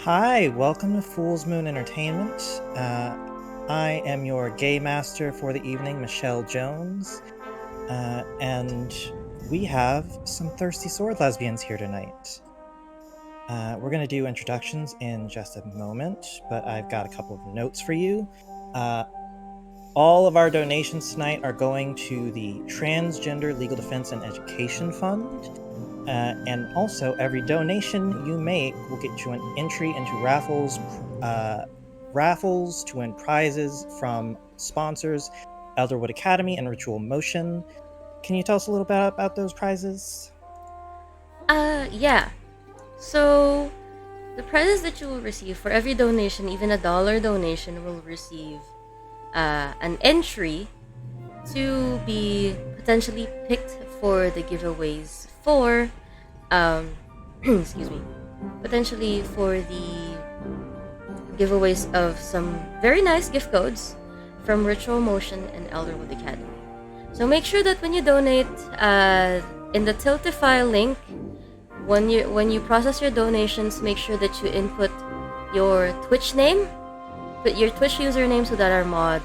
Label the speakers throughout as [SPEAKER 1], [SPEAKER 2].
[SPEAKER 1] Hi, welcome to Fool's Moon Entertainment. I am your gay master for the evening, Michelle Jones, and we have some Thirsty Sword Lesbians here tonight. We're going to do introductions in just a moment, but I've got a couple of notes for you. All of our donations tonight are going to the Transgender Legal Defense and Education Fund. And also, every donation you make will get you an entry into raffles to win prizes from sponsors Elderwood Academy and Ritual Motion. Can you tell us a little bit about those prizes?
[SPEAKER 2] Yeah. So, the prizes that you will receive for every donation, even $1 donation, will receive an entry to be potentially picked for the giveaways for, excuse me, potentially for the giveaways of some very nice gift codes from Ritual Motion and Elderwood Academy. So make sure that when you donate, in the Tiltify link, when you process your donations, make sure that you input your Twitch name, put your Twitch username so that our mod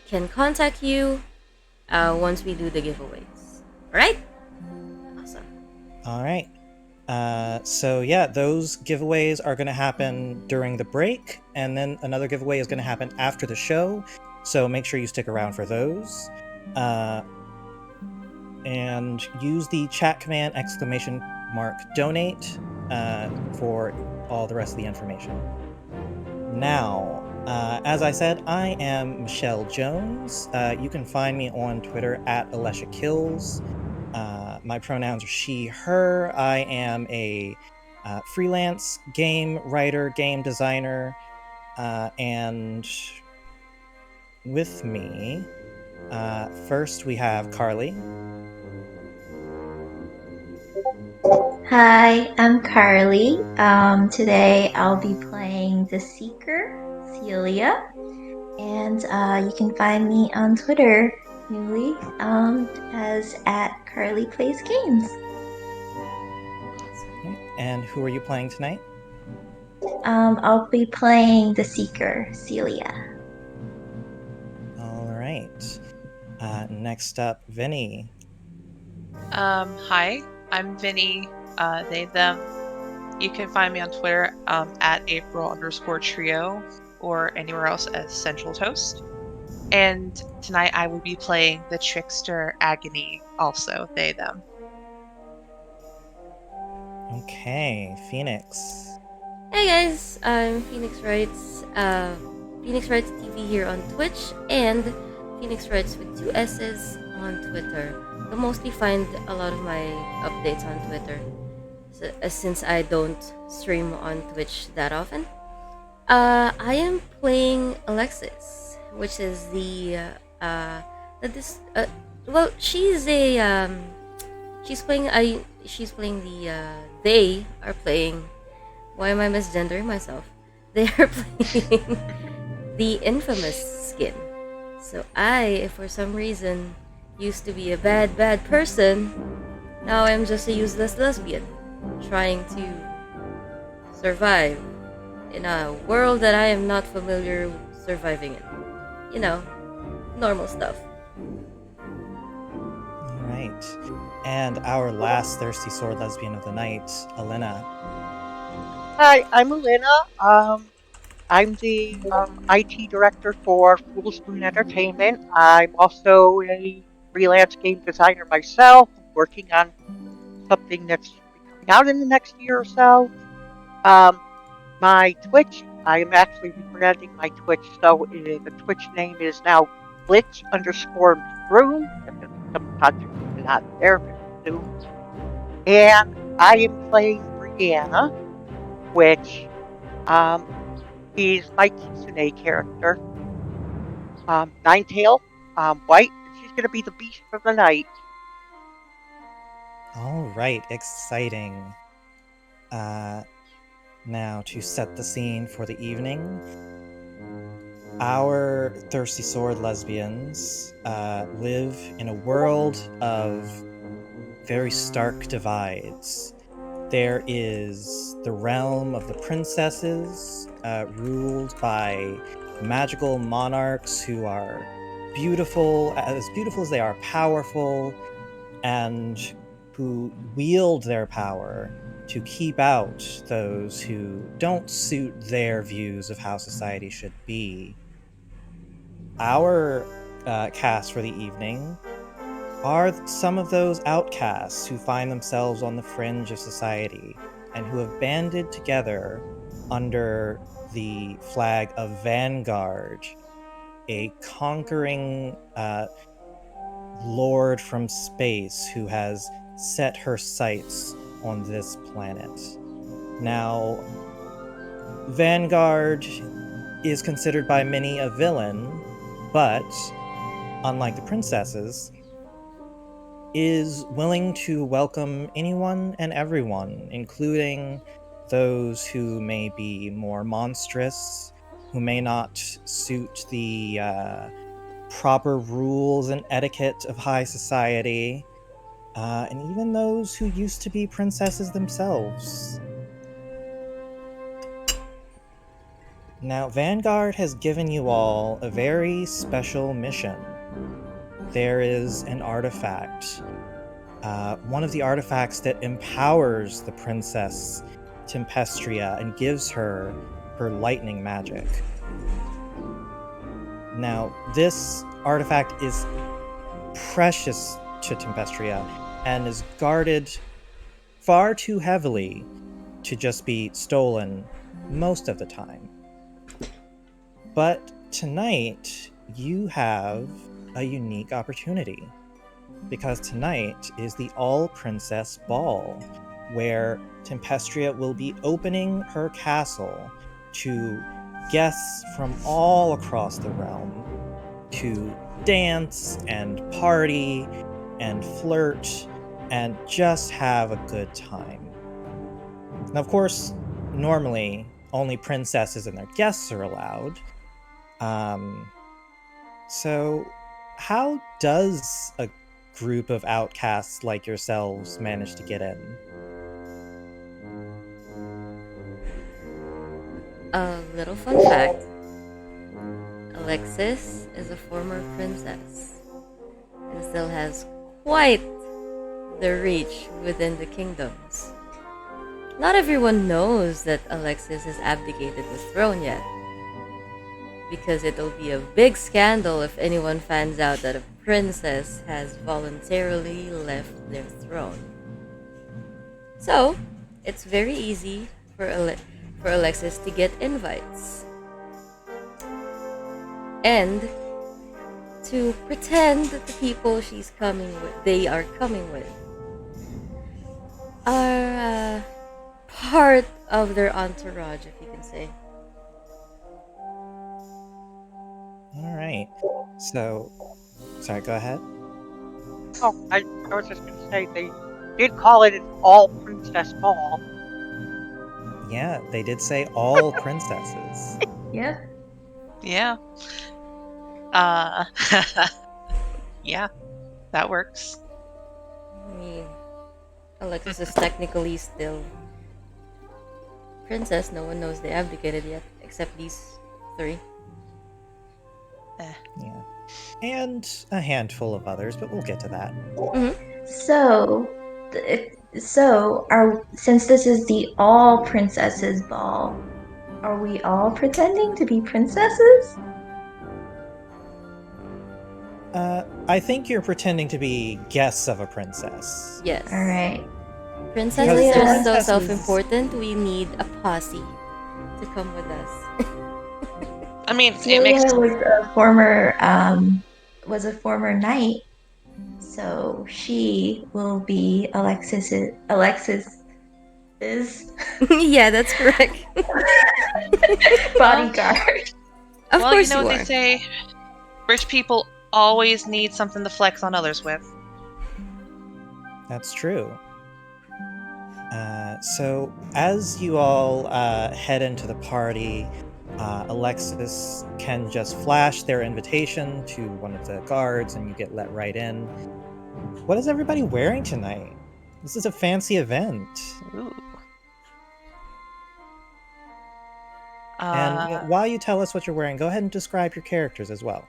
[SPEAKER 2] can contact you once we do the giveaways. Alright? Awesome.
[SPEAKER 1] All right. So yeah, those giveaways are going to happen during the break, and then another giveaway is going to happen after the show. So make sure you stick around for those. And use the chat command !donate for all the rest of the information. Now, as I said, I am Michelle Jones. You can find me on Twitter at AleshaKills. My pronouns are she, her. I am a freelance game writer, game designer, and with me, first we have Carly.
[SPEAKER 3] Hi, I'm Carly. Today I'll be playing the Seeker, Celia, and you can find me on Twitter newly as at Carly Plays Games.
[SPEAKER 1] And who are you playing tonight?
[SPEAKER 3] I'll be playing the Seeker, Celia.
[SPEAKER 1] All right. Next up, Vinny.
[SPEAKER 4] Hi, I'm Vinny, they, them. You can find me on Twitter at April_trio or anywhere else as Central Toast. And tonight I will be playing the Trickster Agony, also they, them.
[SPEAKER 1] Okay, Phoenix.
[SPEAKER 2] Hey guys, I'm Phoenixwrites, Phoenixwrites TV here on Twitch, and Phoenixwrites with 2 S's on Twitter. You'll mostly find a lot of my updates on Twitter, since I don't stream on Twitch that often. I am playing Alexis, which is well, she's playing they are playing. Why am I misgendering myself? They are playing the infamous skin. So I, for some reason, used to be a bad person. Now I'm just a useless lesbian, trying to survive in a world that I am not familiar surviving in. You know, normal stuff.
[SPEAKER 1] All right. And our last Thirsty Sword Lesbian of the night, Alynna.
[SPEAKER 5] Hi, I'm Alynna. I'm the IT director for Fool's Moon Entertainment. I'm also a freelance game designer myself, working on something that's coming out in the next year or so. My Twitch, I am actually rebranding my Twitch, so the Twitch name is now glitch_room. Some content coming out there very soon. And I am playing Brianna, which is my Kisune character. Ninetail, white, and she's gonna be the beast of the night.
[SPEAKER 1] All right, exciting. Now, to set the scene for the evening, our Thirsty Sword Lesbians live in a world of very stark divides. There is the realm of the princesses, ruled by magical monarchs who are beautiful as they are powerful, and who wield their power to keep out those who don't suit their views of how society should be. Our cast for the evening are some of those outcasts who find themselves on the fringe of society and who have banded together under the flag of Vanguard, a conquering lord from space who has set her sights on this planet. Now, Vanguard is considered by many a villain, but unlike the princesses, is willing to welcome anyone and everyone, including those who may be more monstrous, who may not suit the proper rules and etiquette of high society, and even those who used to be princesses themselves. Now, Vanguard has given you all a very special mission. There is an artifact, one of the artifacts that empowers the princess Tempestria and gives her her lightning magic. Now, this artifact is precious to Tempestria and is guarded far too heavily to just be stolen most of the time. But tonight, you have a unique opportunity, because tonight is the All-Princess Ball, where Tempestria will be opening her castle to guests from all across the realm to dance and party and flirt and just have a good time. Now, of course, normally only princesses and their guests are allowed. So how does a group of outcasts like yourselves manage to get in?
[SPEAKER 2] A little fun fact. Alexis is a former princess and still has quite the reach within the kingdoms. Not everyone knows that Alexis has abdicated the throne yet, because it'll be a big scandal if anyone finds out that a princess has voluntarily left their throne. So, it's very easy for Alexis to get invites. And to pretend that the people they are coming with, are part of their entourage, if you can say.
[SPEAKER 1] All right. So, sorry, go ahead.
[SPEAKER 5] Oh, I was just going to say they did call it an all-princess ball.
[SPEAKER 1] Yeah, they did say all princesses.
[SPEAKER 3] Yep.
[SPEAKER 4] Yeah. Yeah, that works.
[SPEAKER 2] I mean, Alexis is technically still princess. No one knows they abdicated yet, except these three.
[SPEAKER 1] Yeah. And a handful of others, but we'll get to that.
[SPEAKER 3] Since this is the all princesses ball, are we all pretending to be princesses?
[SPEAKER 1] I think you're pretending to be guests of a princess.
[SPEAKER 2] Yes.
[SPEAKER 3] All right.
[SPEAKER 2] Princesses
[SPEAKER 3] Because
[SPEAKER 2] are so
[SPEAKER 1] princesses-
[SPEAKER 2] self-important. We need a posse to come with us.
[SPEAKER 4] I mean, it
[SPEAKER 3] Celia
[SPEAKER 4] makes
[SPEAKER 3] was a former knight, so she will be Alexis's
[SPEAKER 2] Yeah, that's correct.
[SPEAKER 3] bodyguard.
[SPEAKER 2] Of
[SPEAKER 4] well,
[SPEAKER 2] course
[SPEAKER 4] you know
[SPEAKER 2] you
[SPEAKER 4] what
[SPEAKER 2] are.
[SPEAKER 4] they say. Rich people always need something to flex on others with.
[SPEAKER 1] That's true. So, as you all head into the party, Alexis can just flash their invitation to one of the guards and you get let right in. What is everybody wearing tonight? This is a fancy event.
[SPEAKER 4] Ooh.
[SPEAKER 1] And while you tell us what you're wearing, go ahead and describe your characters as well.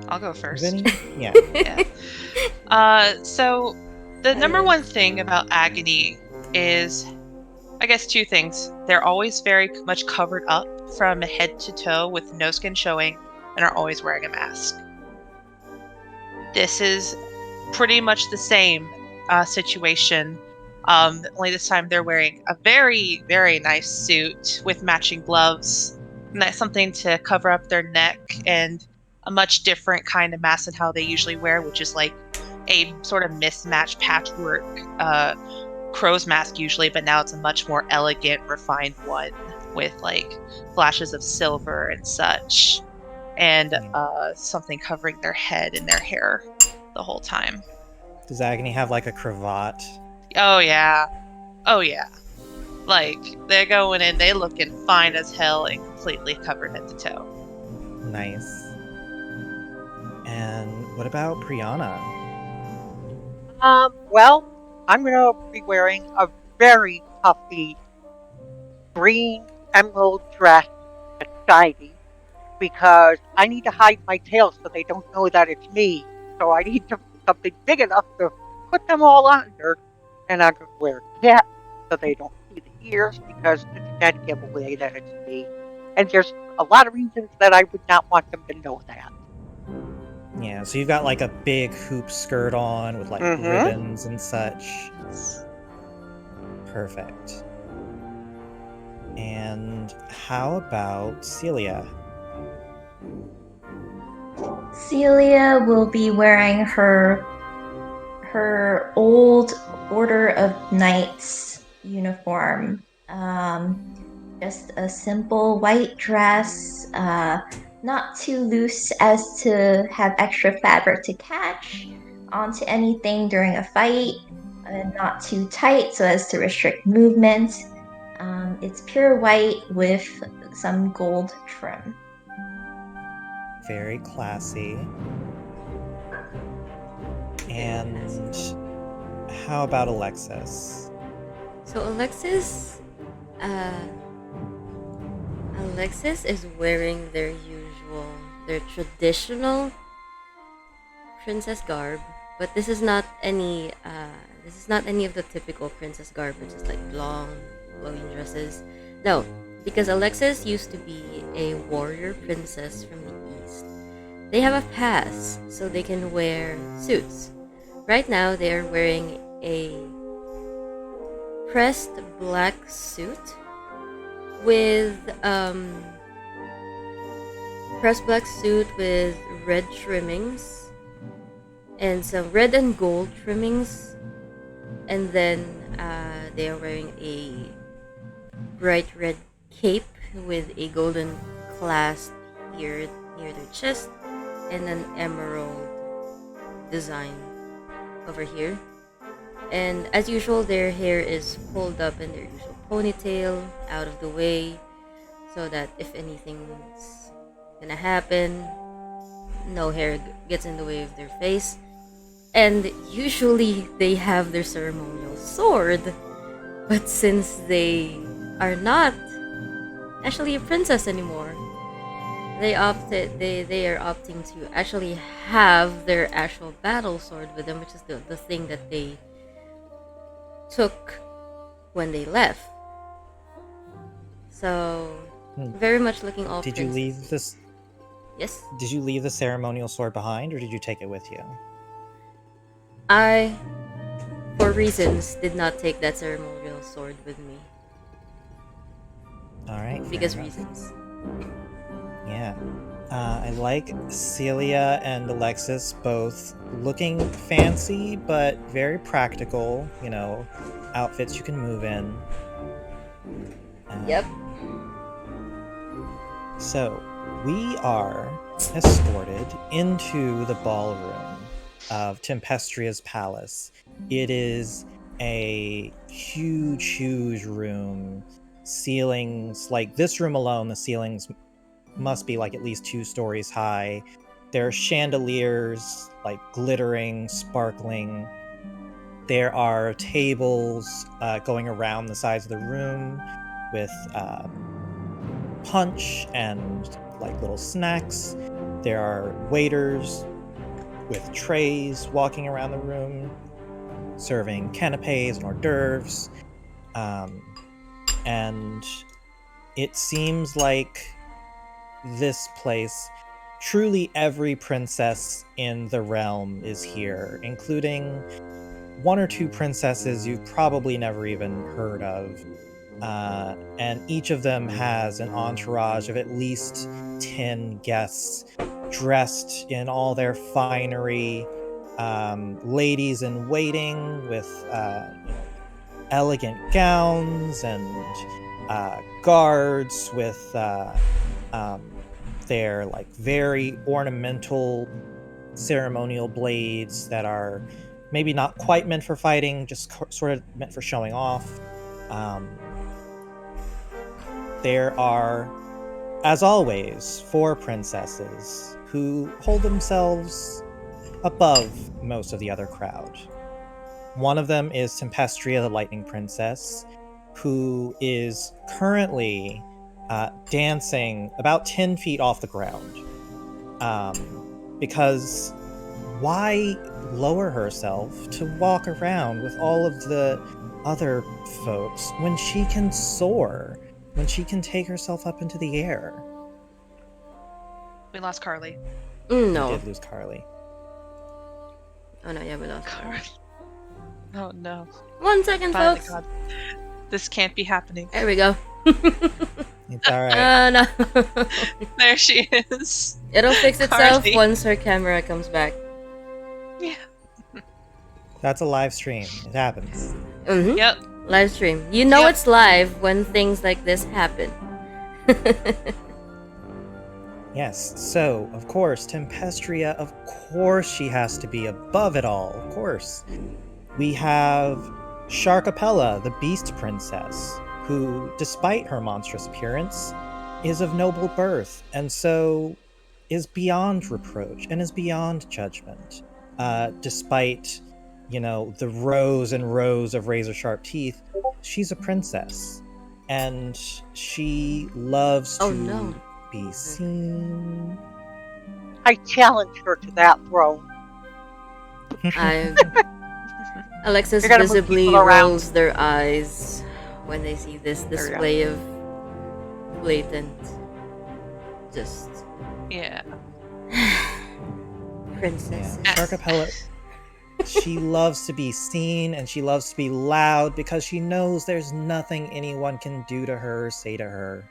[SPEAKER 4] I'll go first.
[SPEAKER 1] Vinny? Yeah.
[SPEAKER 4] So the number one thing about Agony is, I guess, two things. They're always very much covered up from head to toe with no skin showing and are always wearing a mask. This is pretty much the same situation. Only this time they're wearing a very, very nice suit with matching gloves. And that's something to cover up their neck, and a much different kind of mask than how they usually wear, which is like a sort of mismatched patchwork crow's mask usually, but now it's a much more elegant, refined one with like flashes of silver and such, and something covering their head and their hair the whole time.
[SPEAKER 1] Does Agony have like a cravat?
[SPEAKER 4] Oh yeah. Like, they're going in, they looking fine as hell and completely covered head to toe.
[SPEAKER 1] Nice. And what about Priyana?
[SPEAKER 5] Well, I'm gonna be wearing a very puffy green emerald dress that's shiny because I need to hide my tail so they don't know that it's me. So I need something big enough to put them all under, and I'm gonna wear that so they don't see the ears because it's a dead giveaway that it's me. And there's a lot of reasons that I would not want them to know that.
[SPEAKER 1] Yeah, so you've got like a big hoop skirt on with like ribbons and such. Perfect. And how about Celia?
[SPEAKER 3] Celia will be wearing her old Order of Knights uniform. Just a simple white dress, not too loose as to have extra fabric to catch onto anything during a fight, not too tight so as to restrict movement. It's pure white with some gold trim.
[SPEAKER 1] Very classy. And how about Alexis?
[SPEAKER 2] So Alexis is wearing their traditional princess garb, but this is not any of the typical princess garb, which is like long, flowing dresses. No, because Alexis used to be a warrior princess from the east. They have a pass, so they can wear suits. Right now, they are wearing a pressed black suit with red trimmings and some red and gold trimmings, and then they are wearing a bright red cape with a golden clasp here near their chest and an emerald design over here. And as usual, their hair is pulled up in their usual ponytail out of the way, so that if anything's gonna happen, no hair gets in the way of their face. And usually they have their ceremonial sword, but since they are not actually a princess anymore, they are opting to actually have their actual battle sword with them, which is the thing that they took when they left. So very much looking all
[SPEAKER 1] Did you leave this?
[SPEAKER 2] Yes.
[SPEAKER 1] Did you leave the ceremonial sword behind, or did you take it with you?
[SPEAKER 2] I, for reasons, did not take that ceremonial sword with me.
[SPEAKER 1] Alright.
[SPEAKER 2] Because reasons.
[SPEAKER 1] Yeah. I like Celia and Alexis both looking fancy, but very practical, outfits you can move in.
[SPEAKER 2] Yep.
[SPEAKER 1] So, we are escorted into the ballroom of Tempestria's palace. It is a huge, huge room. Ceilings, like this room alone, the ceilings must be like at least 2 stories high. There are chandeliers, like glittering, sparkling. There are tables going around the sides of the room with punch and like little snacks. There are waiters with trays walking around the room, serving canapes and hors d'oeuvres. And it seems like this place, truly every princess in the realm is here, including one or two princesses you've probably never even heard of. And each of them has an entourage of at least 10 guests dressed in all their finery, ladies in waiting with elegant gowns and guards with their like very ornamental ceremonial blades that are maybe not quite meant for fighting, just sort of meant for showing off. There are, as always, 4 princesses who hold themselves above most of the other crowd. One of them is Tempestria, the Lightning Princess, who is currently dancing about 10 feet off the ground. Because why lower herself to walk around with all of the other folks when she can soar, when she can take herself up into the air?
[SPEAKER 4] We lost Carly.
[SPEAKER 1] We
[SPEAKER 2] No.
[SPEAKER 1] did lose Carly.
[SPEAKER 2] Oh no, yeah, we lost.
[SPEAKER 4] Carly. Oh no.
[SPEAKER 2] 1 second,
[SPEAKER 4] Finally,
[SPEAKER 2] folks.
[SPEAKER 4] God. This can't be happening.
[SPEAKER 2] There we go.
[SPEAKER 1] It's alright.
[SPEAKER 2] No.
[SPEAKER 4] There she is.
[SPEAKER 2] It'll fix itself
[SPEAKER 4] Carly.
[SPEAKER 2] once her camera comes back.
[SPEAKER 4] Yeah.
[SPEAKER 1] That's a live stream. It happens.
[SPEAKER 2] Mm-hmm.
[SPEAKER 4] Yep.
[SPEAKER 2] Live stream. You know
[SPEAKER 4] Yep.
[SPEAKER 2] it's live when things like this happen.
[SPEAKER 1] Yes, so, of course, Tempestria, of course she has to be above it all, of course. We have Sharkapella, the Beast Princess, who, despite her monstrous appearance, is of noble birth, and so is beyond reproach and is beyond judgment. Despite, the rows and rows of razor-sharp teeth, she's a princess, and she loves
[SPEAKER 2] Oh,
[SPEAKER 1] to
[SPEAKER 2] no.
[SPEAKER 1] be seen.
[SPEAKER 5] I challenge her to that throne.
[SPEAKER 2] Alexis
[SPEAKER 5] You're gonna move
[SPEAKER 2] visibly
[SPEAKER 5] people around.
[SPEAKER 2] rolls their eyes when they see this
[SPEAKER 4] There we go.
[SPEAKER 2] display of blatant, just
[SPEAKER 4] Yeah.
[SPEAKER 2] princesses.
[SPEAKER 1] Yeah, Sharkapella, she loves to be seen and she loves to be loud because she knows there's nothing anyone can do to her or say to her.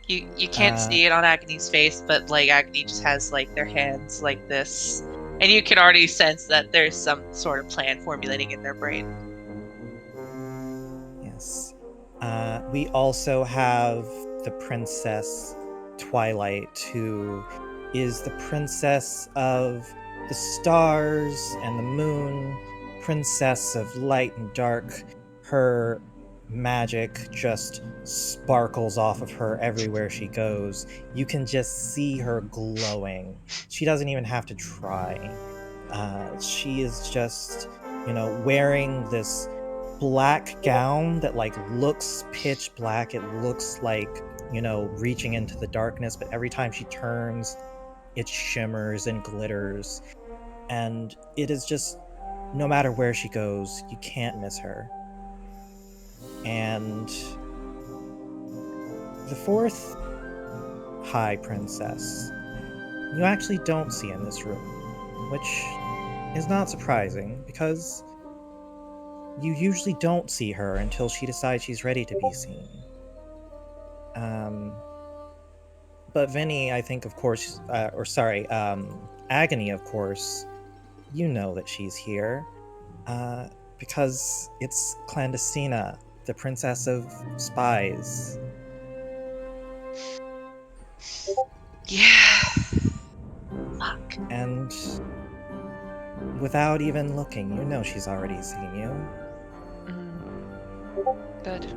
[SPEAKER 4] You can't see it on Agony's face, but like Agony just has like their hands like this. And you can already sense that there's some sort of plan formulating in their brain.
[SPEAKER 1] Yes. We also have the Princess Twilight, who is the princess of the stars and the moon, princess of light and dark. Her magic just sparkles off of her everywhere she goes. You can just see her glowing. She doesn't even have to try. She is just, wearing this black gown that looks pitch black. It looks like, reaching into the darkness, but every time she turns, it shimmers and glitters. And it is just, no matter where she goes, you can't miss her. And the 4th High Princess, you actually don't see in this room, which is not surprising, because you usually don't see her until she decides she's ready to be seen. But Vinny, I think, of course, Agony, of course, you know that she's here, because it's Clandestina, the Princess of Spies.
[SPEAKER 4] Yeah. Fuck.
[SPEAKER 1] And without even looking, you know she's already seen you.
[SPEAKER 4] Good.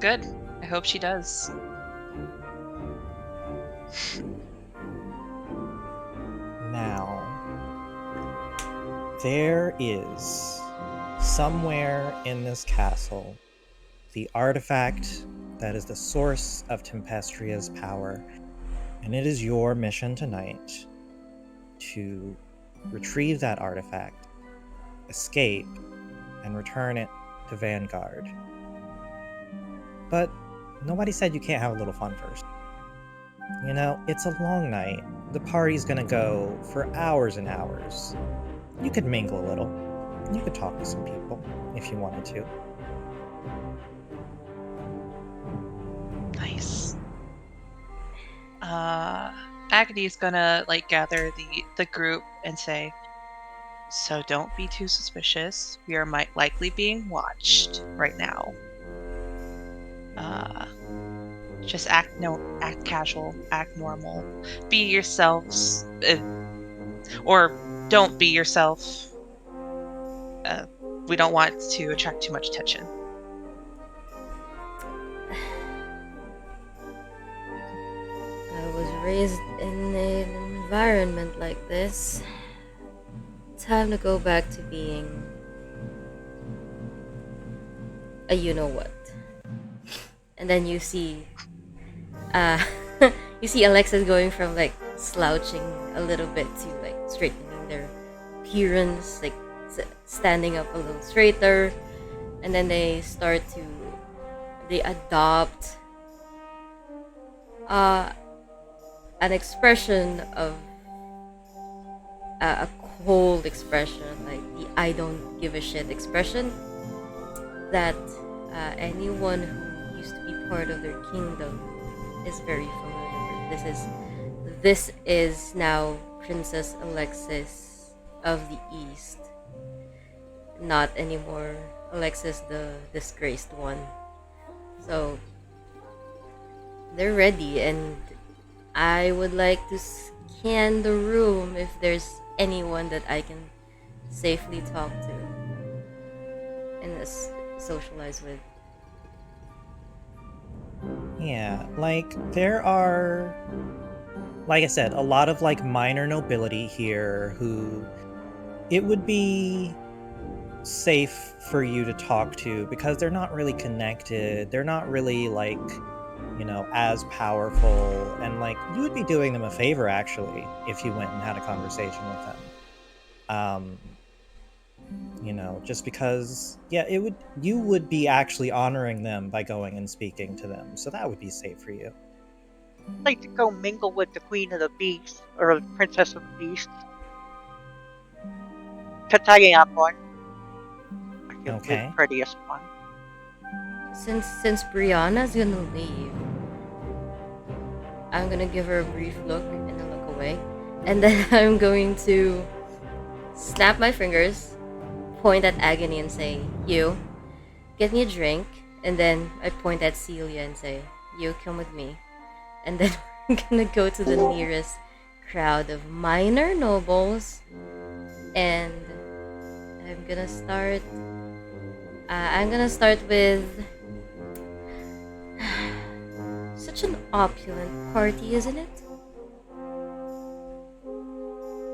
[SPEAKER 4] Good. I hope she does.
[SPEAKER 1] there is, somewhere in this castle, the artifact that is the source of Tempestria's power, and it is your mission tonight to retrieve that artifact, escape, and return it to Vanguard. But nobody said you can't have a little fun first. You know, it's a long night. The party's gonna go for hours and hours. You could mingle a little. You could talk to some people if you wanted to.
[SPEAKER 4] Nice. Agony's gonna gather the group and say, so don't be too suspicious. We are likely being watched right now. Just act casual, act normal, be yourselves, or don't be yourself. We don't want to attract too much attention.
[SPEAKER 2] I was raised in an environment like this. Time to go back to being a you-know-what. And then you see you see Alexis going from slouching a little bit to straightening their appearance, standing up a little straighter, and then they adopt an expression of a cold expression, like the I don't give a shit expression that anyone who used to be part of their kingdom is very familiar with. This is now Princess Alexis of the East, not anymore Alexis the disgraced one. So they're ready, and I would like to scan the room if there's anyone that I can safely talk to and socialize with.
[SPEAKER 1] Yeah, there are, like I said, a lot of minor nobility here who it would be safe for you to talk to because they're not really connected. They're not really as powerful, and you would be doing them a favor actually if you went and had a conversation with them. Just because you would be actually honoring them by going and speaking to them, so that would be safe for you.
[SPEAKER 5] I'd like to go mingle with the Queen of the Beasts, or the Princess of the Beasts. Tatayapon.
[SPEAKER 1] Okay.
[SPEAKER 5] The prettiest one.
[SPEAKER 2] Since Brianna's gonna leave, I'm gonna give her a brief look and then look away, and then I'm going to snap my fingers, point at Agony and say, "You, get me a drink," and then I point at Celia and say, "You, come with me," and then we're gonna go to the nearest crowd of minor nobles, and I'm gonna start. I'm gonna start with such an opulent party, isn't it?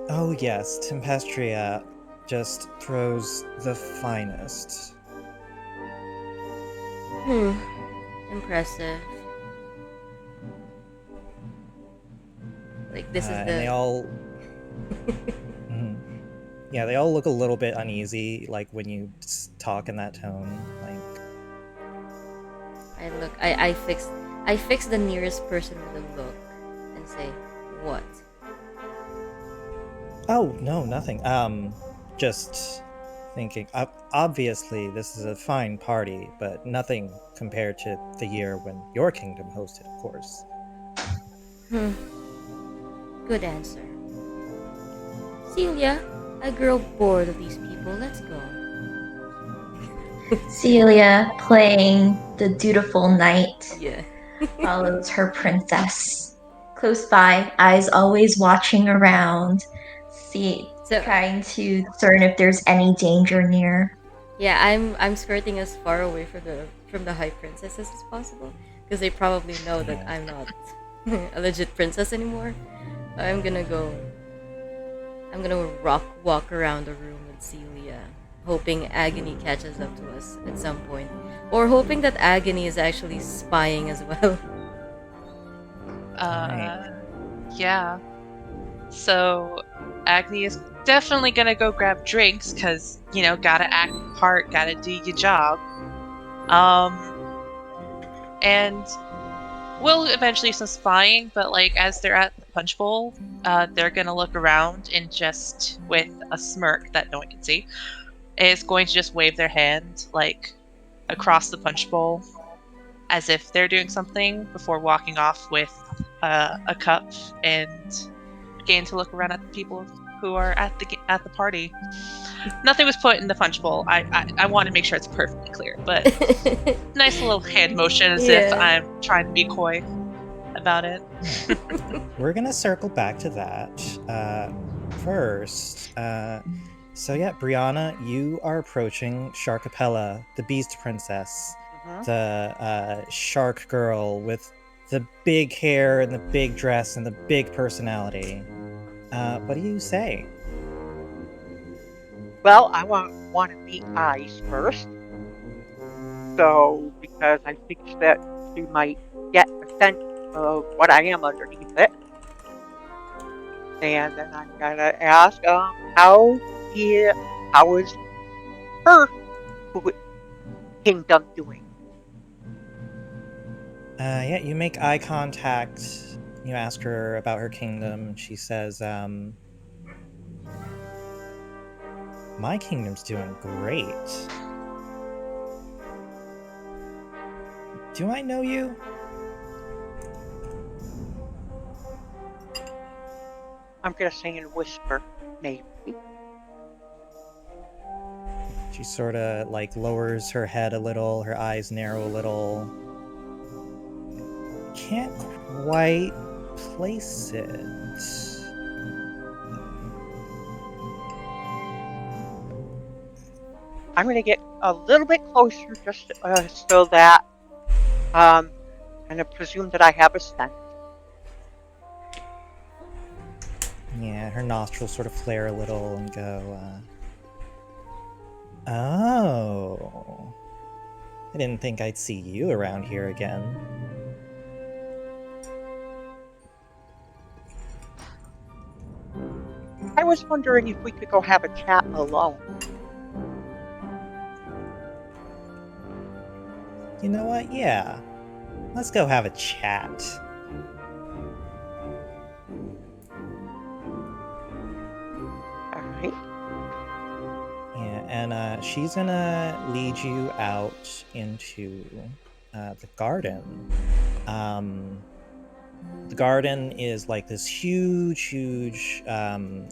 [SPEAKER 1] Oh yes, Tempestria just throws the finest.
[SPEAKER 2] Impressive. This is the...
[SPEAKER 1] And they all... Mhm. Yeah, they all look a little bit uneasy, when you talk in that tone.
[SPEAKER 2] I fix the nearest person with a look and say, "What?"
[SPEAKER 1] Oh, no, nothing. Just thinking. Obviously, this is a fine party, but nothing compared to the year when your kingdom hosted, of course.
[SPEAKER 2] Good answer. Celia, I grow bored of these people. Let's go.
[SPEAKER 3] Celia, playing the dutiful knight,
[SPEAKER 2] Yeah.
[SPEAKER 3] follows her princess. Close by, eyes always watching around, trying to discern if there's any danger near.
[SPEAKER 2] Yeah, I'm skirting as far away from the high princesses as possible, because they probably know that I'm not a legit princess anymore. I'm gonna go I'm gonna walk around the room with Celia, hoping Agony catches up to us at some point, or hoping that Agony is actually spying as well.
[SPEAKER 4] Yeah. So Agni is definitely gonna go grab drinks because, gotta act the part, gotta do your job. And will eventually some spying, but like as they're at the punch bowl, they're gonna look around and just with a smirk that no one can see, is going to just wave their hand like across the punch bowl as if they're doing something before walking off with a cup and again to look around at the people who are at the party. Nothing was put in the punch bowl. I want to make sure it's perfectly clear, but nice little hand motion as if
[SPEAKER 2] Yeah.
[SPEAKER 4] I'm trying to be coy about it.
[SPEAKER 1] We're gonna circle back to that. First, so yeah, Brianna, you are approaching Sharkapella, the Beast Princess,
[SPEAKER 5] Mhm.
[SPEAKER 1] the shark girl with the big hair and the big dress and the big personality. What do you say?
[SPEAKER 5] Well, I want to meet Eyes first. So, because I think that she might get a sense of what I am underneath it. And then I'm gonna ask, how is her kingdom doing?
[SPEAKER 1] Yeah, you make eye contact. You ask her about her kingdom. She says, my kingdom's doing great. Do I know you?
[SPEAKER 5] I'm gonna say in a whisper, maybe.
[SPEAKER 1] She sort of like lowers her head a little, her eyes narrow a little. Can't quite place it.
[SPEAKER 5] I'm gonna get a little bit closer just so that I'm gonna presume that I have a scent.
[SPEAKER 1] Yeah, her nostrils sort of flare a little and go, oh. I didn't think I'd see you around here again.
[SPEAKER 5] I was wondering if we could go have a chat alone.
[SPEAKER 1] You know what? Yeah. Let's go have a chat.
[SPEAKER 5] Alright.
[SPEAKER 1] Yeah, and she's gonna lead you out into the garden. The garden is like this huge,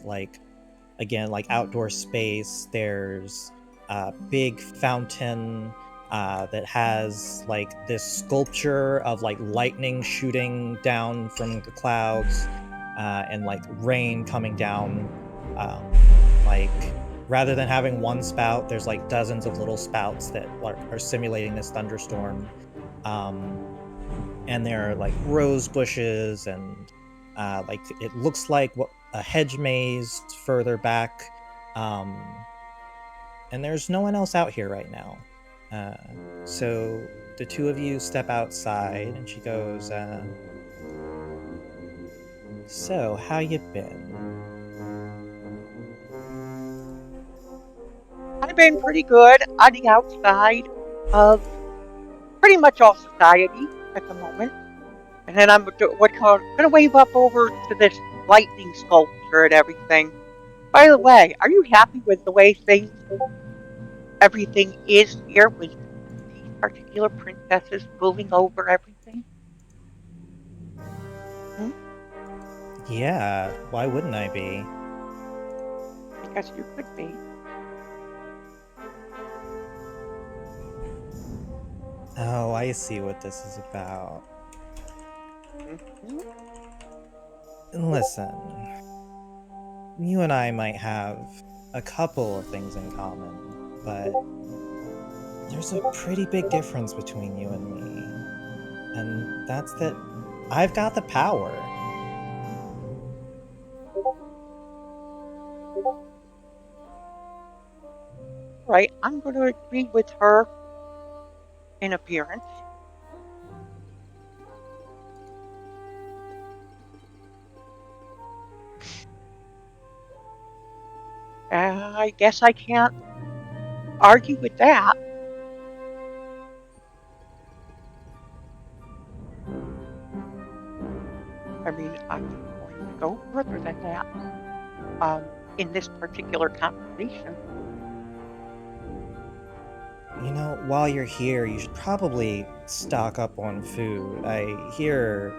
[SPEAKER 1] like, again, like outdoor space. There's a big fountain that has like this sculpture of like lightning shooting down from the clouds and like rain coming down. Like, rather than having one spout, there's like dozens of little spouts that are simulating this thunderstorm. And there are like rose bushes and like it looks like a hedge maze further back. And there's no one else out here right now. So the two of you step outside, and she goes, "So how you been?"
[SPEAKER 5] I've been pretty good on the outside of pretty much all society at the moment. And then I'm gonna wave up over to this lightning sculpture and everything. By the way, are you happy with the way everything is here with these particular princesses ruling over everything?
[SPEAKER 1] Yeah, why wouldn't I be?
[SPEAKER 5] Because you could be.
[SPEAKER 1] Oh, I see what this is about.
[SPEAKER 5] Mm-hmm.
[SPEAKER 1] Listen, you and I might have a couple of things in common, but there's a pretty big difference between you and me. And that's that I've got the power.
[SPEAKER 5] Right, I'm going to agree with her in appearance. I guess I can't argue with that. I mean, I'm going to go further than that in this particular conversation.
[SPEAKER 1] You know, while you're here, you should probably stock up on food. I hear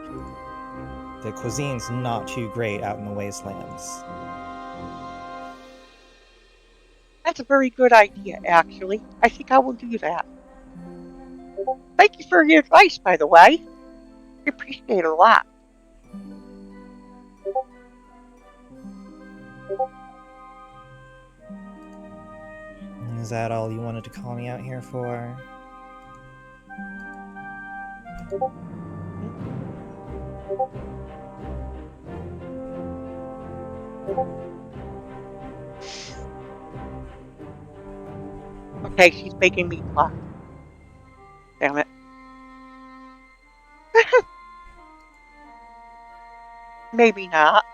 [SPEAKER 1] the cuisine's not too great out in the wastelands.
[SPEAKER 5] That's a very good idea, actually. I think I will do that. Thank you for your advice, by the way. I appreciate it a lot.
[SPEAKER 1] Is that all you wanted to call me out here for?
[SPEAKER 5] Okay, she's making me blush. Damn it. Maybe not.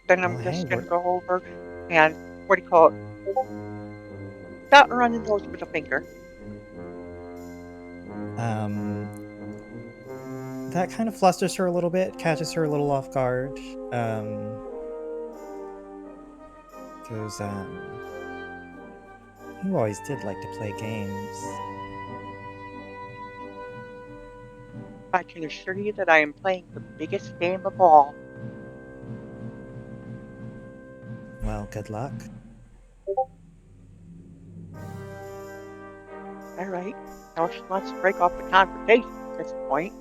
[SPEAKER 5] Then I'm
[SPEAKER 1] Well, hey,
[SPEAKER 5] just going to go over and, what do you call it? Dot her on the nose with a finger.
[SPEAKER 1] That kind of flusters her a little bit, catches her a little off guard. Goes, you always did like to play games.
[SPEAKER 5] I can assure you that I am playing the biggest game of all.
[SPEAKER 1] Well, good luck.
[SPEAKER 5] All right. Now she wants to break off the conversation at this point.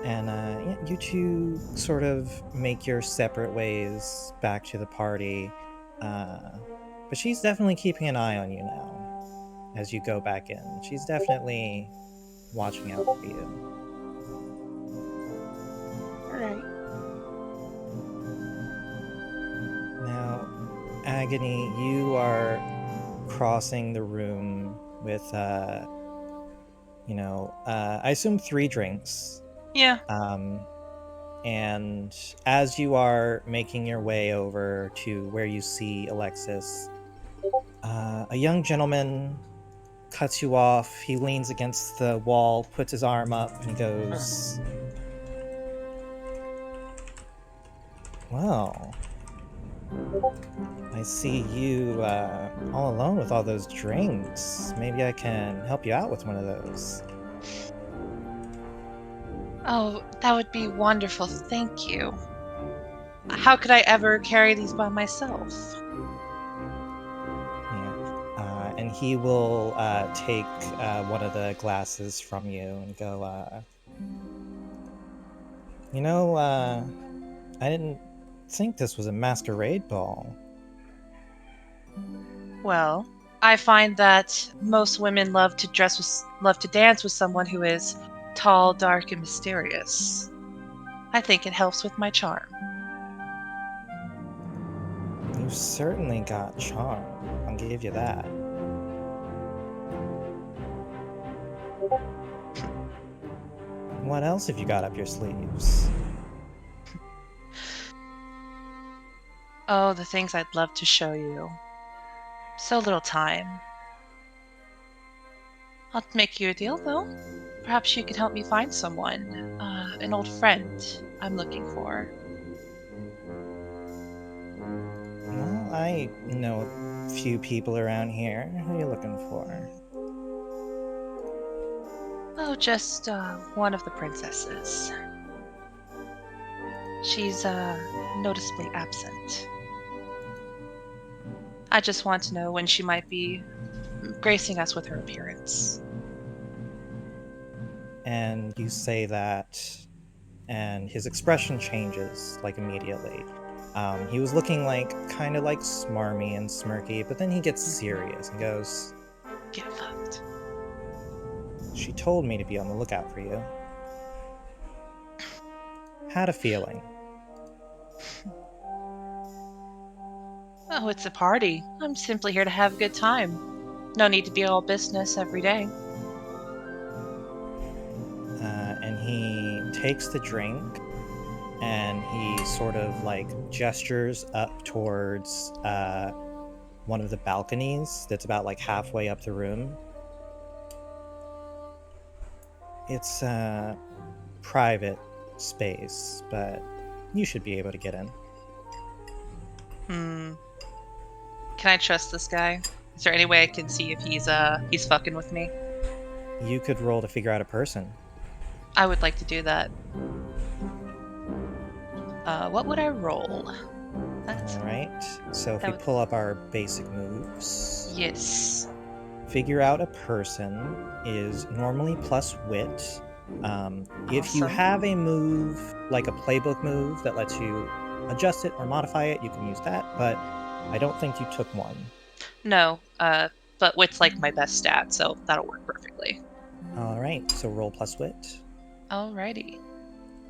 [SPEAKER 1] And yeah, you two sort of make your separate ways back to the party. But she's definitely keeping an eye on you now as you go back in. She's definitely watching out for you.
[SPEAKER 5] All right.
[SPEAKER 1] Now, Agony, you are crossing the room with, I assume 3 drinks.
[SPEAKER 4] Yeah.
[SPEAKER 1] And as you are making your way over to where you see Alexis, a young gentleman cuts you off. He leans against the wall, puts his arm up, and goes, "Well, I see you all alone with all those drinks. Maybe I can help you out with one of those."
[SPEAKER 4] Oh, that would be wonderful. Thank you. How could I ever carry these by myself?
[SPEAKER 1] Yeah. And he will take one of the glasses from you and go, I didn't think this was a masquerade ball.
[SPEAKER 4] Well, I find that most women love to dance with someone who is tall, dark, and mysterious. I think it helps with my charm.
[SPEAKER 1] You certainly got charm. I'll give you that. What else have you got up your sleeves?
[SPEAKER 4] Oh, the things I'd love to show you. So little time. I'll make you a deal, though. Perhaps you could help me find someone, an old friend I'm looking for.
[SPEAKER 1] Well, I know a few people around here. Who are you looking for?
[SPEAKER 4] Oh, just one of the princesses. She's noticeably absent. I just want to know when she might be gracing us with her appearance.
[SPEAKER 1] And you say that, and his expression changes like immediately. He was looking kind of like smarmy and smirky, but then he gets serious and goes,
[SPEAKER 4] Get fucked.
[SPEAKER 1] "She told me to be on the lookout for you. Had a feeling.
[SPEAKER 4] Oh, it's a party. I'm simply here to have a good time. No need to be all business every day.
[SPEAKER 1] And he takes the drink and he sort of like gestures up towards one of the balconies that's about like halfway up the room. It's a private space, but you should be able to get in.
[SPEAKER 4] Can I trust this guy? Is there any way I can see if he's fucking with me?
[SPEAKER 1] You could roll to figure out a person.
[SPEAKER 4] I would like to do that. What would I roll? That's
[SPEAKER 1] Alright, so if we pull up our basic moves.
[SPEAKER 4] yes.
[SPEAKER 1] Figure out a person is normally plus wit. If you
[SPEAKER 4] Awesome.
[SPEAKER 1] have a move, like a playbook move that lets you adjust it or modify it, you can use that, but I don't think you took one.
[SPEAKER 4] No, but wit's like my best stat, so that'll work perfectly.
[SPEAKER 1] Alright, so roll plus wit.
[SPEAKER 4] Alrighty.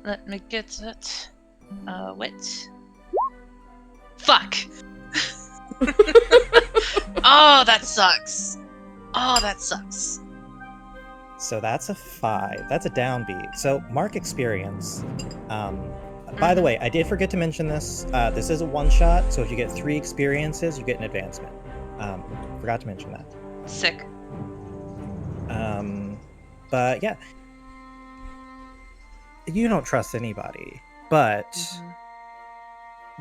[SPEAKER 4] Let me get it. Wit. Fuck! Oh, that sucks. Oh, that sucks.
[SPEAKER 1] So that's a 5. That's a downbeat. So mark experience. By the way, I did forget to mention this. This is a one-shot, so if you get 3 experiences, you get an advancement. Forgot to mention that.
[SPEAKER 4] Sick.
[SPEAKER 1] But yeah. You don't trust anybody, but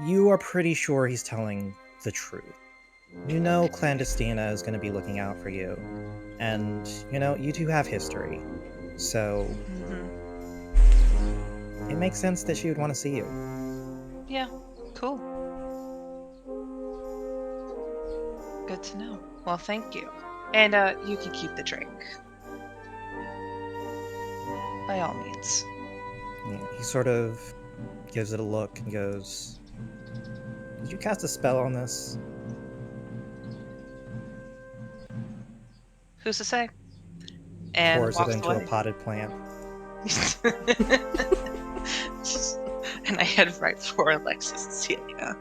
[SPEAKER 1] you are pretty sure he's telling the truth. You know Clandestina is going to be looking out for you. And, you know, you two have history. So, it makes sense that she would want to see you.
[SPEAKER 4] Yeah, cool. Good to know. Well, thank you. And, you can keep the drink. By all means.
[SPEAKER 1] Yeah, he sort of gives it a look and goes, "Did you cast a spell on this?"
[SPEAKER 4] Who's to say? And
[SPEAKER 1] Pours it
[SPEAKER 4] walks
[SPEAKER 1] into
[SPEAKER 4] away.
[SPEAKER 1] a potted plant.
[SPEAKER 4] And I head right for Alexis and Celia.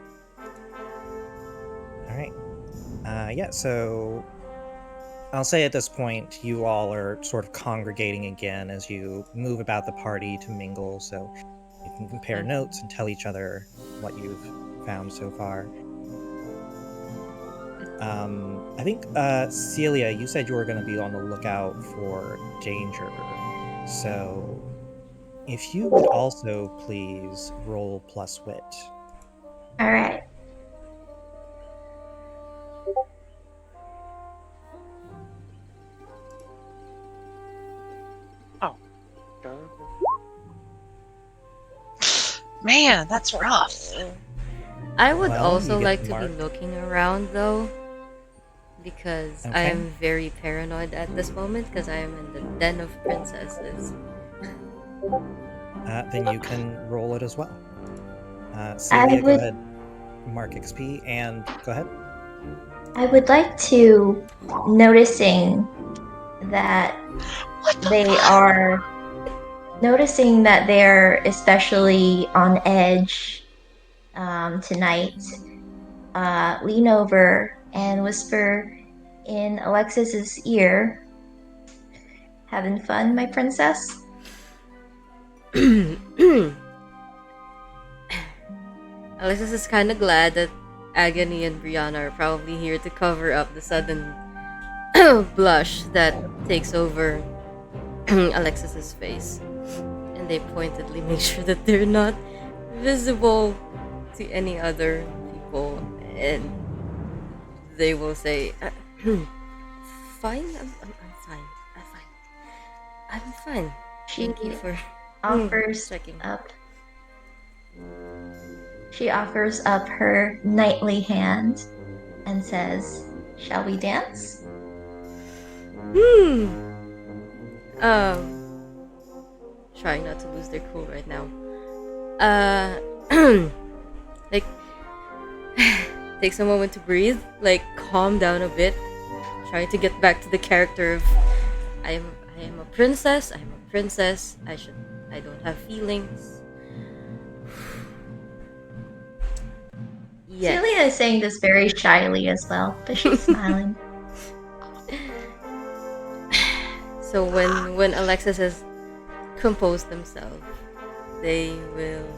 [SPEAKER 1] Alright. Yeah, so I'll say at this point, you all are sort of congregating again as you move about the party to mingle, so you can compare notes and tell each other what you've found so far. I think, Celia, you said you were going to be on the lookout for danger, so if you would also please roll plus wit.
[SPEAKER 3] All right.
[SPEAKER 5] Oh.
[SPEAKER 4] Man, that's rough.
[SPEAKER 2] I would
[SPEAKER 1] Well,
[SPEAKER 2] also
[SPEAKER 1] you get
[SPEAKER 2] like to
[SPEAKER 1] marked.
[SPEAKER 2] be looking around though, because I
[SPEAKER 1] Okay.
[SPEAKER 2] am very paranoid at this moment because I am in the den of princesses.
[SPEAKER 1] Then you can roll it as well. Celia, go
[SPEAKER 3] would-
[SPEAKER 1] ahead. Mark XP, and go ahead.
[SPEAKER 3] I would like to, noticing that they're especially on edge tonight, lean over and whisper in Alexis's ear, "Having fun, my princess?"
[SPEAKER 2] Alexis is kind of glad that Agony and Brianna are probably here to cover up the sudden blush that takes over Alexis's face, and they pointedly make sure that they're not visible to any other people, and they will say, "Fine, I'm fine. I'm fine. Thank you for
[SPEAKER 3] offers
[SPEAKER 2] checking."
[SPEAKER 3] up. She offers up her knightly hand and says, "Shall we dance?"
[SPEAKER 2] Trying not to lose their cool right now. Like, takes a moment to breathe, like calm down a bit, trying to get back to the character of I am a princess. I'm a princess. I don't have feelings. Yes.
[SPEAKER 3] Celia is saying this very shyly as well, but she's smiling.
[SPEAKER 2] So when Alexis has composed themselves, they will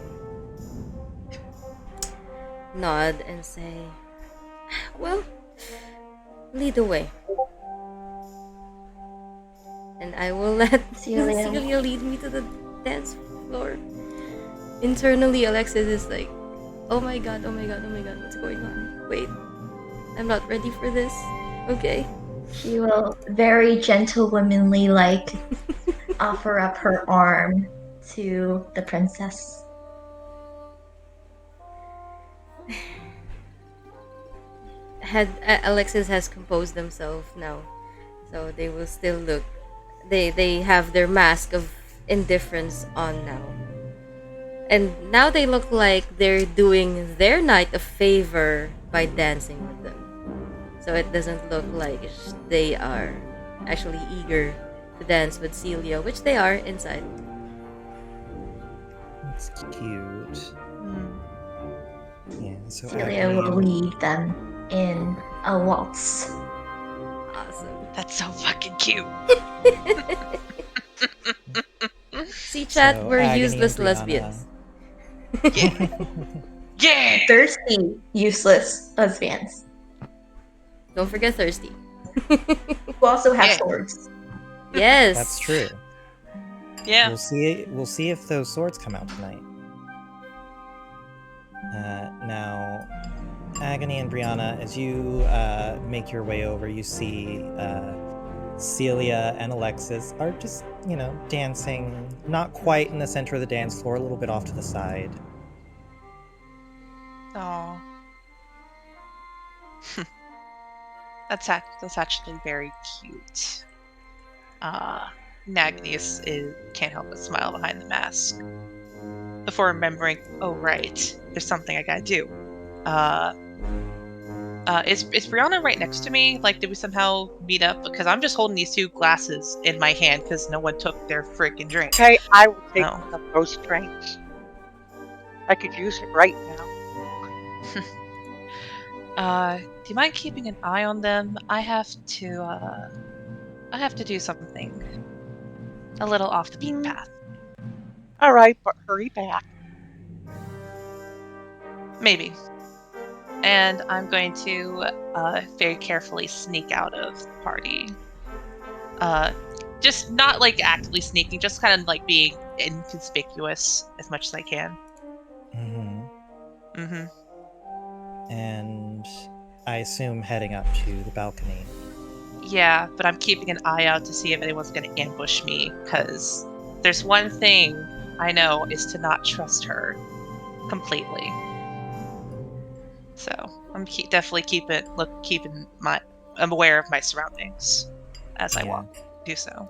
[SPEAKER 2] nod and say, "Well, lead the way." And I will let
[SPEAKER 3] Celia.
[SPEAKER 2] Celia lead me to the dance floor. Internally, Alexis is like, oh my god, oh my god, oh my god, what's going on? Wait, I'm not ready for this. Okay.
[SPEAKER 3] She will very gentlewomanly offer up her arm to the princess.
[SPEAKER 2] Alexis has composed themselves now, so they will still look. They have their mask of indifference on now, and now they look like they're doing their knight a favor by dancing with them. So it doesn't look like they are actually eager to dance with Celia, which they are inside.
[SPEAKER 1] That's cute. Yeah, so
[SPEAKER 3] Celia
[SPEAKER 1] Agony
[SPEAKER 3] will lead them in a waltz.
[SPEAKER 2] Awesome.
[SPEAKER 4] That's so fucking cute.
[SPEAKER 2] See, chat,
[SPEAKER 1] So
[SPEAKER 2] we're
[SPEAKER 1] Agony
[SPEAKER 2] useless
[SPEAKER 1] and
[SPEAKER 2] lesbians.
[SPEAKER 4] Yeah.
[SPEAKER 3] Thirsty, useless lesbians
[SPEAKER 2] Don't forget Thirsty.
[SPEAKER 3] who also have
[SPEAKER 4] Yeah.
[SPEAKER 3] swords.
[SPEAKER 2] Yes.
[SPEAKER 1] That's true.
[SPEAKER 4] Yeah.
[SPEAKER 1] We'll see if those swords come out tonight. Now, Agony and Brianna, as you make your way over, you see Celia and Alexis are just, dancing, not quite in the center of the dance floor, a little bit off to the side.
[SPEAKER 4] Oh. That's actually very cute. Agnes can't help but smile behind the mask. Before remembering, oh right, there's something I gotta do. Is Brianna right next to me? Like, did we somehow meet up? Because I'm just holding these two glasses in my hand because no one took their freaking drink.
[SPEAKER 5] Okay, I will take
[SPEAKER 4] Oh.
[SPEAKER 5] one of those drinks. I could use it right now.
[SPEAKER 4] Do you mind keeping an eye on them? I have to do something a little off the beaten path.
[SPEAKER 5] All right, but hurry back.
[SPEAKER 4] Maybe. And I'm going to very carefully sneak out of the party. Just not like actively sneaking, just kind of like being inconspicuous as much as I can.
[SPEAKER 1] And I assume heading up to the balcony.
[SPEAKER 4] Yeah, but I'm keeping an eye out to see if anyone's going to ambush me, because there's one thing I know is to not trust her completely. So I'm I'm aware of my surroundings as I do so.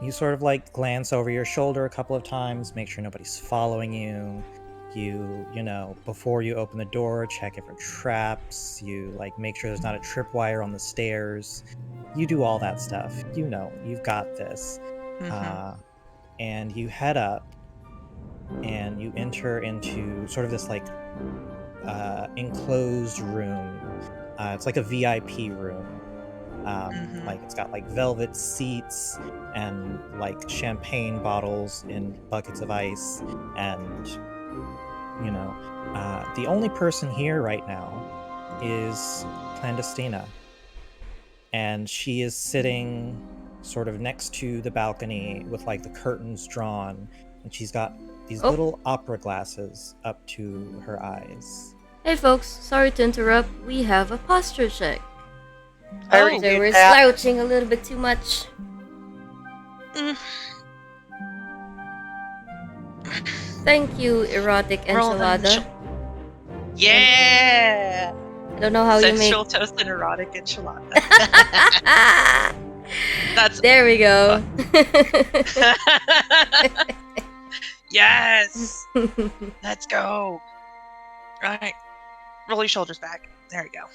[SPEAKER 1] You sort of like glance over your shoulder a couple of times, make sure nobody's following you. Before you open the door, check if there are traps. You make sure there's not a tripwire on the stairs. You do all that stuff. You've got this. And you head up and you enter into sort of this enclosed room. It's like a VIP room. It's got velvet seats and champagne bottles in buckets of ice, and the only person here right now is Clandestina, and she is sitting sort of next to the balcony with the curtains drawn, and she's got these little opera glasses up to her eyes.
[SPEAKER 2] Hey folks, sorry to interrupt. We have a posture check.
[SPEAKER 5] I already
[SPEAKER 2] So
[SPEAKER 5] did
[SPEAKER 2] we're
[SPEAKER 5] that.
[SPEAKER 2] slouching a little bit too much. Thank you, erotic enchilada.
[SPEAKER 4] Yeah!
[SPEAKER 2] I don't know how you make.
[SPEAKER 4] Sensual toast and erotic enchilada. That's
[SPEAKER 2] There we go.
[SPEAKER 4] Yes! Let's go. Right. Roll your shoulders back. There we go.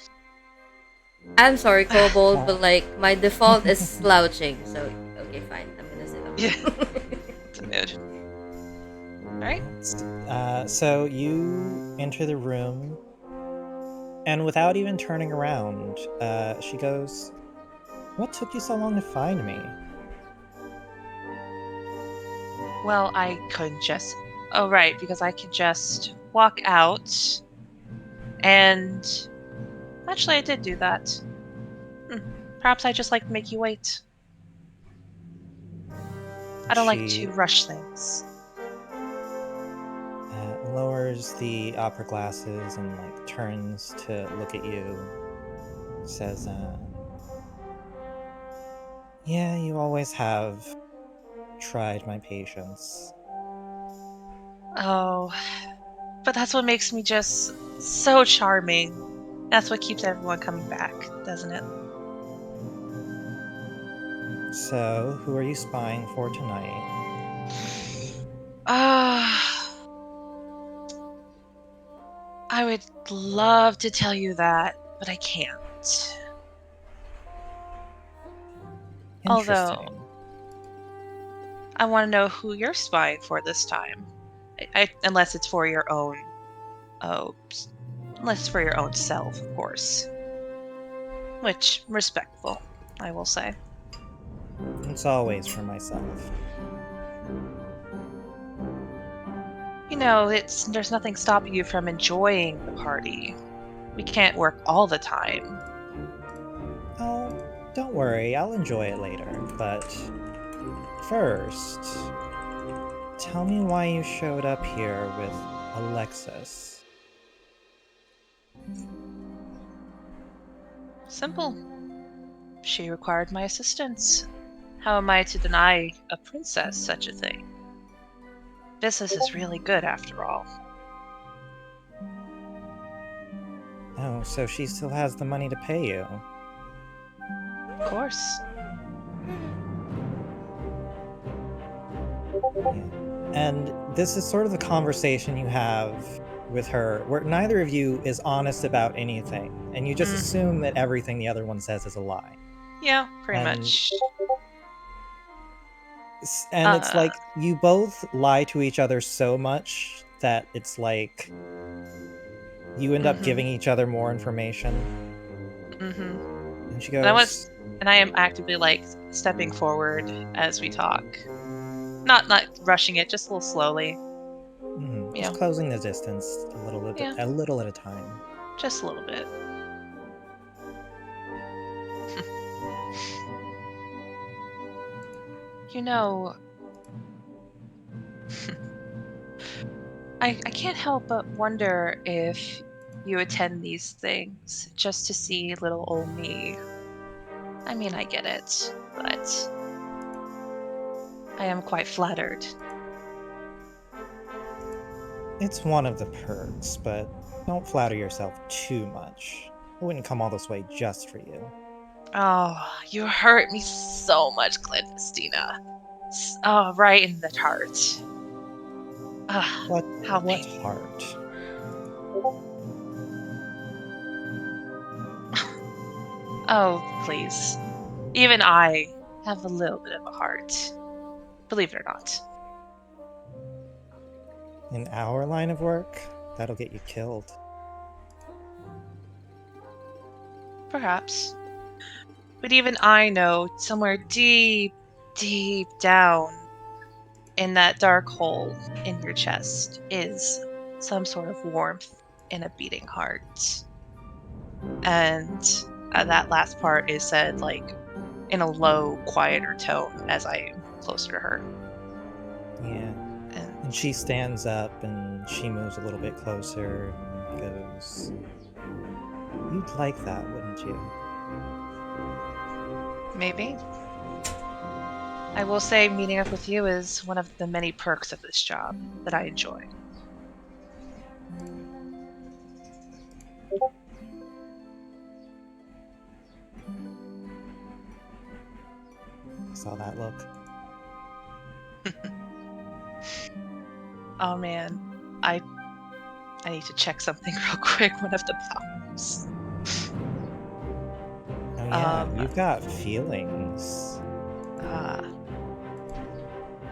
[SPEAKER 2] I'm sorry, Kobold, but my default is slouching. So okay, fine. I'm gonna sit down.
[SPEAKER 4] Yeah. It's a mood. Alright.
[SPEAKER 1] So you enter the room, And without even turning around, she goes, "What took you so long to find me?"
[SPEAKER 4] Well, I couldn't just. Oh, right, because I could just walk out. And actually, I did do that. Perhaps I just like to make you wait. I don't like
[SPEAKER 1] She
[SPEAKER 4] to rush things.
[SPEAKER 1] lowers the opera glasses and like turns to look at you. Says, "Yeah, you always have tried my patience."
[SPEAKER 4] Oh, but that's what makes me just so charming. That's what keeps everyone coming back, doesn't it?
[SPEAKER 1] So, who are you spying for tonight?
[SPEAKER 4] Ah, I would love to tell you that, but I can't. Although,
[SPEAKER 1] Interesting.
[SPEAKER 4] I want to know who you're spying for this time. Unless it's for your own, oh, unless it's for your own self, of course. Which, respectful, I will say.
[SPEAKER 1] It's always for myself.
[SPEAKER 4] You know, there's nothing stopping you from enjoying the party. We can't work all the time.
[SPEAKER 1] Oh, don't worry, I'll enjoy it later. But first, tell me why you showed up here with Alexis.
[SPEAKER 4] Simple. She required my assistance. How am I to deny a princess such a thing? Business is really good after all.
[SPEAKER 1] Oh, so she still has the money to pay you.
[SPEAKER 4] Of course.
[SPEAKER 1] Yeah. And this is sort of the conversation you have with her, where neither of you is honest about anything, and you just assume that everything the other one says is a lie.
[SPEAKER 4] Yeah, pretty
[SPEAKER 1] And
[SPEAKER 4] much.
[SPEAKER 1] and it's like you both lie to each other so much that it's like you end up giving each other more information. And she goes,
[SPEAKER 4] And I am actively like stepping forward as we talk. Not rushing it, just a little slowly.
[SPEAKER 1] just closing the distance a little at a time.
[SPEAKER 4] Just a little bit. You know, I can't help but wonder if you attend these things just to see little old me. I mean, I get it, but I am quite flattered.
[SPEAKER 1] It's one of the perks, but don't flatter yourself too much. I wouldn't come all this way just for you.
[SPEAKER 4] Oh, you hurt me so much, Clandestina. Oh, right in the heart. How
[SPEAKER 1] What
[SPEAKER 4] painful.
[SPEAKER 1] heart?
[SPEAKER 4] Oh, please. Even I have a little bit of a heart. Believe it or not.
[SPEAKER 1] In our line of work, that'll get you killed.
[SPEAKER 4] Perhaps. But even I know somewhere deep, deep down in that dark hole in your chest is some sort of warmth in a beating heart. And that last part is said like in a low, quieter tone as I am closer to her.
[SPEAKER 1] Yeah. And she stands up and she moves a little bit closer and goes, "You'd like that, wouldn't you?"
[SPEAKER 4] Maybe. I will say meeting up with you is one of the many perks of this job that I enjoy.
[SPEAKER 1] Saw that look.
[SPEAKER 4] Oh man, I need to check something real quick. One of the problems.
[SPEAKER 1] Oh yeah, you've got feelings.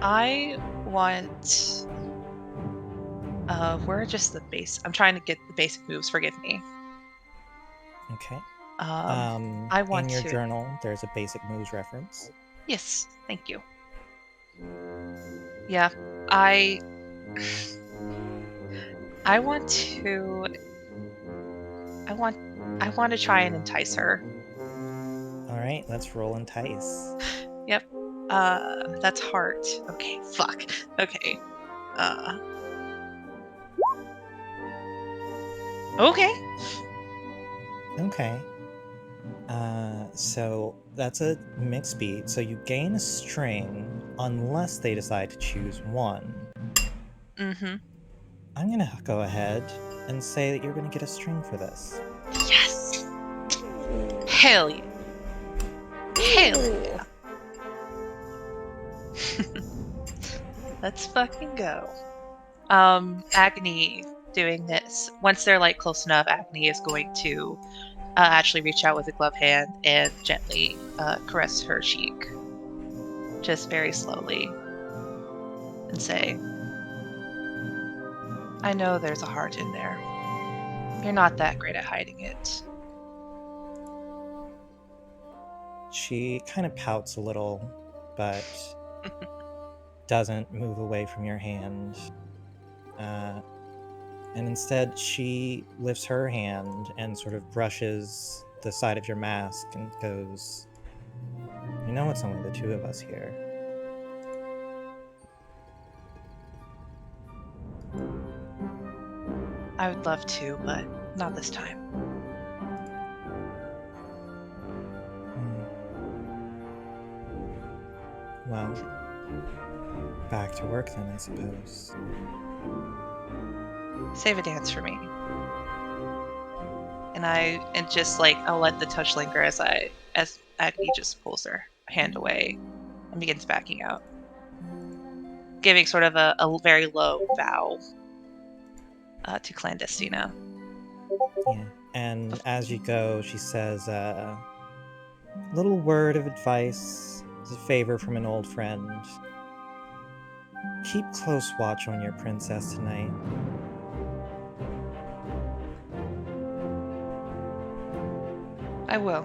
[SPEAKER 4] I want. We're just the base. I'm trying to get the basic moves. Forgive me.
[SPEAKER 1] Okay.
[SPEAKER 4] I want
[SPEAKER 1] in your
[SPEAKER 4] to.
[SPEAKER 1] journal, there's a basic moves reference.
[SPEAKER 4] Yes, thank you. Yeah, I want to. I want to try and entice her.
[SPEAKER 1] All right, let's roll entice.
[SPEAKER 4] Yep. That's heart. Okay, fuck. Okay. Okay.
[SPEAKER 1] Okay. So that's a mixed beat. So you gain a string unless they decide to choose one.
[SPEAKER 4] Mm-hmm.
[SPEAKER 1] I'm gonna go ahead and say that you're gonna get a string for this.
[SPEAKER 4] Yes. Hell yeah. Hell yeah. Let's fucking go. Agni doing this. Once they're like close enough, Agni is going to actually reach out with a glove hand and gently caress her cheek. Just very slowly. And say, I know there's a heart in there. You're not that great at hiding it.
[SPEAKER 1] She kind of pouts a little, but doesn't move away from your hand. And instead, she lifts her hand and sort of brushes the side of your mask and goes, You know, it's only the two of us here.
[SPEAKER 4] I would love to, but not this time.
[SPEAKER 1] Well, back to work then, I suppose.
[SPEAKER 4] Save a dance for me. And just like I'll let the touch linger as Agni just pulls her hand away and begins backing out, giving sort of a very low vow to Clandestina.
[SPEAKER 1] Yeah. And as you go, she says, little word of advice, as a favor from an old friend. Keep close watch on your princess tonight.
[SPEAKER 4] I will.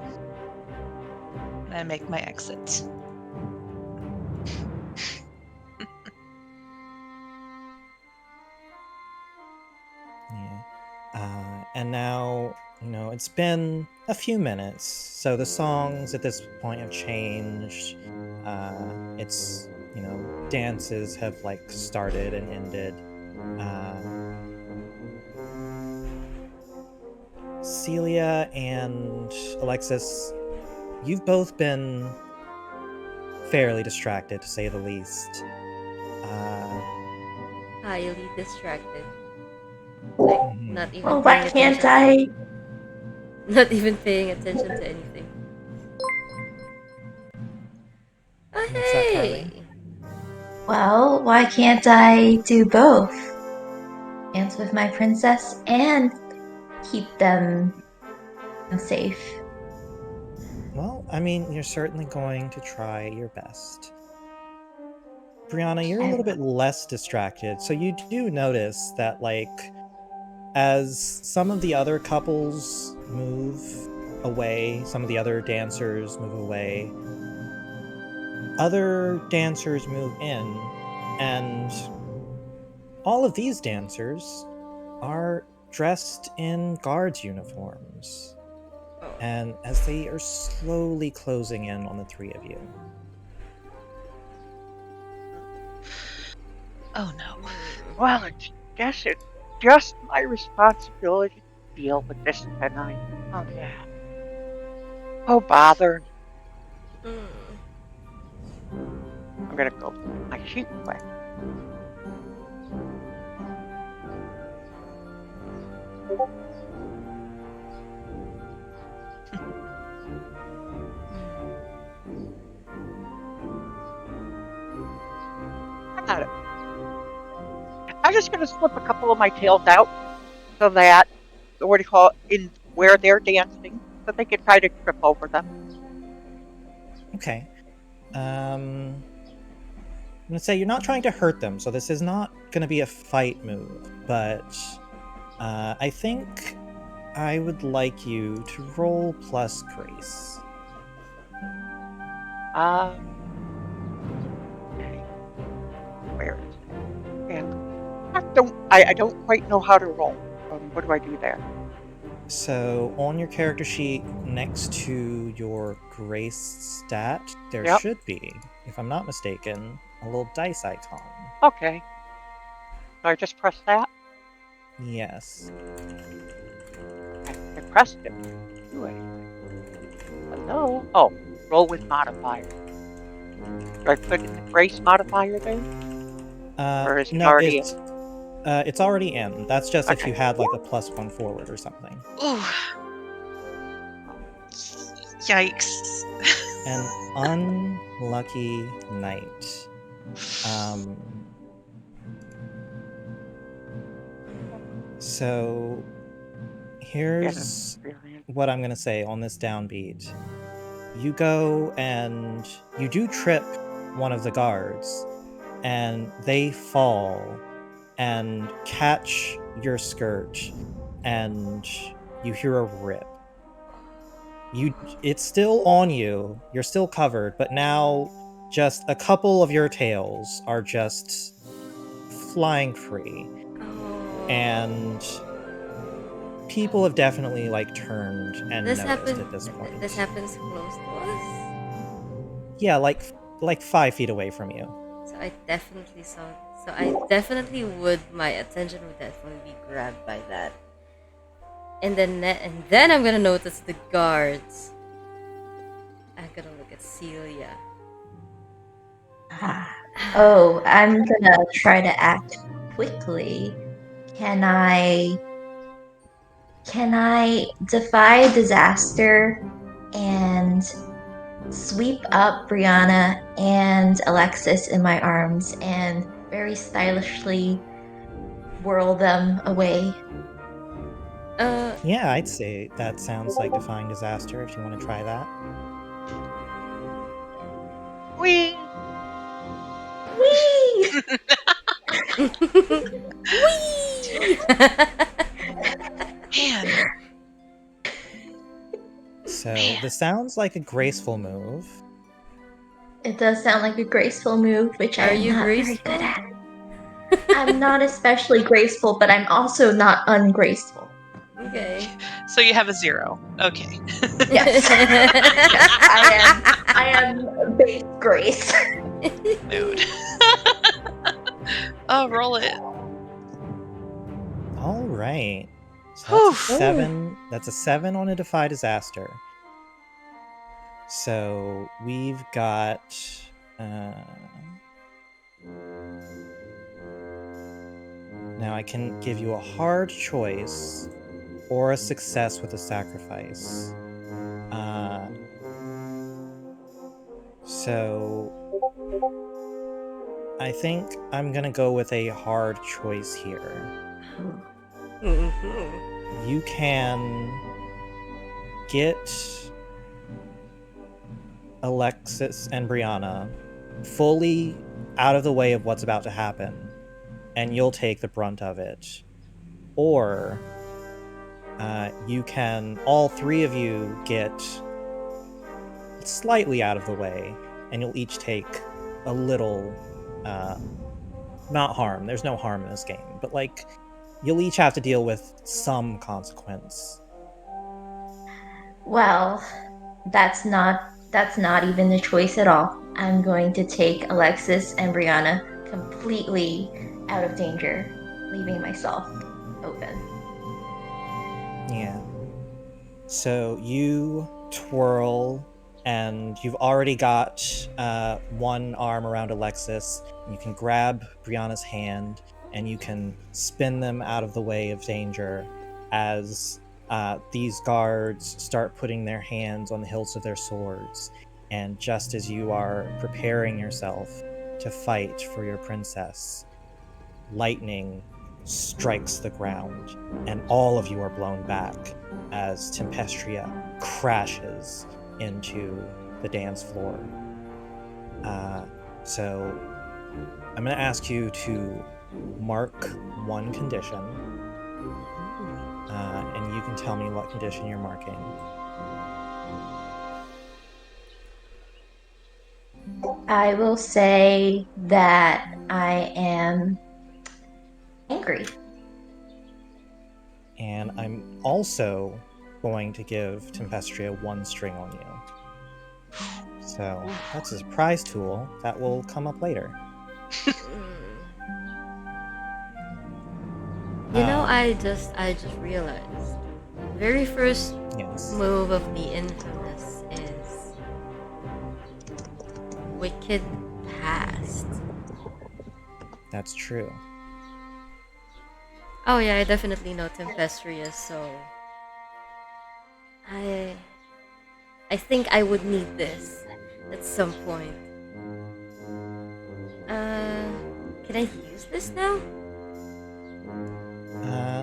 [SPEAKER 4] And I make my exit.
[SPEAKER 1] Yeah. And now, it's been a few minutes, so the songs at this point have changed. It's, dances have like started and ended. Celia and Alexis, you've both been fairly distracted, to say the least.
[SPEAKER 2] Highly distracted. Like,
[SPEAKER 1] Mhm.
[SPEAKER 2] not even
[SPEAKER 3] Well,
[SPEAKER 2] paying
[SPEAKER 3] why can't
[SPEAKER 2] attention.
[SPEAKER 3] I?
[SPEAKER 2] Not even paying attention to anything. Oh,
[SPEAKER 1] What's that, Carly?
[SPEAKER 2] hey!
[SPEAKER 3] Well, why can't I do both? Dance with my princess and keep them safe.
[SPEAKER 1] Well, I mean, you're certainly going to try your best. Brianna, you're a little bit less distracted, so you do notice that, like, as some of the other couples move away, some of the other dancers move away, other dancers move in, and all of these dancers are dressed in guards' uniforms. And as they are slowly closing in on the three of you.
[SPEAKER 4] Oh no.
[SPEAKER 5] Well, I guess it's just my responsibility to deal with this tonight. Oh, yeah. Oh, bother. I'm gonna go through my sheet quick. I got it. I'm just gonna slip a couple of my tails out so that, what do you call it, in where they're dancing, so they can try to trip over them.
[SPEAKER 1] Okay. I'm gonna say you're not trying to hurt them, so this is not gonna be a fight move, but I think I would like you to roll plus grace.
[SPEAKER 5] Okay. Where is it? And I don't quite know how to roll. What do I do there?
[SPEAKER 1] So on your character sheet, next to your grace stat, there
[SPEAKER 5] Yep.
[SPEAKER 1] should be, if I'm not mistaken, a little dice icon.
[SPEAKER 5] Okay. So I just press that?
[SPEAKER 1] Yes.
[SPEAKER 5] I pressed it. Didn't do anything. Hello? Oh, roll with modifier. Do I put in the grace modifier there? Or is it
[SPEAKER 1] No,
[SPEAKER 5] already in?
[SPEAKER 1] it's already in. That's just if
[SPEAKER 5] Okay.
[SPEAKER 1] you had like a +1 forward or something.
[SPEAKER 4] Ooh. Yikes.
[SPEAKER 1] An unlucky night. So here's what I'm gonna say on this downbeat. You go and you do trip one of the guards, and they fall and catch your skirt, and you hear a rip. It's still on you, you're still covered, but now just a couple of your tails are just flying free.
[SPEAKER 2] Oh.
[SPEAKER 1] And people have definitely like turned and noticed at this point.
[SPEAKER 2] This happens close to us?
[SPEAKER 1] Yeah, like 5 feet away from you.
[SPEAKER 2] So I definitely saw. So I definitely would. My attention would definitely be grabbed by that. And then I'm gonna notice the guards. I'm gonna look at Celia.
[SPEAKER 3] Oh, I'm gonna try to act quickly. Can I defy disaster and sweep up Brianna and Alexis in my arms and very stylishly whirl them away?
[SPEAKER 1] Yeah, I'd say that sounds like defying disaster if you want to try that.
[SPEAKER 5] Whee!
[SPEAKER 3] Whee!
[SPEAKER 2] Whee!
[SPEAKER 4] Man.
[SPEAKER 1] So this sounds like a graceful move.
[SPEAKER 3] It does sound like a graceful move, which
[SPEAKER 2] Are
[SPEAKER 3] I'm
[SPEAKER 2] you
[SPEAKER 3] not
[SPEAKER 2] graceful?
[SPEAKER 3] very good at. I'm not especially graceful, but I'm also not ungraceful.
[SPEAKER 2] Okay.
[SPEAKER 4] So you have a 0. Okay.
[SPEAKER 3] Yes. I am base grace.
[SPEAKER 4] Mood. Oh, roll it.
[SPEAKER 1] All right. So that's a
[SPEAKER 4] Whew.
[SPEAKER 1] 7. That's a 7 on a defy disaster. So we've got now I can give you a hard choice or a success with a sacrifice. So I think I'm gonna go with a hard choice here.
[SPEAKER 2] Mm-hmm.
[SPEAKER 1] You can get Alexis and Brianna fully out of the way of what's about to happen, and you'll take the brunt of it. Or you can, all three of you, get slightly out of the way, and you'll each take a little, not harm. There's no harm in this game, but like, you'll each have to deal with some consequence.
[SPEAKER 3] Well, that's not even a choice at all. I'm going to take Alexis and Brianna completely out of danger, leaving myself open.
[SPEAKER 1] Yeah. So you twirl, and you've already got one arm around Alexis. You can grab Brianna's hand, and you can spin them out of the way of danger as these guards start putting their hands on the hilts of their swords. And just as you are preparing yourself to fight for your princess, lightning strikes the ground, and all of you are blown back as tempestria crashes into the dance floor. So I'm going to ask you to mark one condition, and you can tell me what condition you're marking.
[SPEAKER 3] I will say that I am angry.
[SPEAKER 1] And I'm also going to give Tempestria 1 string on you. So that's a surprise tool that will come up later.
[SPEAKER 2] You know, I just realized very first
[SPEAKER 1] Yes.
[SPEAKER 2] move of the infamous is Wicked Past.
[SPEAKER 1] That's true.
[SPEAKER 2] Oh yeah, I definitely know tempestria, so I think I would need this at some point. Can I use this now?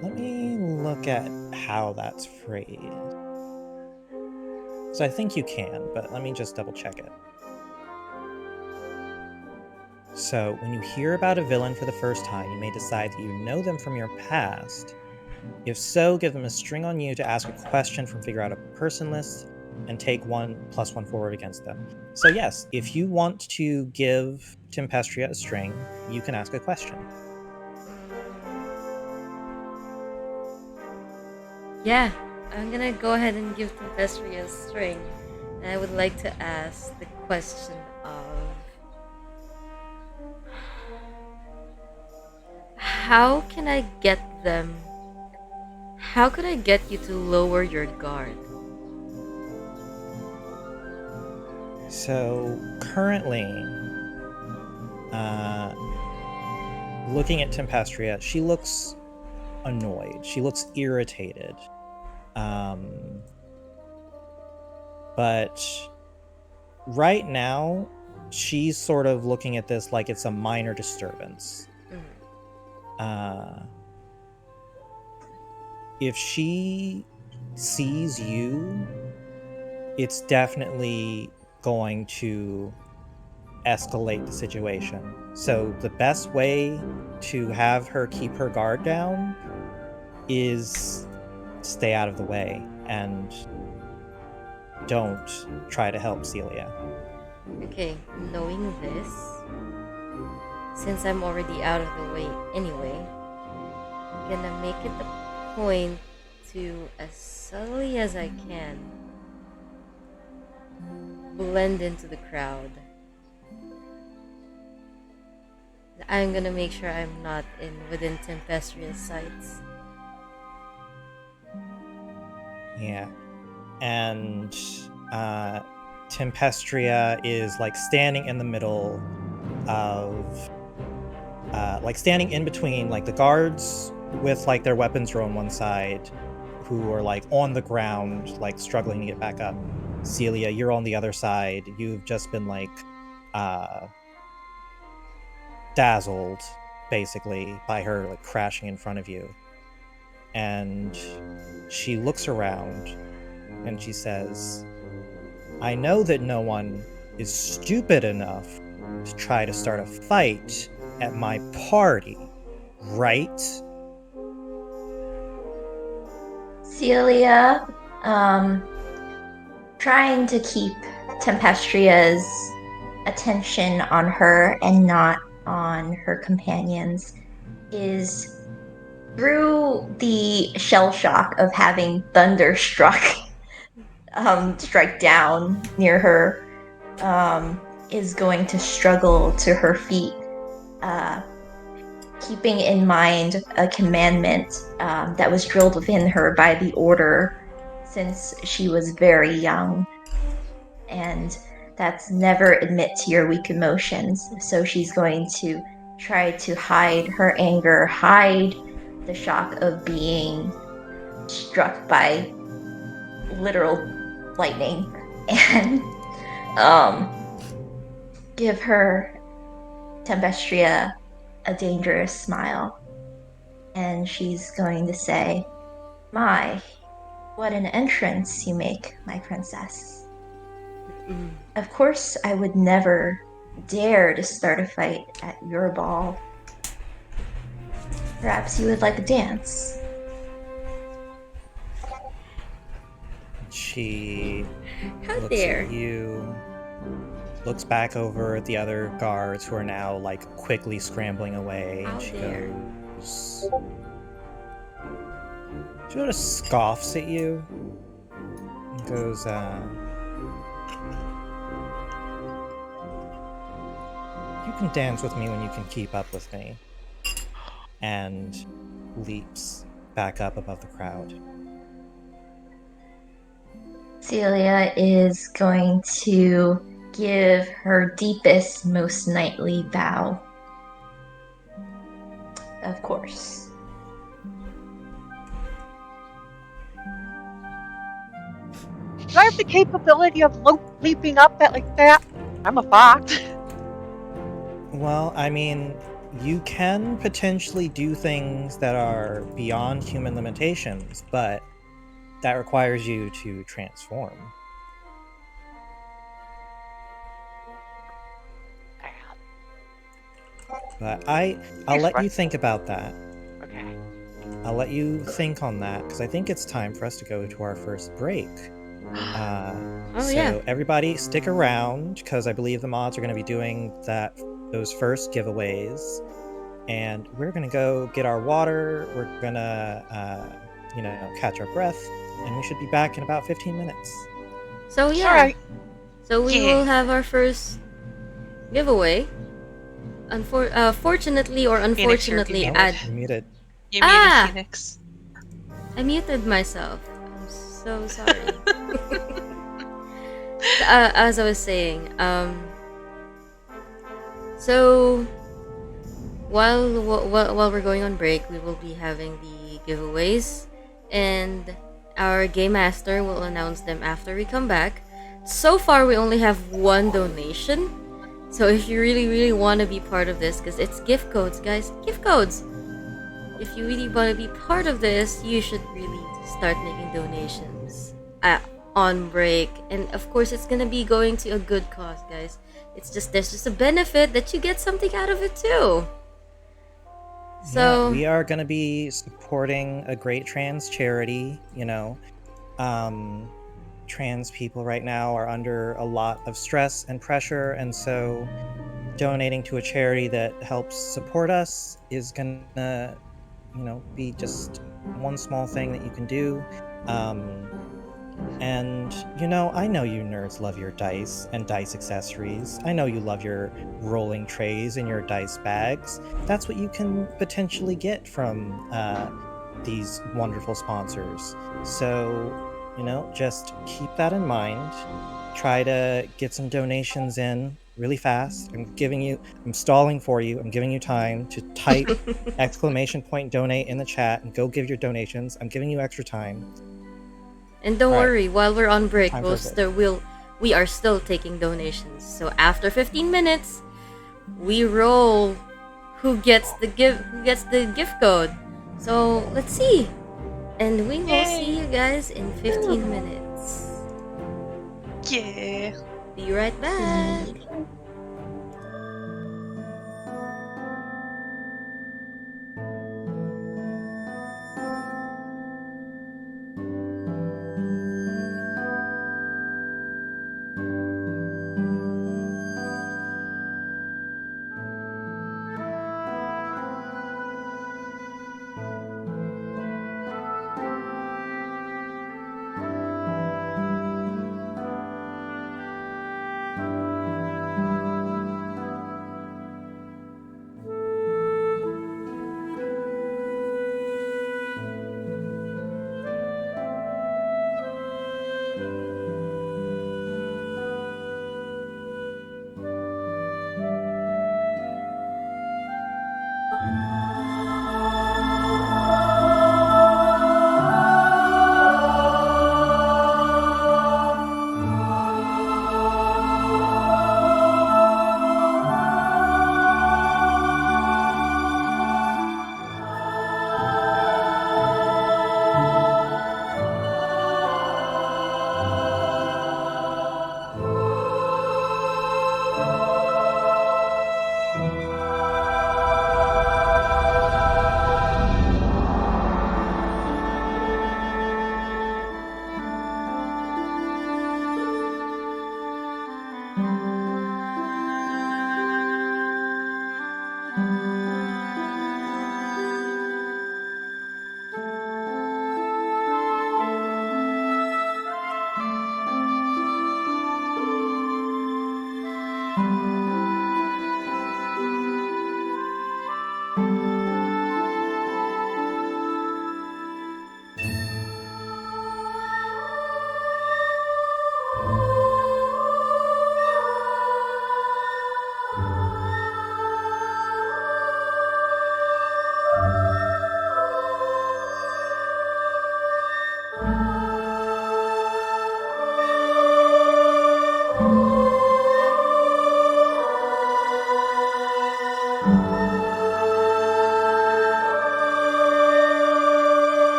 [SPEAKER 1] Let me look at how that's phrased. So I think you can, but let me just double check it. So when you hear about a villain for the first time, you may decide that you know them from your past. If so, give them a string on you to ask a question from Figure Out a Person list and take 1+1 forward against them. So yes, if you want to give Tempestria a string, you can ask a question.
[SPEAKER 2] Yeah, I'm gonna go ahead and give tempestria a string. And I would like to ask the question of how can I get them? How could I get you to lower your guard?
[SPEAKER 1] So currently, looking at Tempestria, she looks annoyed. She looks irritated. But right now, she's sort of looking at this like it's a minor disturbance. If she sees you, it's definitely going to escalate the situation. So the best way to have her keep her guard down is stay out of the way and don't try to help Celia.
[SPEAKER 2] Okay, knowing this, since I'm already out of the way anyway, I'm gonna make it a point to, as subtly as I can, blend into the crowd. I'm gonna make sure I'm not within tempestrious sights.
[SPEAKER 1] Yeah. And Tempestria is like standing in the middle of like standing in between like the guards with like their weapons are on one side, who are like on the ground like struggling to get back up. Celia, you're on the other side. You've just been like dazzled basically by her like crashing in front of you. And she looks around and she says, I know that no one is stupid enough to try to start a fight at my party, right?
[SPEAKER 3] Celia, trying to keep Tempestria's attention on her and not on her companions, is through the shell shock of having thunder strike down near her, is going to struggle to her feet, keeping in mind a commandment that was drilled within her by the order since she was very young, and that's never admit to your weak emotions. So she's going to try to hide her anger, hide the shock of being struck by literal lightning, and give her Tempestria a dangerous smile. And she's going to say, my, what an entrance you make, my princess. Of course, I would never dare to start a fight at your ball. Perhaps you would like a dance.
[SPEAKER 1] She
[SPEAKER 2] How
[SPEAKER 1] looks
[SPEAKER 2] dare.
[SPEAKER 1] at you, looks back over at the other guards who are now like quickly scrambling away,
[SPEAKER 2] How
[SPEAKER 1] and she
[SPEAKER 2] dare.
[SPEAKER 1] goes. She sort of scoffs at you and goes, "You can dance with me when you can keep up with me," and leaps back up above the crowd.
[SPEAKER 3] Celia is going to give her deepest, most knightly bow. Of course.
[SPEAKER 5] Do I have the capability of leaping up at like that? I'm a fox.
[SPEAKER 1] Well, I mean, you can potentially do things that are beyond human limitations, but that requires you to transform. But I'll let you think about that.
[SPEAKER 5] Okay.
[SPEAKER 1] I'll let you think on that because I think it's time for us to go to our first break.
[SPEAKER 2] Oh, yeah.
[SPEAKER 1] Everybody stick around because I believe the mods are going to be doing those first giveaways, and we're going to go get our water. We're going to catch our breath, and we should be back in about 15 minutes.
[SPEAKER 2] So yeah.
[SPEAKER 5] Alright.
[SPEAKER 2] So we
[SPEAKER 4] Yeah.
[SPEAKER 2] will have our first giveaway. Fortunately or unfortunately,
[SPEAKER 4] you're
[SPEAKER 1] Oh,
[SPEAKER 4] muted.
[SPEAKER 1] you're muted.
[SPEAKER 4] You muted
[SPEAKER 2] Ah!
[SPEAKER 4] Phoenix.
[SPEAKER 2] I muted myself. I'm so sorry. As I was saying, so while we're going on break, we will be having the giveaways, and our game master will announce them after we come back. So far, we only have one donation. So if you really want to be part of this, because it's gift codes, guys, gift codes. If you really want to be part of this, you should really start making donations on break, and of course, it's gonna be going to a good cause, guys. There's just a benefit that you get something out of it too. So
[SPEAKER 1] Yeah, we are going to be supporting a great trans charity. Trans people right now are under a lot of stress and pressure, and so donating to a charity that helps support us is gonna, be just one small thing that you can do. And I know you nerds love your dice and dice accessories. I know you love your rolling trays and your dice bags. That's what you can potentially get from these wonderful sponsors. So, just keep that in mind. Try to get some donations in really fast. I'm stalling for you. I'm giving you time to type !donate in the chat and go give your donations. I'm giving you extra time.
[SPEAKER 2] and don't
[SPEAKER 1] All right.
[SPEAKER 2] worry, while we're on break,
[SPEAKER 1] Time for a bit.
[SPEAKER 2] we are still taking donations. So after 15 minutes, we roll who gets the gift code. So let's see, and we will see you guys in 15 minutes.
[SPEAKER 4] Yeah.
[SPEAKER 2] Be right back.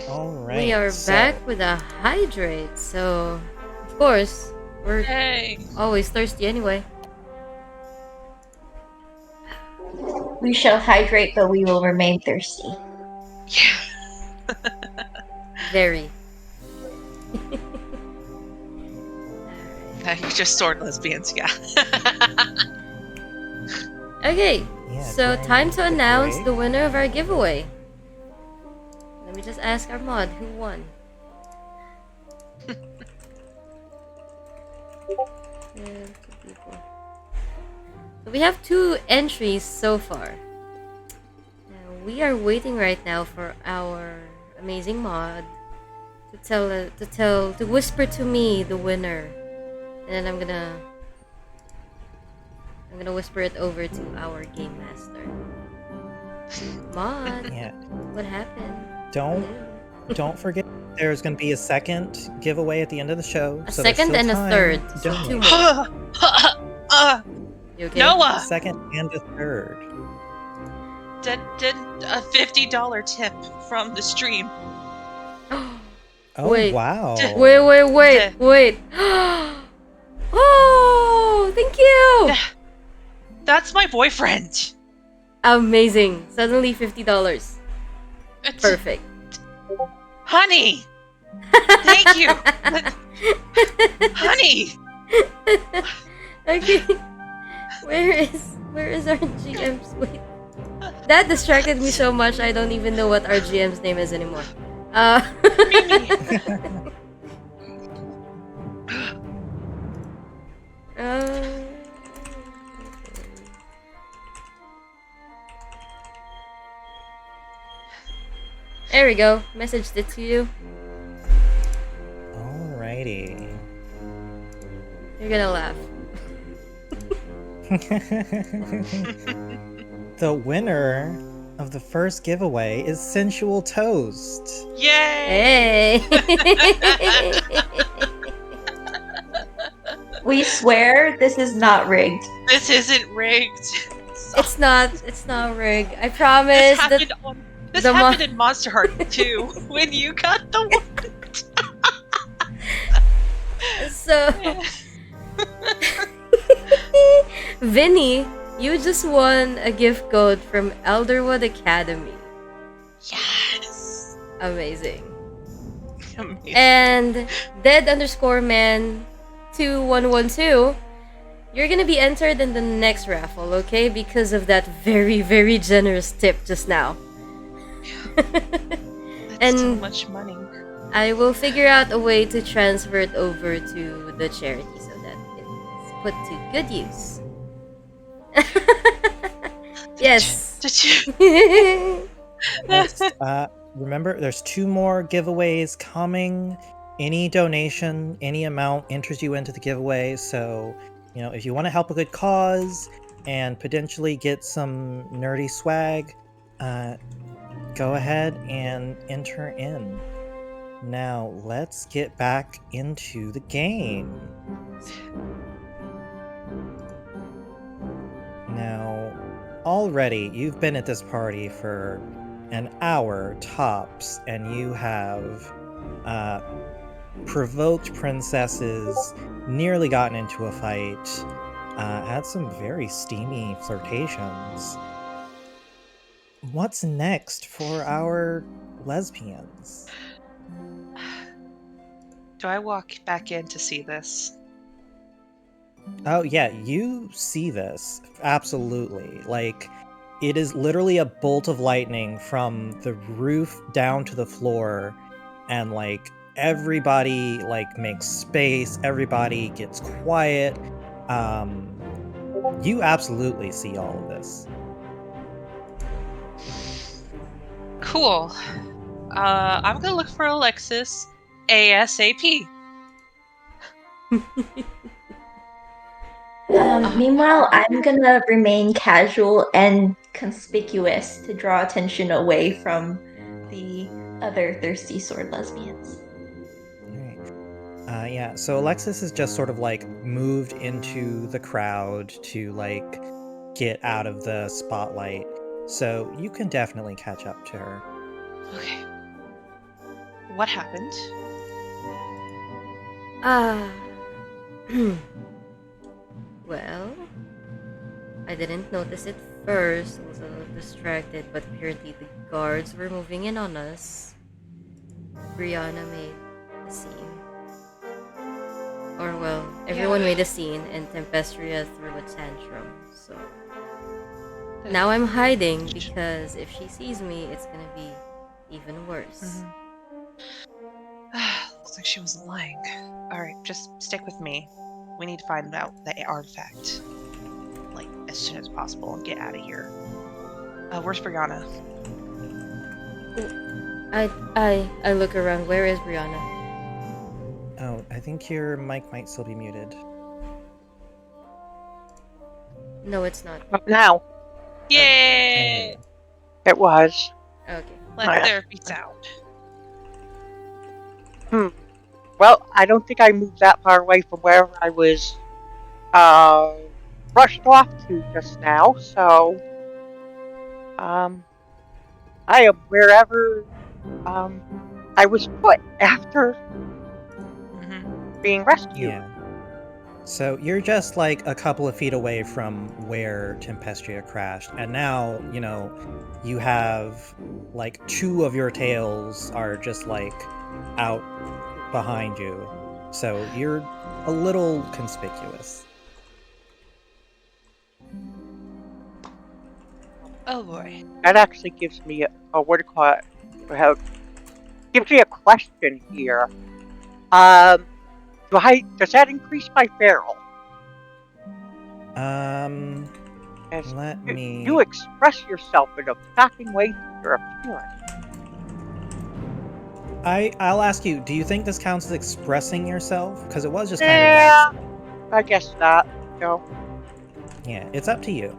[SPEAKER 1] All right.
[SPEAKER 2] We are back with a hydrate, so of course we're
[SPEAKER 4] Yay!
[SPEAKER 2] always thirsty anyway.
[SPEAKER 3] We shall hydrate, but we will remain thirsty.
[SPEAKER 4] Yeah.
[SPEAKER 2] Very.
[SPEAKER 4] Now you're just sword lesbians, yeah.
[SPEAKER 2] Okay,
[SPEAKER 1] Yeah,
[SPEAKER 2] so
[SPEAKER 1] during
[SPEAKER 2] time to
[SPEAKER 1] the
[SPEAKER 2] announce
[SPEAKER 1] break.
[SPEAKER 2] the winner of our giveaway. Let me just ask our mod who won. Two people. So we have 2 entries so far. Now we are waiting right now for our amazing mod to whisper to me the winner, and then I'm gonna whisper it over to our game master. Mod,
[SPEAKER 1] Yeah.
[SPEAKER 2] what happened?
[SPEAKER 1] Don't forget there's going to be a second giveaway at the end of the show.
[SPEAKER 2] A
[SPEAKER 1] so there's
[SPEAKER 2] second
[SPEAKER 1] still
[SPEAKER 2] and a
[SPEAKER 1] time
[SPEAKER 2] third,
[SPEAKER 1] to
[SPEAKER 2] so
[SPEAKER 1] donate.
[SPEAKER 2] 2 more. You okay?
[SPEAKER 4] Noah!
[SPEAKER 1] Second and a third.
[SPEAKER 4] Did a $50 tip from the stream.
[SPEAKER 1] Oh,
[SPEAKER 2] Wait.
[SPEAKER 1] wow.
[SPEAKER 2] Wait. Oh, thank you.
[SPEAKER 4] That's my boyfriend.
[SPEAKER 2] Amazing. Suddenly $50.
[SPEAKER 4] It's-
[SPEAKER 2] Perfect.
[SPEAKER 4] Honey! Thank you! Honey!
[SPEAKER 2] Okay. Where is our GM's? Wait. That distracted me so much I don't even know what our GM's name is anymore.
[SPEAKER 4] Mimi.
[SPEAKER 2] There we go. Messaged it to you.
[SPEAKER 1] Alrighty.
[SPEAKER 2] You're gonna laugh.
[SPEAKER 1] The winner of the first giveaway is Sensual Toast.
[SPEAKER 4] Yay!
[SPEAKER 2] Hey!
[SPEAKER 3] We swear this is not rigged.
[SPEAKER 4] This isn't rigged.
[SPEAKER 2] It's not rigged. I promise that
[SPEAKER 4] This
[SPEAKER 2] the
[SPEAKER 4] happened in Monster Heart too, when you got the one.
[SPEAKER 2] so Vinny, you just won a gift code from Elderwood Academy.
[SPEAKER 4] Yes.
[SPEAKER 2] Amazing.
[SPEAKER 4] Amazing.
[SPEAKER 2] And dead_man 2112, you're gonna be entered in the next raffle, okay? Because of that very, very generous tip just now.
[SPEAKER 4] That's so
[SPEAKER 2] and-
[SPEAKER 4] much money.
[SPEAKER 2] I will figure out a way to transfer it over to the charity so that it's put to good use. Yes.
[SPEAKER 4] Did you?
[SPEAKER 1] Yes, remember, there's 2 more giveaways coming. Any donation, any amount enters you into the giveaway. So, if you want to help a good cause and potentially get some nerdy swag, go ahead and enter in. Now, let's get back into the game. Now, already you've been at this party for an hour tops, and you have provoked princesses, nearly gotten into a fight, had some very steamy flirtations. What's next for our lesbians?
[SPEAKER 4] Do I walk back in to see this?
[SPEAKER 1] Oh, yeah, you see this. Absolutely. Like, it is literally a bolt of lightning from the roof down to the floor, and, like, everybody, like, makes space, everybody gets quiet. You absolutely see all of this.
[SPEAKER 4] Cool. I'm gonna look for Alexis ASAP.
[SPEAKER 3] Meanwhile, I'm gonna remain casual and conspicuous to draw attention away from the other Thirsty Sword Lesbians.
[SPEAKER 1] Alright. Yeah, so Alexis has just sort of, like, moved into the crowd to, like, get out of the spotlight. So you can definitely catch up to her.
[SPEAKER 4] Okay. What happened?
[SPEAKER 2] Ah. Well, I didn't notice it first. I was a little distracted, but apparently the guards were moving in on us. Brianna made a scene. Or, well, everyone made a scene, and Tempestria threw a tantrum, so... Now I'm hiding, because if she sees me, it's gonna be even worse.
[SPEAKER 4] Looks like she was lying. Alright, just stick with me. We need to find out the artifact. Like, as soon as possible and get out of here. Where's Brianna?
[SPEAKER 2] I look around. Where is Brianna?
[SPEAKER 1] Oh, I think your mic might still be muted.
[SPEAKER 2] No, it's not.
[SPEAKER 5] But now,
[SPEAKER 4] Yay!
[SPEAKER 5] it was.
[SPEAKER 2] Okay.
[SPEAKER 4] Let there be sound.
[SPEAKER 5] Well, I don't think I moved that far away from where I was rushed off to just now, so I am wherever I was put after being rescued.
[SPEAKER 1] Yeah. So you're just like a couple of feet away from where Tempestria crashed, and now, you have like 2 of your tails are just like out behind you. So you're a little conspicuous.
[SPEAKER 4] Oh boy.
[SPEAKER 5] That actually gives me a what do you call it? Gives me a question here. Does that increase my feral?
[SPEAKER 1] Let me...
[SPEAKER 5] You express yourself in a shocking way through your appearance.
[SPEAKER 1] I'll ask you, do you think this counts as expressing yourself? Because it was just kind
[SPEAKER 5] Yeah,
[SPEAKER 1] of nice.
[SPEAKER 5] I guess not. No.
[SPEAKER 1] Yeah, it's up to you.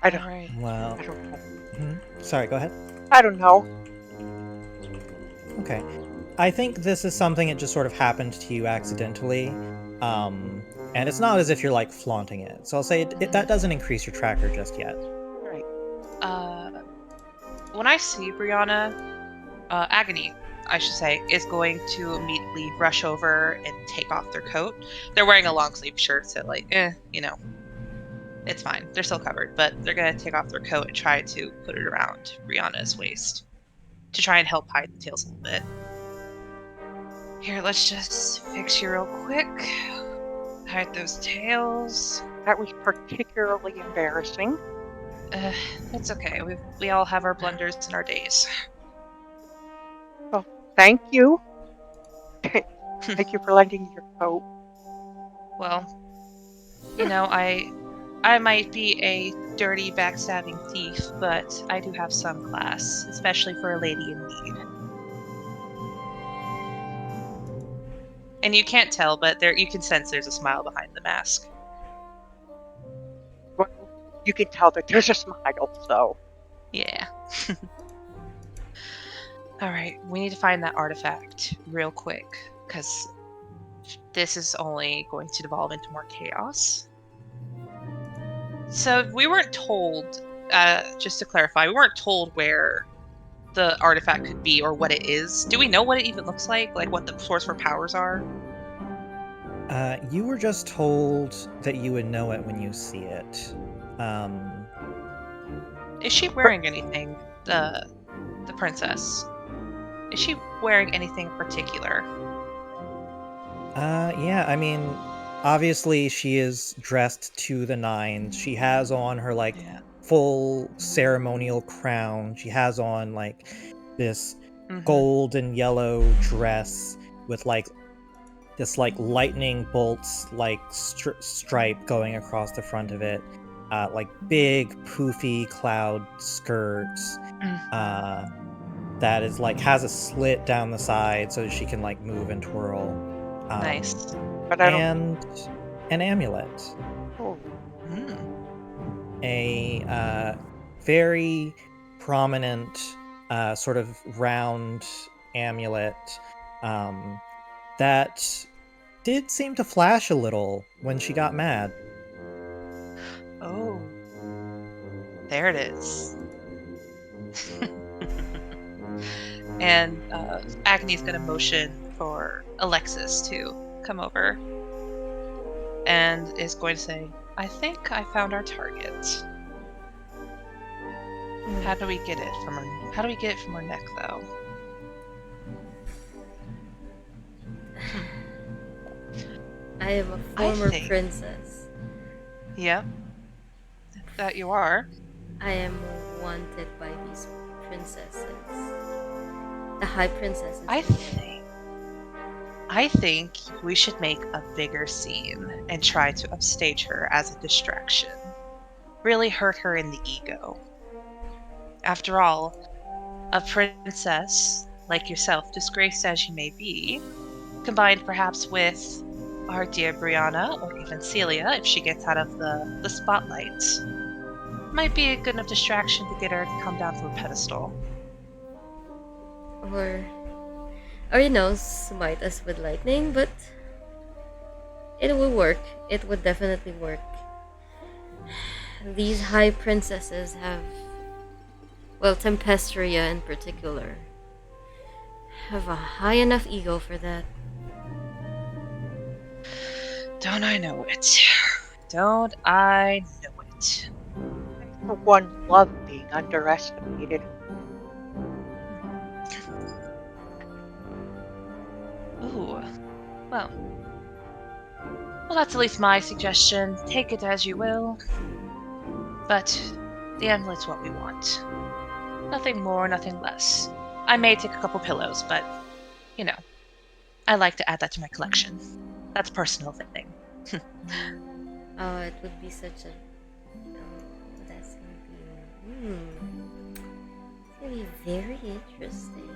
[SPEAKER 5] I don't.
[SPEAKER 4] Alright.
[SPEAKER 1] Well,
[SPEAKER 5] I don't know.
[SPEAKER 1] Sorry, go ahead.
[SPEAKER 5] I don't know.
[SPEAKER 1] Okay. I think this is something that just sort of happened to you accidentally. And it's not as if you're like flaunting it. So I'll say that doesn't increase your tracker just yet.
[SPEAKER 5] Right.
[SPEAKER 4] When I see Brianna, Agony, I should say, is going to immediately rush over and take off their coat. They're wearing a long sleeve shirt, so it's fine. They're still covered, but they're gonna take off their coat and try to put it around Brianna's waist to try and help hide the tails a little bit. Here, let's just fix you real quick. Hide those tails.
[SPEAKER 5] That was particularly embarrassing.
[SPEAKER 4] It's okay. We all have our blunders and our days.
[SPEAKER 5] Well, thank you. Thank you for lending your coat.
[SPEAKER 4] Well, I might be a dirty, backstabbing thief, but I do have some class, especially for a lady in need. And you can't tell, but you can sense there's a smile behind the mask.
[SPEAKER 5] Well, you can tell that there's a smile, so.
[SPEAKER 4] Yeah. Alright, we need to find that artifact real quick, because this is only going to devolve into more chaos. So we weren't told, just to clarify, we weren't told where the artifact could be or what it is. Do we know what it even looks like? Like what the source for powers are?
[SPEAKER 1] You were just told that you would know it when you see it.
[SPEAKER 4] Is she wearing anything, the princess? Is she wearing anything particular?
[SPEAKER 1] Yeah, I mean, obviously she is dressed to the nines. She has on her full ceremonial crown. She has on like this gold and yellow dress with like this like lightning bolts like stripe going across the front of it. Like big poofy cloud skirts. That is like has a slit down the side so she can like move and twirl.
[SPEAKER 4] Nice.
[SPEAKER 5] But I don't.
[SPEAKER 1] And an amulet.
[SPEAKER 5] Oh.
[SPEAKER 1] A very prominent sort of round amulet that did seem to flash a little when she got mad.
[SPEAKER 4] Oh, there it is. And Agony's gonna motion for Alexis to come over and is going to say, I think I found our target. How do we get it from her neck, though?
[SPEAKER 2] I am a former princess.
[SPEAKER 4] Yep. That you are.
[SPEAKER 2] I am wanted by these princesses. The high princesses.
[SPEAKER 4] I think we should make a bigger scene and try to upstage her as a distraction. Really hurt her in the ego. After all, a princess like yourself, disgraced as you may be, combined perhaps with our dear Brianna, or even Celia, if she gets out of the spotlight, might be a good enough distraction to get her to come down from a pedestal.
[SPEAKER 2] Or smite us with lightning, but it would work. It would definitely work. These high princesses have, Tempestria in particular, have a high enough ego for that.
[SPEAKER 4] Don't I know it? Don't I know it?
[SPEAKER 5] I, for one, love being underestimated.
[SPEAKER 4] Ooh. Well, that's at least my suggestion. Take it as you will. But the amulet's what we want. Nothing more, nothing less. I may take a couple pillows, but, I like to add that to my collection. That's a personal thing.
[SPEAKER 2] Oh, it would be such a... that's gonna be very interesting.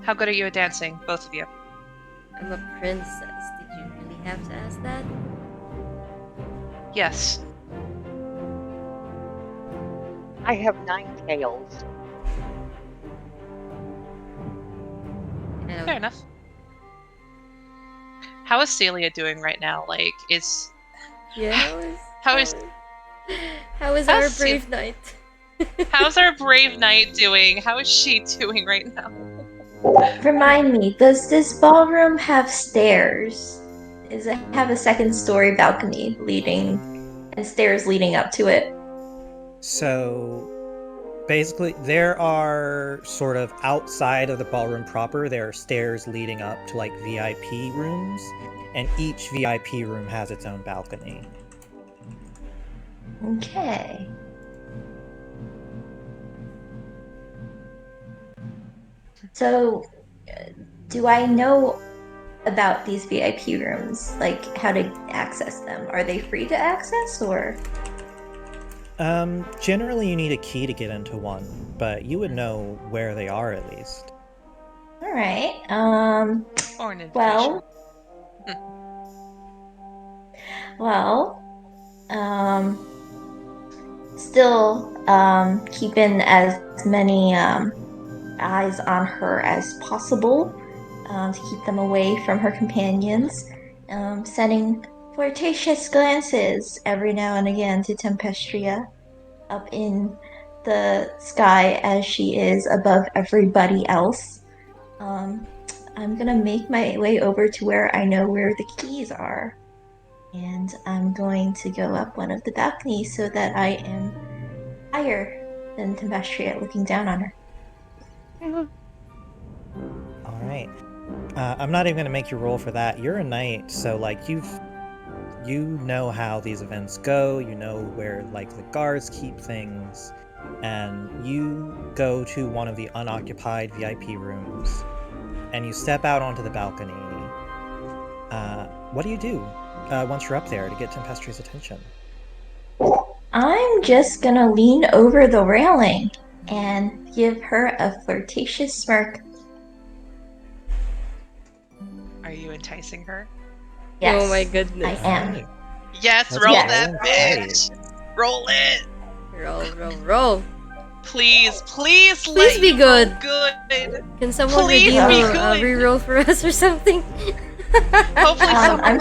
[SPEAKER 4] How good are you at dancing, both of you?
[SPEAKER 2] I'm a princess. Did you really have to ask that?
[SPEAKER 4] Yes.
[SPEAKER 5] I have 9 tails.
[SPEAKER 4] Fair enough. How is Celia doing right now? Like, how is
[SPEAKER 2] our brave knight?
[SPEAKER 4] How's our brave knight doing? How is she doing right now?
[SPEAKER 3] Remind me, does this ballroom have stairs? Does it have a second story balcony and stairs leading up to it?
[SPEAKER 1] So basically, there are sort of outside of the ballroom proper, there are stairs leading up to like VIP rooms, and each VIP room has its own balcony.
[SPEAKER 3] Okay. So, do I know about these VIP rooms? Like, how to access them? Are they free to access, or?
[SPEAKER 1] Generally you need a key to get into one, but you would know where they are at least.
[SPEAKER 3] All right.
[SPEAKER 4] Or an invitation.
[SPEAKER 3] Still keeping as many eyes on her as possible to keep them away from her companions, sending flirtatious glances every now and again to Tempestria up in the sky as she is above everybody else. I'm gonna make my way over to where I know where the keys are, and I'm going to go up one of the balconies so that I am higher than Tempestria, looking down on her.
[SPEAKER 1] All right. I'm not even going to make you roll for that. You're a knight, so like you know how these events go. You know where like the guards keep things, and you go to one of the unoccupied VIP rooms, and you step out onto the balcony. What do you do once you're up there to get Tempestria's attention?
[SPEAKER 3] I'm just gonna lean over the railing and give her a flirtatious smirk.
[SPEAKER 4] Are you enticing her?
[SPEAKER 3] Yes,
[SPEAKER 2] Oh my goodness.
[SPEAKER 3] I am.
[SPEAKER 4] Yes,
[SPEAKER 1] Let's
[SPEAKER 4] roll
[SPEAKER 1] go.
[SPEAKER 4] that bitch! Roll it!
[SPEAKER 2] Roll.
[SPEAKER 4] Please, please,
[SPEAKER 2] Please
[SPEAKER 4] let
[SPEAKER 2] be
[SPEAKER 4] you roll
[SPEAKER 2] good.
[SPEAKER 4] good.
[SPEAKER 2] Can someone
[SPEAKER 4] Please
[SPEAKER 2] redeem
[SPEAKER 3] be
[SPEAKER 2] a
[SPEAKER 4] good.
[SPEAKER 2] reroll for us or something?
[SPEAKER 4] Hopefully, someone.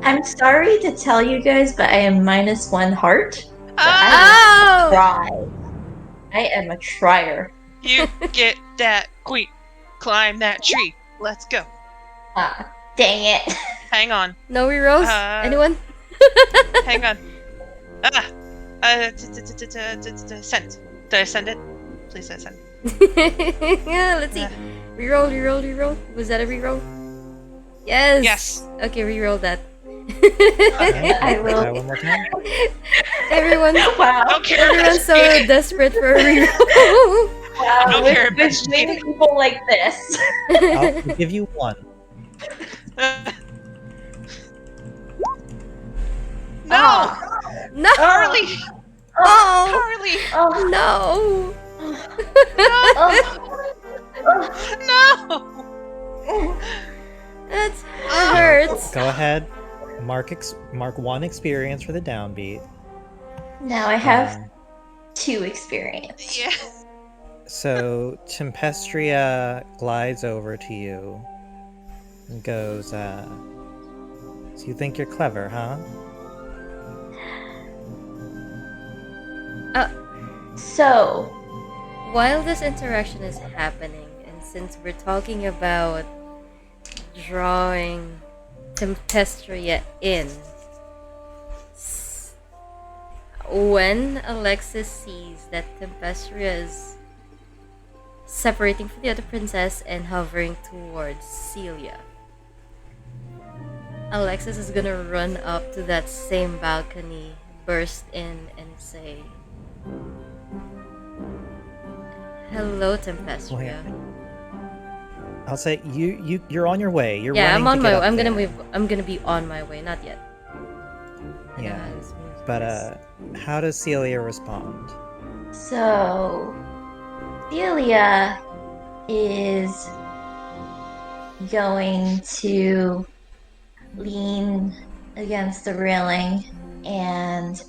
[SPEAKER 3] I'm sorry to tell you guys, but I am -1 heart. But I
[SPEAKER 2] Oh!
[SPEAKER 3] will try. I am a trier.
[SPEAKER 4] You get that queen. Climb that tree. Let's go.
[SPEAKER 3] Ah, dang it.
[SPEAKER 4] Hang on.
[SPEAKER 2] No rerolls? Anyone?
[SPEAKER 4] Hang on. Send. Did I send it? Please send.
[SPEAKER 2] Yeah, let's see. Reroll. Was that a reroll? Yes.
[SPEAKER 4] Yes.
[SPEAKER 2] Okay, reroll that.
[SPEAKER 3] I will.
[SPEAKER 1] Try one more time.
[SPEAKER 2] Everyone,
[SPEAKER 3] Wow.
[SPEAKER 4] I don't care.
[SPEAKER 2] everyone's so desperate for a reroll.
[SPEAKER 3] Wow.
[SPEAKER 4] I don't
[SPEAKER 3] with,
[SPEAKER 4] care if
[SPEAKER 3] with
[SPEAKER 4] it's
[SPEAKER 3] many
[SPEAKER 4] cheating.
[SPEAKER 3] people like this.
[SPEAKER 1] I'll give you one.
[SPEAKER 4] No,
[SPEAKER 3] Ah.
[SPEAKER 2] No.
[SPEAKER 4] Carly.
[SPEAKER 2] Oh.
[SPEAKER 4] Carly.
[SPEAKER 3] Oh,
[SPEAKER 2] No.
[SPEAKER 3] oh,
[SPEAKER 4] No.
[SPEAKER 2] That hurts.
[SPEAKER 1] Go ahead. Mark 1 experience for the downbeat.
[SPEAKER 3] Now I have
[SPEAKER 1] Um,
[SPEAKER 3] 2 experience.
[SPEAKER 4] Yeah.
[SPEAKER 1] So Tempestria glides over to you and goes, so you think you're clever, huh?
[SPEAKER 3] So,
[SPEAKER 2] While this interaction is happening, and since we're talking about drawing Tempestria in, when Alexis sees that Tempestria is separating from the other princess and hovering towards Celia, Alexis is gonna run up to that same balcony, burst in, and say, "Hello, Tempestria."
[SPEAKER 1] I'll say you're on your way. You're
[SPEAKER 2] Yeah,
[SPEAKER 1] running
[SPEAKER 2] I'm on
[SPEAKER 1] to
[SPEAKER 2] my
[SPEAKER 1] get
[SPEAKER 2] way.
[SPEAKER 1] up
[SPEAKER 2] I'm gonna
[SPEAKER 1] there.
[SPEAKER 2] move. I'm gonna be on my way. Not yet.
[SPEAKER 1] Yeah,
[SPEAKER 2] let's move
[SPEAKER 1] but
[SPEAKER 2] this.
[SPEAKER 1] how does Celia respond?
[SPEAKER 3] so Celia is going to lean against the railing and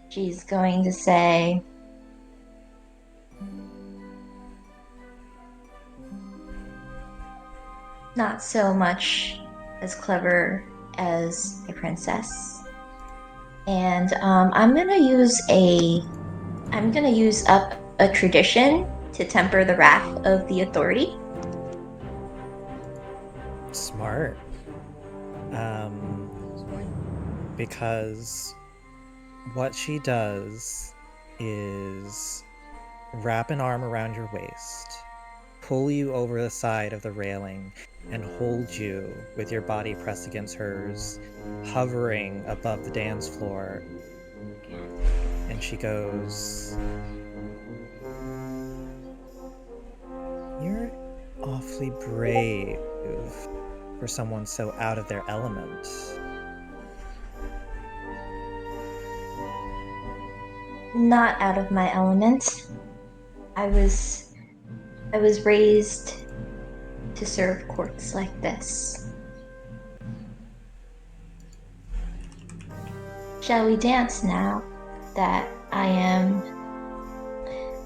[SPEAKER 3] she's going to say, "Not so much as clever as a princess." And I'm gonna use up a tradition to temper the wrath of the authority.
[SPEAKER 1] Smart. Because what she does is wrap an arm around your waist, pull you over the side of the railing, and hold you with your body pressed against hers, hovering above the dance floor. And she goes, "You're awfully brave for someone so out of their element."
[SPEAKER 3] Not out of my element. I was raised to serve courts like this. Shall we dance now that I am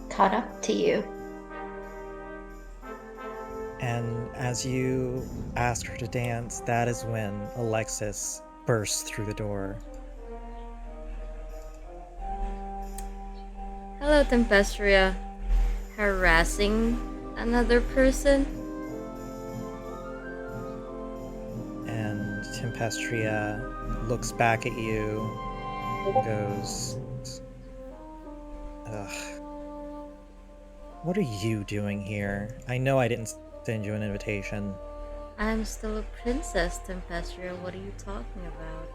[SPEAKER 3] caught up to you?
[SPEAKER 1] And as you ask her to dance, that is when Alexis bursts through the door.
[SPEAKER 2] Hello, Tempestria. Harassing another person?
[SPEAKER 1] And Tempestria looks back at you and goes, "Ugh. What are you doing here? I know I didn't send you an invitation."
[SPEAKER 2] I'm still a princess, Tempestria. What are you talking about?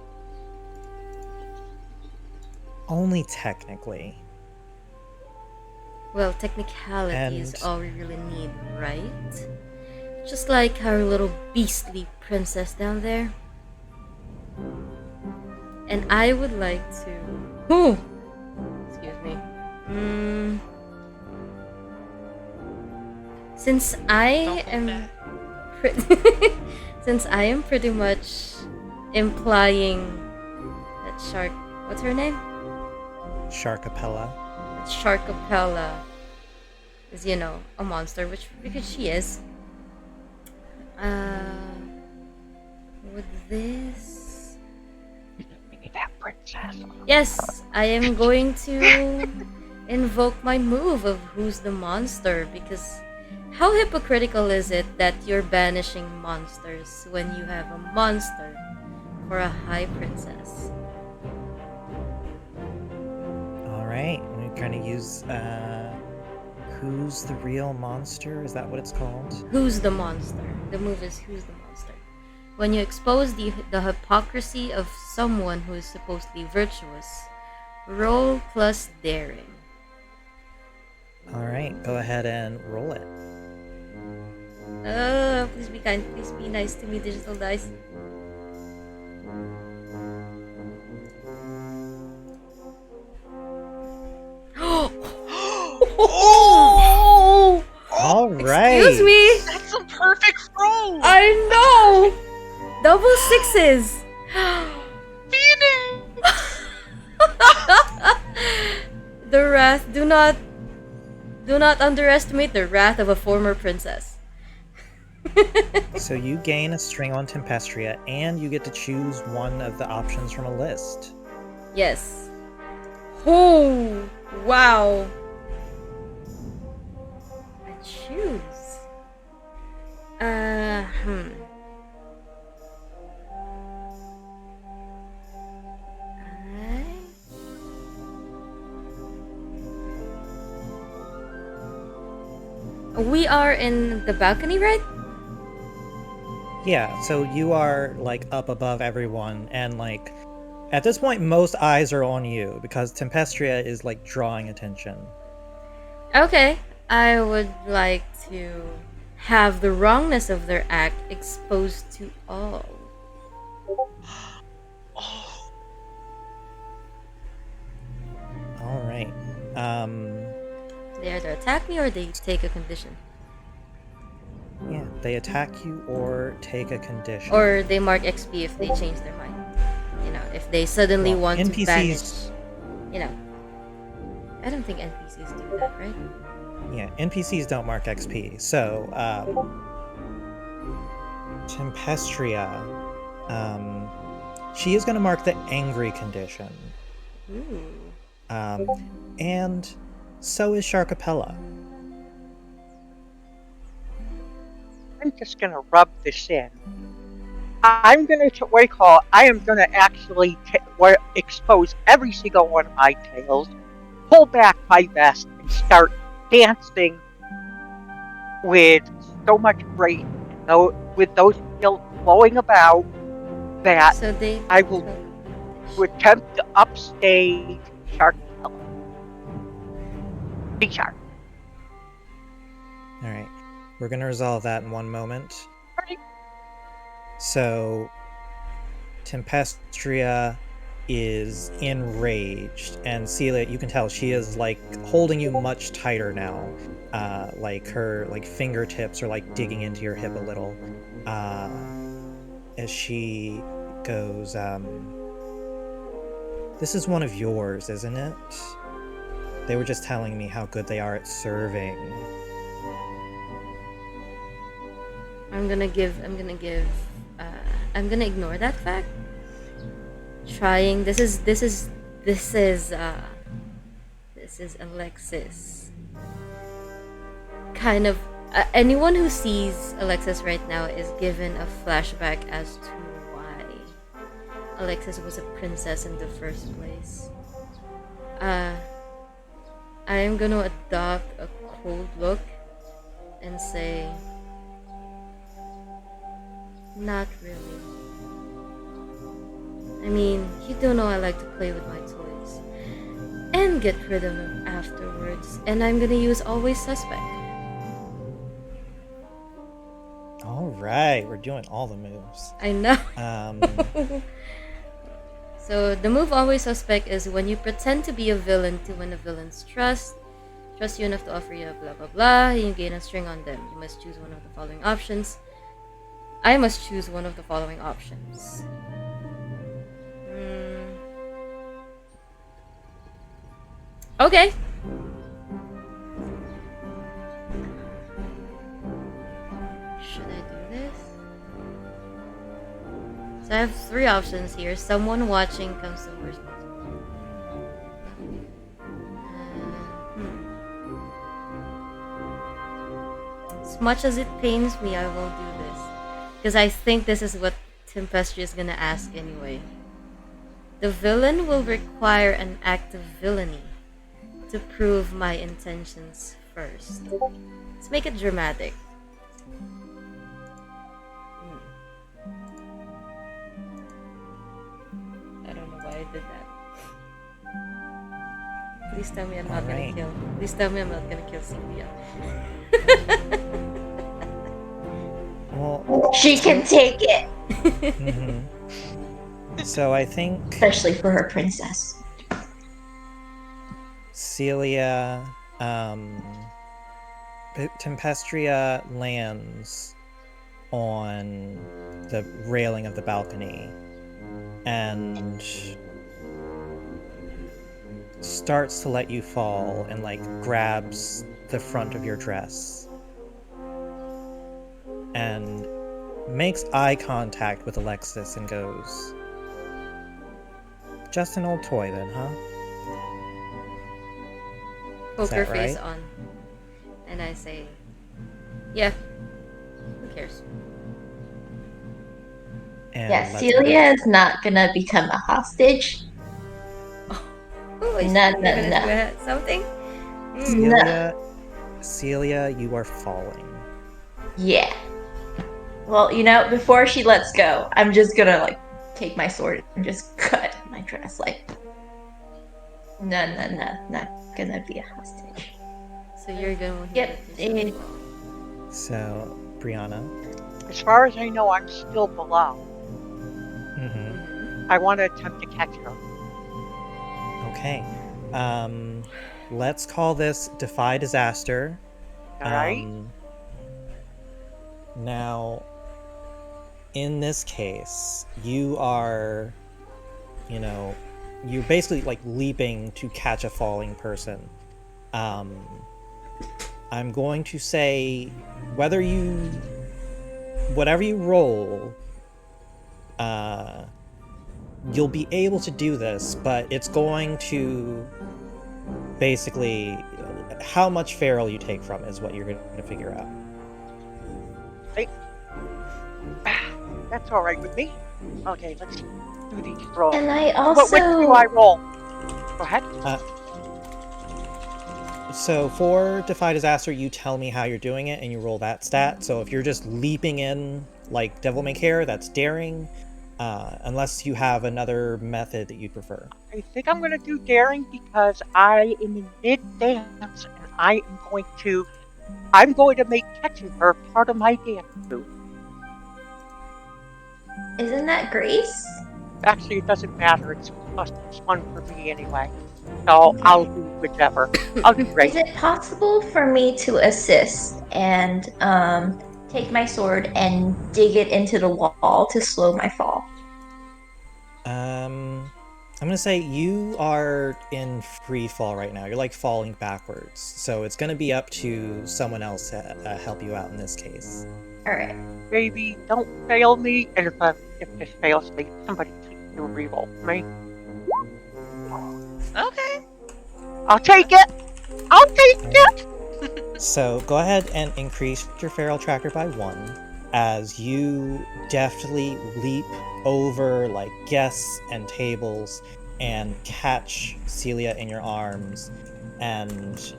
[SPEAKER 1] Only technically.
[SPEAKER 2] Well, technicality is
[SPEAKER 1] And-
[SPEAKER 2] all we really need, right? Just like our little beastly princess down there. And I would like to... Excuse me. Since I
[SPEAKER 4] Don't hold
[SPEAKER 2] am...
[SPEAKER 4] back.
[SPEAKER 2] Since I am pretty much implying that Shark... What's her name?
[SPEAKER 1] Sharkapella.
[SPEAKER 2] Sharkapella is, a monster, because she is. With this,
[SPEAKER 5] That princess.
[SPEAKER 2] yes, I am going to invoke my move of Who's the Monster, because how hypocritical is it that you're banishing monsters when you have a monster for a high princess?
[SPEAKER 1] Alright, we're gonna use Who's the Real Monster? Is that what it's called?
[SPEAKER 2] Who's the Monster? The move is Who's the Monster. When you expose the hypocrisy of someone who is supposedly virtuous, roll plus daring.
[SPEAKER 1] Alright, go ahead and roll it.
[SPEAKER 2] Please be kind. Please be nice to me, digital dice. Oh!
[SPEAKER 1] Alright!
[SPEAKER 2] Excuse me!
[SPEAKER 4] That's a perfect roll!
[SPEAKER 2] I know! Double sixes!
[SPEAKER 4] Phoenix!
[SPEAKER 2] The wrath, do not underestimate the wrath of a former princess.
[SPEAKER 1] So you gain a string on Tempestria, and you get to choose one of the options from a list.
[SPEAKER 2] Yes. Oh, wow. I choose. We are in the balcony, right?
[SPEAKER 1] Yeah, so you are like up above everyone, and like at this point most eyes are on you because Tempestria is like drawing attention.
[SPEAKER 2] Okay. I would like to have the wrongness of their act exposed to all.
[SPEAKER 4] Oh,
[SPEAKER 1] Alright.
[SPEAKER 2] They either attack me or they take a condition.
[SPEAKER 1] Yeah, they attack you or take a condition.
[SPEAKER 2] Or they mark XP if they change their mind. If they suddenly
[SPEAKER 1] Well,
[SPEAKER 2] want to
[SPEAKER 1] NPCs
[SPEAKER 2] banish. I don't think NPCs do that, right?
[SPEAKER 1] Yeah, NPCs don't mark XP. So, Tempestria, she is going to mark the angry condition.
[SPEAKER 2] Ooh.
[SPEAKER 1] And so is Sharkapella.
[SPEAKER 5] I'm just gonna rub this in. I'm gonna I am gonna actually expose every single one of my tails, pull back my vest, and start dancing with so much grace, with those tails flowing about, that
[SPEAKER 2] So they
[SPEAKER 5] I will attempt to upstage Sharkapella. Big shark.
[SPEAKER 1] Alright, we're going to resolve that in one moment.
[SPEAKER 5] Right.
[SPEAKER 1] So, Tempestria is enraged, and Celia, you can tell she is like holding you much tighter now. Like her fingertips are like digging into your hip a little. As she goes, this is one of yours, isn't it? They were just telling me how good they are at serving.
[SPEAKER 2] I'm gonna ignore that fact. Trying this is Alexis. Kind of anyone who sees Alexis right now is given a flashback as to why Alexis was a princess in the first place. I am gonna adopt a cold look and say, not really. I mean, you don't know I like to play with my toys and get rid of them afterwards, and I'm gonna use always suspect.
[SPEAKER 1] Alright, we're doing all the moves.
[SPEAKER 2] I know.
[SPEAKER 1] Um,
[SPEAKER 2] So the move always suspect is when you pretend to be a villain to win a villain's trust you enough to offer you a blah blah blah, and you gain a string on them. You must choose one of the following options. I must choose one of the following options. Okay. should I do this? So I have 3 options here. Someone watching comes to worst. As much as it pains me, I will do this. Because I think this is what Tempestria is gonna ask anyway. The villain will require an act of villainy to prove my intentions first. Let's make it dramatic. I don't know why I did that. Please tell me I'm not gonna kill. Please tell me I'm not gonna kill Celia.
[SPEAKER 1] Well,
[SPEAKER 3] She can take it,
[SPEAKER 1] so I think
[SPEAKER 3] especially for her princess.
[SPEAKER 1] Celia, Tempestria lands on the railing of the balcony and starts to let you fall and like grabs the front of your dress and makes eye contact with Alexis and goes, "Just an old toy then, huh?"
[SPEAKER 2] Poker face
[SPEAKER 1] right?
[SPEAKER 2] on. And I say, yeah, who cares?
[SPEAKER 1] And
[SPEAKER 3] Yeah,
[SPEAKER 1] let's
[SPEAKER 3] Celia is not gonna become a hostage.
[SPEAKER 2] Oh,
[SPEAKER 3] No,
[SPEAKER 2] you're
[SPEAKER 3] no,
[SPEAKER 2] gonna
[SPEAKER 3] no.
[SPEAKER 2] do something?
[SPEAKER 1] Celia, you are falling.
[SPEAKER 3] Yeah. Well, before she lets go, I'm just gonna like take my sword and just cut my dress. Like, no, not gonna be a hostage.
[SPEAKER 2] So you're gonna
[SPEAKER 3] Yep.
[SPEAKER 2] hit yourself.
[SPEAKER 1] So, Brianna.
[SPEAKER 5] As far as I know, I'm still below.
[SPEAKER 1] Mm-hmm.
[SPEAKER 5] I want to attempt to catch her.
[SPEAKER 1] Okay. Let's call this Defy Disaster.
[SPEAKER 5] All right.
[SPEAKER 1] Now, in this case, you are, you're basically like leaping to catch a falling person. I'm going to say whatever you roll, you'll be able to do this, but it's going to basically how much feral you take from is what you're going to figure out.
[SPEAKER 5] That's all right with me. Okay, let's do these rolls.
[SPEAKER 3] And I also.
[SPEAKER 5] Which do I roll? Go ahead.
[SPEAKER 1] So for Defy Disaster, you tell me how you're doing it, and you roll that stat. So if you're just leaping in like Devil May Care, that's daring. Unless you have another method that you prefer.
[SPEAKER 5] I think I'm going to do daring because I am in mid-dance, and I'm going to make catching her part of my dance move.
[SPEAKER 3] Isn't that Grace?
[SPEAKER 5] Actually, it doesn't matter. It's fun for me anyway. So I'll do whichever. I'll do Grace.
[SPEAKER 3] Is it possible for me to assist and take my sword and dig it into the wall to slow my fall?
[SPEAKER 1] I'm gonna say you are in free fall right now. You're like falling backwards, so it's gonna be up to someone else to help you out in this case.
[SPEAKER 3] All right.
[SPEAKER 5] Baby, don't fail me. And if this fails me, somebody please do a reroll for me.
[SPEAKER 4] Okay.
[SPEAKER 5] I'll take it. I'll take it.
[SPEAKER 1] So go ahead and increase your feral tracker by 1 as you deftly leap over like guests and tables and catch Celia in your arms and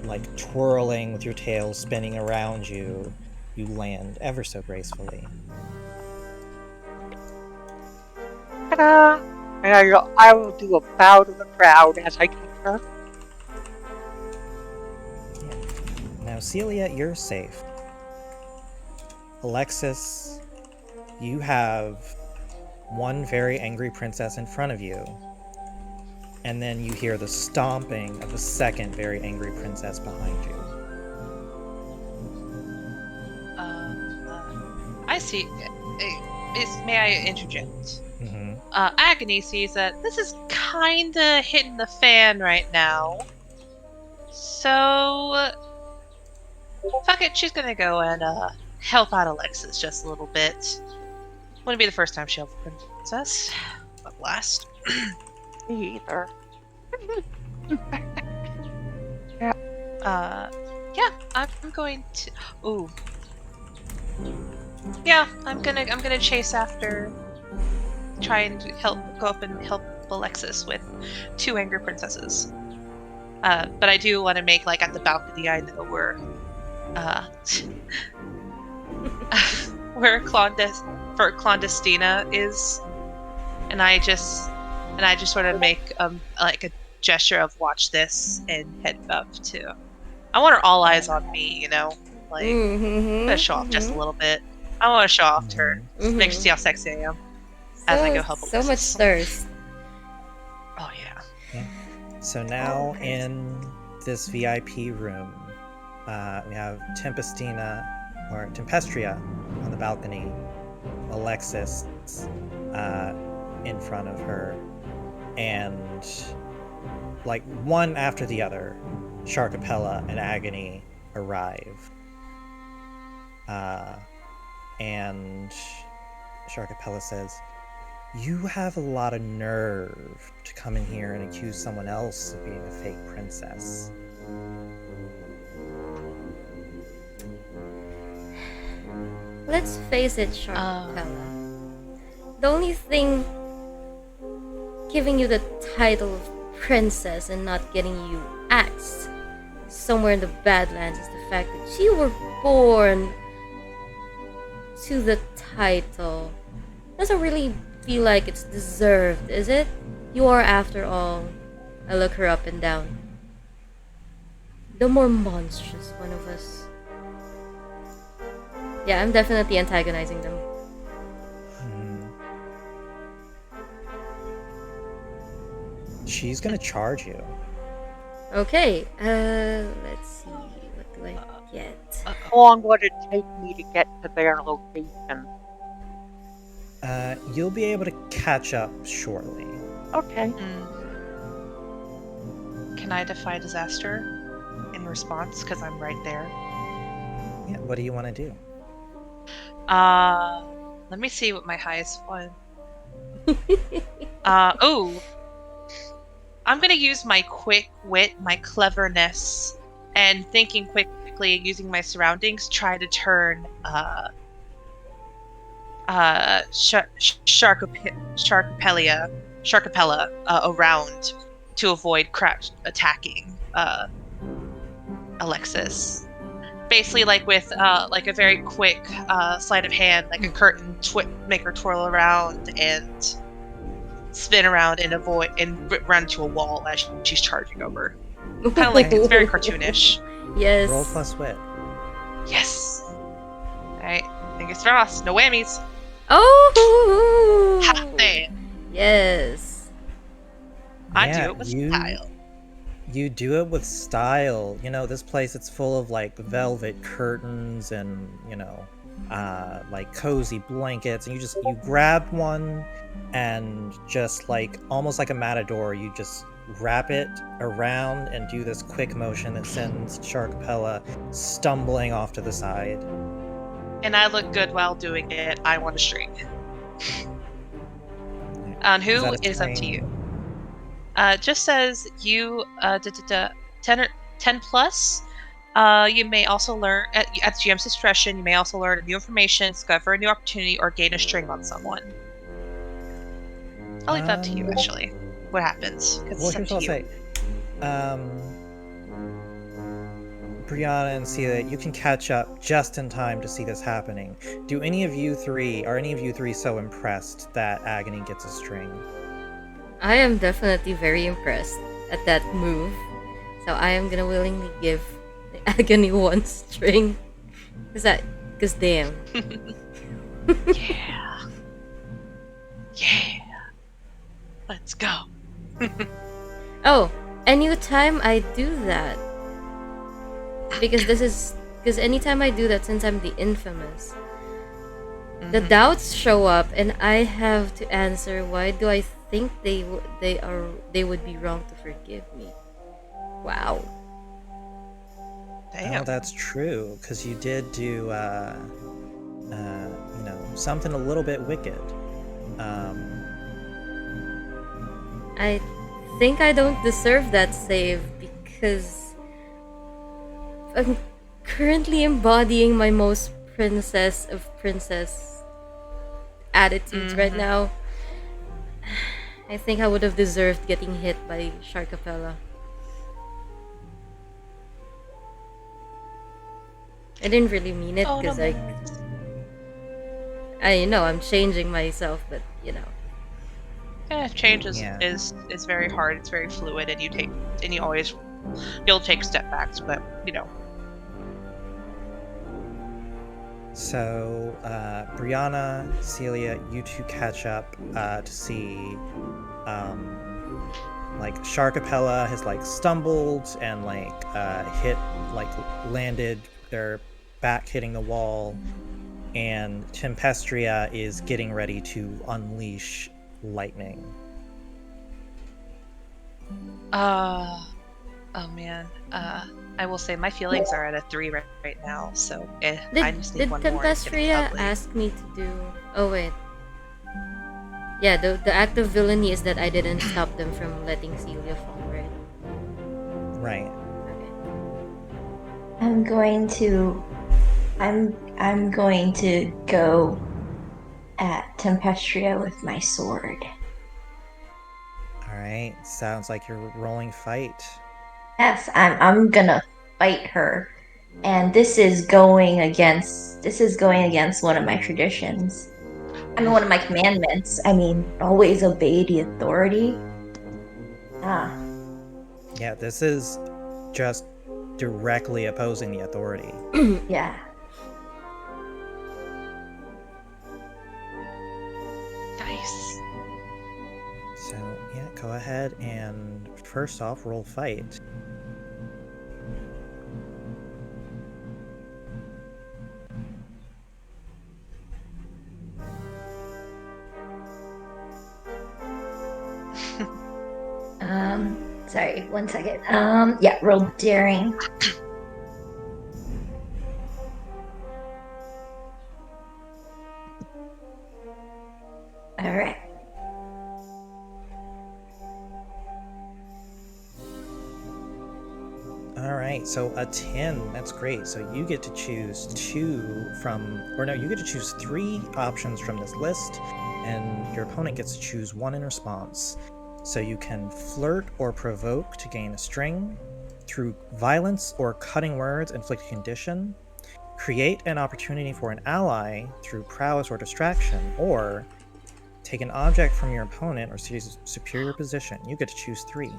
[SPEAKER 1] like twirling with your tail spinning around you, you land ever so gracefully.
[SPEAKER 5] Ta-da! And I will do a bow to the crowd as I catch her.
[SPEAKER 1] Now, Celia, you're safe. Alexis, you have one very angry princess in front of you, and then you hear the stomping of a second very angry princess behind you.
[SPEAKER 4] I see. May I interject?
[SPEAKER 1] Mm-hmm.
[SPEAKER 4] Agony sees that this is kinda hitting the fan right now. So, fuck it, she's gonna go and help out Alexis just a little bit. Wouldn't be the first time she helped a princess, but last.
[SPEAKER 5] Me either.
[SPEAKER 4] Yeah, I'm going to. Ooh. Yeah, I'm gonna chase after. Try and go up and help Alexis with 2 angry princesses. But I do want to make like at the balcony. I know where, where Clandestina is, and I just sort of make like a gesture of watch this and head up to. I want her all eyes on me, you know, like I'm gonna show off just a little bit. I want to show off to her, make her see how sexy I am as I go help
[SPEAKER 2] So
[SPEAKER 4] Alexis.
[SPEAKER 2] much thirst.
[SPEAKER 4] Oh yeah.
[SPEAKER 1] Okay. So now in this VIP room, we have tempestria on the balcony, Alexis in front of her, and like one after the other, Sharkapella and Agony arrive. And Sharkapella says, "You have a lot of nerve to come in here and accuse someone else of being a fake princess."
[SPEAKER 2] Let's face it, Sharkapella. The only thing giving you the title of princess and not getting you axed somewhere in the Badlands is the fact that you were born to the title. Doesn't really feel like it's deserved, is it? You are, after all, I look her up and down, the more monstrous one of us. Yeah, I'm definitely antagonizing them.
[SPEAKER 1] She's gonna charge you.
[SPEAKER 2] Okay, let's see. What do I get?
[SPEAKER 5] How long would it take me to get to their location?
[SPEAKER 1] You'll be able to catch up shortly.
[SPEAKER 5] Okay.
[SPEAKER 4] Can I defy disaster in response? Because I'm right there.
[SPEAKER 1] Yeah, what do you want to do?
[SPEAKER 4] Let me see what my highest one. I'm gonna use my quick wit, my cleverness, and thinking quickly, using my surroundings, try to turn Sharkapella around to avoid Crash attacking Alexis. Basically, like with like a very quick sleight of hand, like a curtain, make her twirl around and spin around and avoid and run to a wall as she's charging over. Kind of like it's very cartoonish.
[SPEAKER 2] Yes.
[SPEAKER 1] Roll plus wit.
[SPEAKER 4] Yes. All right. Fingers crossed. No whammies.
[SPEAKER 2] Oh.
[SPEAKER 4] Hot damn.
[SPEAKER 2] Yes.
[SPEAKER 4] I
[SPEAKER 1] Yeah,
[SPEAKER 4] do it with style.
[SPEAKER 1] You do it with style. You know, this place, it's full of like velvet curtains and, you know, like cozy blankets, and you grab one and just like almost like a matador, you just wrap it around and do this quick motion that sends Sharkapella stumbling off to the side.
[SPEAKER 4] And I look good while doing it. I want a streak. On who is up to you. Just says you 10 plus. You may also learn at GM's discretion. You may also learn new information, discover a new opportunity, or gain a string on someone. I'll leave that to you. Actually, what happens?
[SPEAKER 1] Well, here's what I'll say. Brianna and Celia, you can catch up just in time to see this happening. Are any of you three so impressed that Agony gets a string?
[SPEAKER 2] I am definitely very impressed at that move. So I am gonna willingly give the Agony one string. Cause damn.
[SPEAKER 4] Yeah. Yeah. Let's go.
[SPEAKER 2] Oh, anytime I do that, because anytime I do that, since I'm the infamous, the doubts show up, and I have to answer. Why do I think they would be wrong to forgive me? Wow.
[SPEAKER 4] Damn.
[SPEAKER 1] Oh, that's true, because you did do something a little bit wicked.
[SPEAKER 2] I think I don't deserve that save because I'm currently embodying my most princess of princess attitudes right now. I think I would have deserved getting hit by Sharkapella. I didn't really mean it
[SPEAKER 4] Oh, no,
[SPEAKER 2] because I know I'm changing myself, but
[SPEAKER 4] Change
[SPEAKER 1] Yeah.
[SPEAKER 4] is very hard. It's very fluid, and you'll take step backs, but
[SPEAKER 1] So, Brianna, Celia, you two catch up to see, Sharkapella has stumbled and hit, landed their back hitting the wall, and Tempestria is getting ready to unleash lightning.
[SPEAKER 4] oh man. I will say my feelings are at a 3 right now, so I just need
[SPEAKER 2] Did
[SPEAKER 4] one more. It's getting
[SPEAKER 2] Tempestria
[SPEAKER 4] ugly.
[SPEAKER 2] ask me to do? Oh wait. Yeah, the act of villainy is that I didn't stop them from letting Celia fall, right?
[SPEAKER 1] Right.
[SPEAKER 2] Okay.
[SPEAKER 3] I'm going to go at Tempestria with my sword.
[SPEAKER 1] Alright, sounds like you're rolling fight.
[SPEAKER 3] Yes, I'm gonna fight her. And this is going against one of my traditions. I mean, one of my commandments. I mean, always obey the authority.
[SPEAKER 1] Yeah, this is just directly opposing the authority.
[SPEAKER 3] Yeah.
[SPEAKER 4] Nice.
[SPEAKER 1] So, yeah, go ahead and first off, roll fight.
[SPEAKER 3] Sorry, 1 second. Yeah, roll daring. All right.
[SPEAKER 1] Alright, so a 10, that's great. So you get to choose you get to choose 3 options from this list, and your opponent gets to choose 1 in response. So you can flirt or provoke to gain a string, through violence or cutting words inflict a condition, create an opportunity for an ally through prowess or distraction, or take an object from your opponent or superior position. You get to choose 3.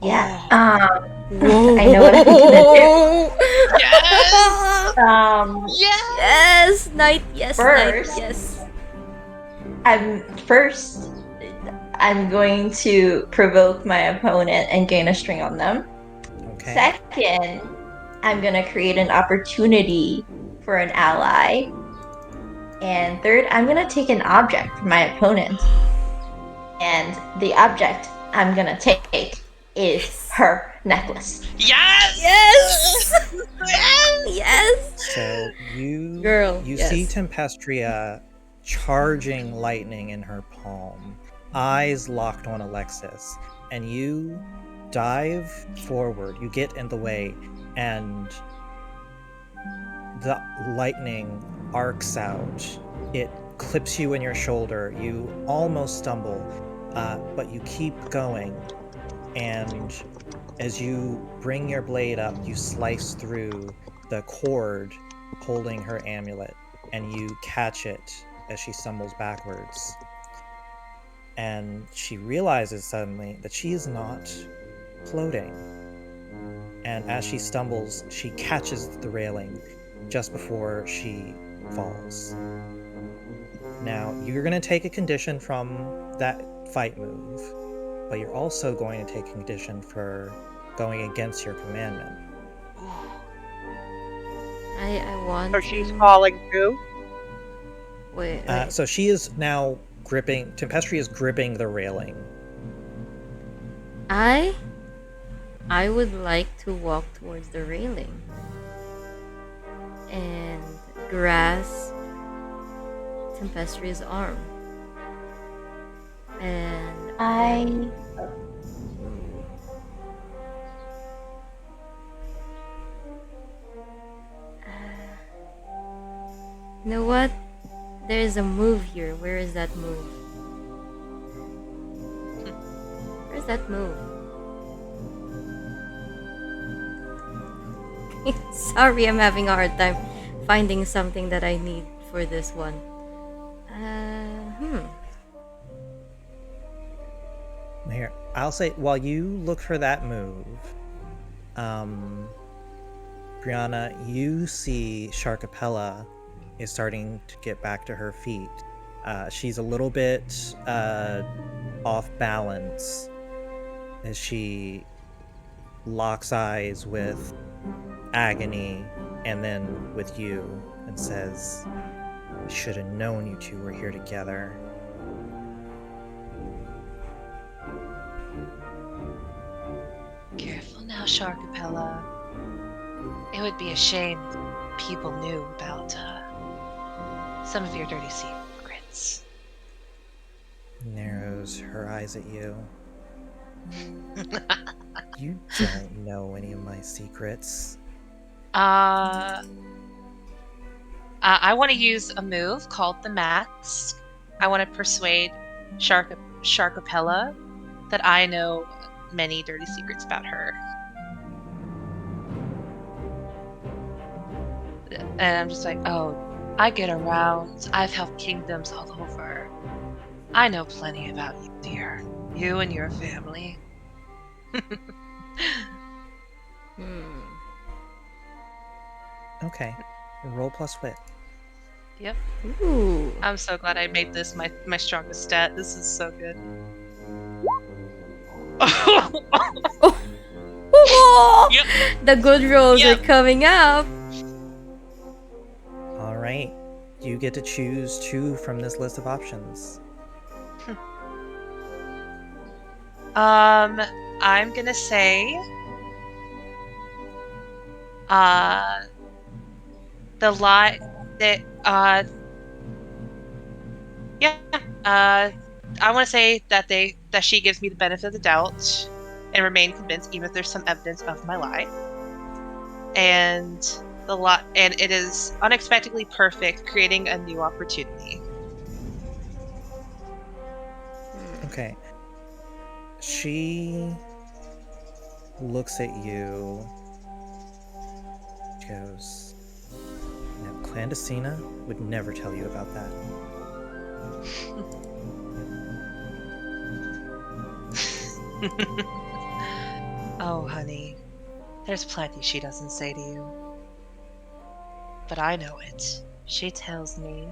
[SPEAKER 3] Yeah.
[SPEAKER 2] Whoa.
[SPEAKER 3] I know what I'm gonna
[SPEAKER 4] Yes.
[SPEAKER 3] do.
[SPEAKER 2] Yes, knight. Yes, knight.
[SPEAKER 3] First.
[SPEAKER 2] Yes.
[SPEAKER 3] I'm going to provoke my opponent and gain a string on them.
[SPEAKER 1] Okay.
[SPEAKER 3] Second, I'm gonna create an opportunity for an ally. And third, I'm gonna take an object from my opponent. And the object I'm gonna take is her necklace.
[SPEAKER 4] Yes.
[SPEAKER 2] Yes.
[SPEAKER 4] Yes.
[SPEAKER 2] Yes.
[SPEAKER 1] So you
[SPEAKER 2] Yes.
[SPEAKER 1] see Tempestria charging lightning in her palm, eyes locked on Alexis, and you dive forward. You get in the way, and the lightning arcs out. It clips you in your shoulder. You almost stumble, but you keep going, and as you bring your blade up, you slice through the cord holding her amulet, and you catch it as she stumbles backwards. And she realizes suddenly that she is not floating. And as she stumbles, she catches the railing just before she falls. Now, you're going to take a condition from that fight move, but you're also going to take a condition for going against your commandment.
[SPEAKER 2] I want.
[SPEAKER 5] So she's falling too?
[SPEAKER 2] Wait.
[SPEAKER 1] So she is now gripping. Tempestry is gripping the railing.
[SPEAKER 2] I would like to walk towards the railing and grasp Tempestria's arm. And you know what? There's a move here. Where is that move? Where's that move? Sorry, I'm having a hard time finding something that I need for this one.
[SPEAKER 1] Here, I'll say, while you look for that move, Brianna, you see Sharkapella is starting to get back to her feet. She's a little bit off balance as she locks eyes with Agony and then with you and says, "I should have known you two were here together."
[SPEAKER 4] Careful now, Sharkapella. It would be a shame if people knew about some of your dirty secrets.
[SPEAKER 1] Narrows her eyes at you. You don't know any of my secrets.
[SPEAKER 4] I want to use a move called the Mask. I want to persuade Sharkapella that I know many dirty secrets about her. And I'm just like, oh, I get around. I've helped kingdoms all over. I know plenty about you, dear. You and your family.
[SPEAKER 1] Okay. Roll plus wit.
[SPEAKER 4] Yep.
[SPEAKER 2] Ooh.
[SPEAKER 4] I'm so glad I made this my strongest stat. This is so good. Yep.
[SPEAKER 2] The good rolls
[SPEAKER 4] Yep.
[SPEAKER 2] are coming up.
[SPEAKER 1] All right. You get to choose 2 from this list of options.
[SPEAKER 4] I'm gonna say the lie that I want to say that she gives me the benefit of the doubt and remain convinced even if there's some evidence of my lie. And and it is unexpectedly perfect, creating a new opportunity.
[SPEAKER 1] Okay. She looks at you. She goes, "No, Clandestina would never tell you about that."
[SPEAKER 4] Oh, honey, there's plenty she doesn't say to you. But I know it. She tells me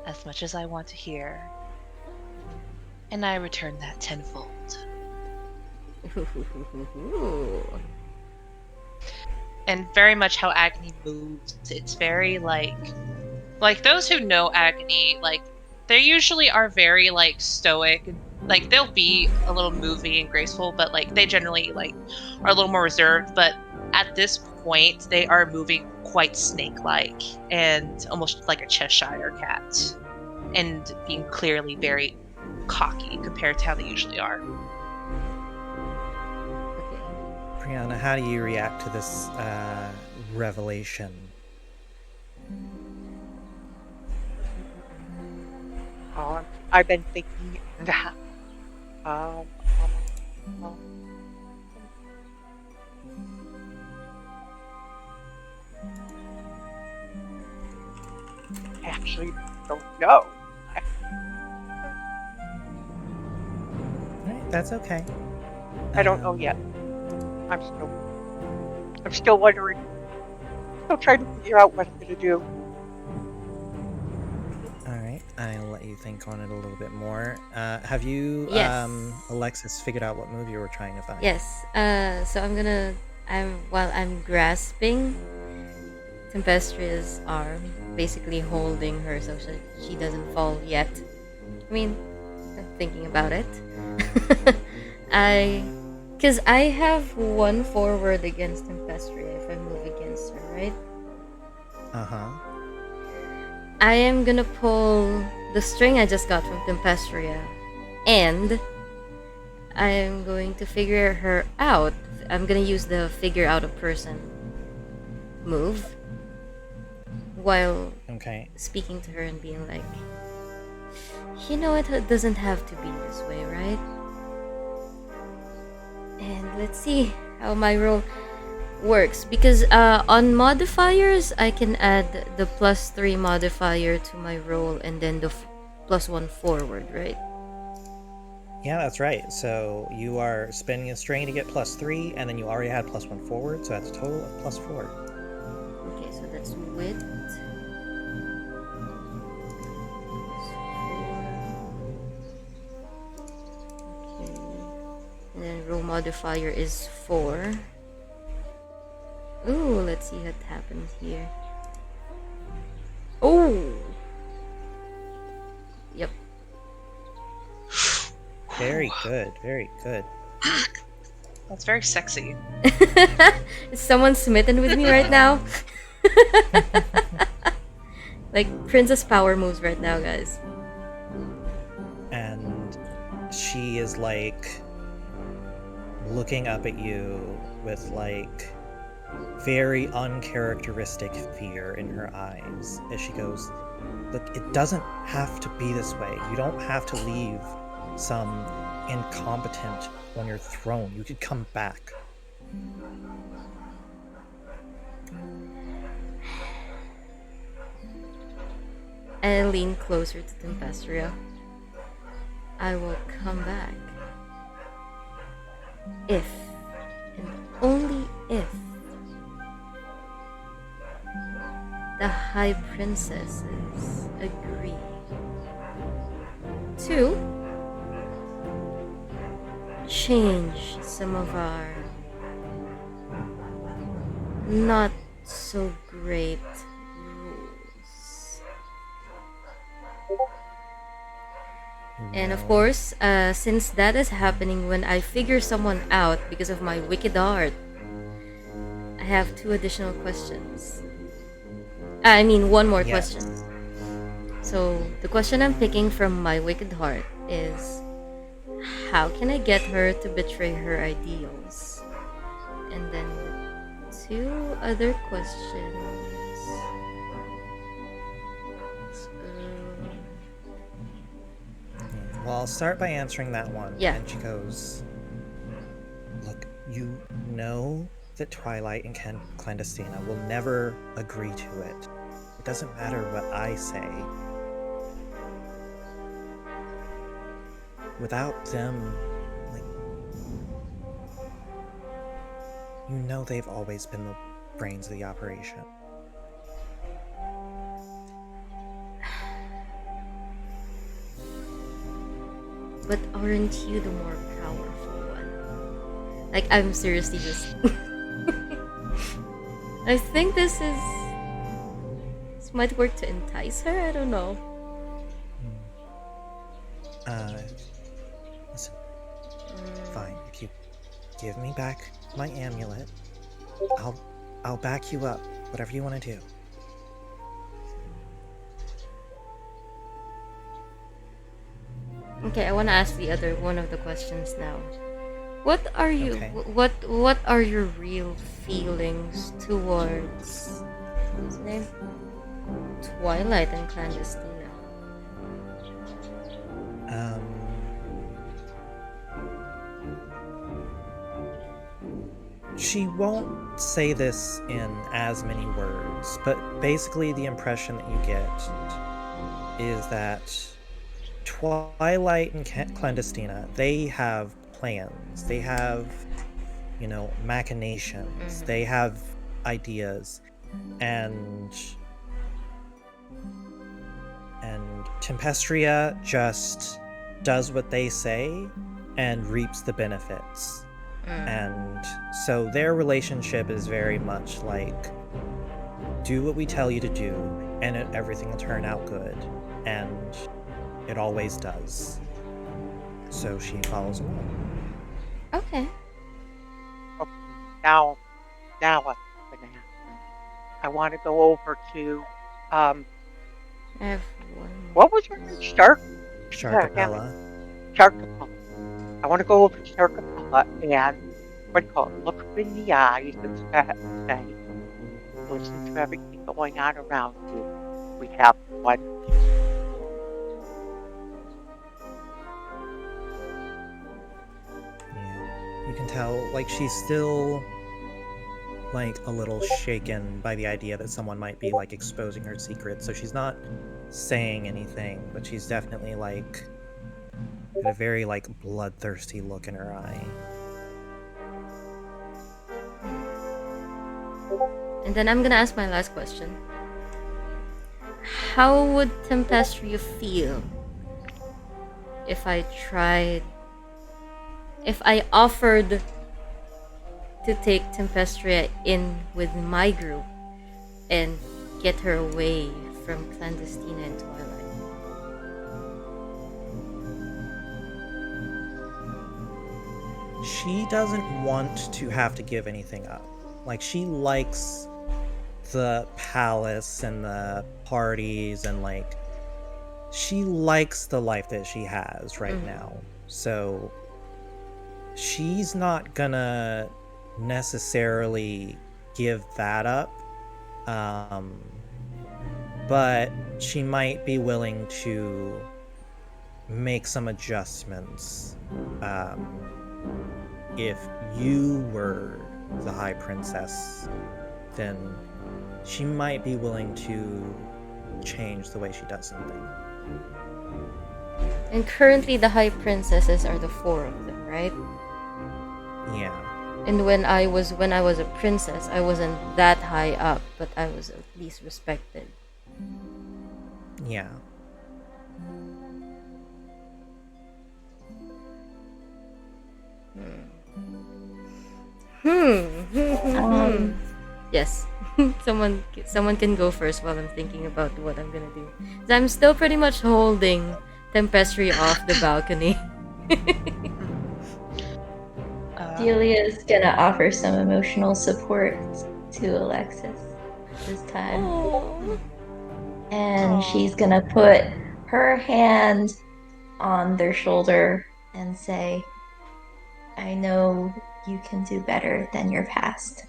[SPEAKER 4] as much as I want to hear, and I return that tenfold. And very much how Agony moves. It's very like those who know Agony, like they usually are very like stoic and like they'll be a little moving and graceful, but like they generally like are a little more reserved. But at this point, they are moving quite snake-like and almost like a Cheshire cat, and being clearly very cocky compared to how they usually are.
[SPEAKER 1] Brianna, how do you react to this revelation?
[SPEAKER 5] I've been thinking that actually don't know.
[SPEAKER 1] Alright, that's okay.
[SPEAKER 5] I don't know yet. I'm still wondering. Still trying to figure out what I'm gonna do.
[SPEAKER 1] Alright, I'll let you think on it a little bit more. Have you,
[SPEAKER 2] Yes.
[SPEAKER 1] Alexis, figured out what move you were trying to find?
[SPEAKER 2] Yes. So I'm grasping Tempestria's arm, basically holding her so she doesn't fall yet. I mean, I'm thinking about it. Because I have 1 forward against Tempestria if I move against her, right?
[SPEAKER 1] Uh-huh.
[SPEAKER 2] I am gonna pull the string I just got from Tempestria, and I am going to figure her out. I'm gonna use the figure out a person move while
[SPEAKER 1] Okay.
[SPEAKER 2] speaking to her and being like, you know, it doesn't have to be this way, right? And let's see how my roll works, because on modifiers I can add the +3 modifier to my roll and then the +1 forward, right?
[SPEAKER 1] Yeah, that's right. So you are spending a string to get +3, and then you already had +1 forward, so that's a total of +4.
[SPEAKER 2] Okay, so that's wit. Okay. And then roll modifier is 4. Ooh, let's see what happens here. Oh! Yep.
[SPEAKER 1] Very good, very good.
[SPEAKER 4] That's very sexy.
[SPEAKER 2] Is someone smitten with me right now? Like princess power moves right now, guys.
[SPEAKER 1] And she is like looking up at you with like very uncharacteristic fear in her eyes as she goes, look, it doesn't have to be this way. You don't have to leave some incompetent on your throne. You could come back.
[SPEAKER 2] And I lean closer to Tempestria. I will come back. If, and only if, the High Princesses agree to change some of our not so great rules. And of course, since that is happening when I figure someone out because of my wicked art, I have 2 additional questions. I mean, 1 more
[SPEAKER 1] Yes.
[SPEAKER 2] question. So, the question I'm picking from my wicked heart is, how can I get her to betray her ideals? And then 2 other questions.
[SPEAKER 1] Well, I'll start by answering that one.
[SPEAKER 2] Yeah.
[SPEAKER 1] And she goes, look, you know that Twilight and Clandestina will never agree to it. It doesn't matter what I say. Without them, like, you know they've always been the brains of the operation.
[SPEAKER 2] But aren't you the more powerful one? Like, I'm seriously just... I think this might work to entice her, I don't know.
[SPEAKER 1] Listen. Fine, if you give me back my amulet, I'll back you up, whatever you want to do.
[SPEAKER 2] Okay, I want to ask the other one of the questions now. What are you?
[SPEAKER 1] Okay.
[SPEAKER 2] What are your real feelings towards what's his name? Twilight and Clandestina.
[SPEAKER 1] She won't say this in as many words, but basically the impression that you get is that Twilight and Clandestina, they have plans. They have, machinations. They have ideas. And Tempestria just does what they say and reaps the benefits. And so their relationship is very much like, do what we tell you to do, and everything will turn out good. And it always does. So she follows along.
[SPEAKER 2] Okay.
[SPEAKER 5] Okay, now what's gonna happen? I want to go over to
[SPEAKER 2] I have one.
[SPEAKER 5] what was her name? Stark? Damn it.
[SPEAKER 1] Sharkapella.
[SPEAKER 5] Shark Capella. I want to go over to Shark Capella and what do you call it? Look her in the eyes and say, listen to everything going on around you. We have one
[SPEAKER 1] Yeah. You can tell, like, she's still, like, a little shaken by the idea that someone might be, like, exposing her secret. So she's not saying anything, but she's definitely, like, got a very, like, bloodthirsty look in her eye.
[SPEAKER 2] And then I'm gonna ask my last question. How would Tempestria feel if I offered to take Tempestria in with my group and get her away from Clandestina and Twilight?
[SPEAKER 1] She doesn't want to have to give anything up. Like, she likes the palace and the parties and, like, she likes the life that she has right now. So she's not gonna necessarily give that up. But she might be willing to make some adjustments if you were the High Princess, then she might be willing to change the way she does something.
[SPEAKER 2] And currently the High Princesses are the 4 of them, right?
[SPEAKER 1] Yeah.
[SPEAKER 2] And when I was a princess, I wasn't that high up, but I was at least respected.
[SPEAKER 1] Yeah.
[SPEAKER 2] Yes. someone can go first while I'm thinking about what I'm gonna do. 'Cause I'm still pretty much holding Tempestry off the balcony.
[SPEAKER 3] Delia's gonna offer some emotional support to Alexis this time.
[SPEAKER 2] Aww.
[SPEAKER 3] And she's gonna put her hand on their shoulder and say, I know you can do better than your past.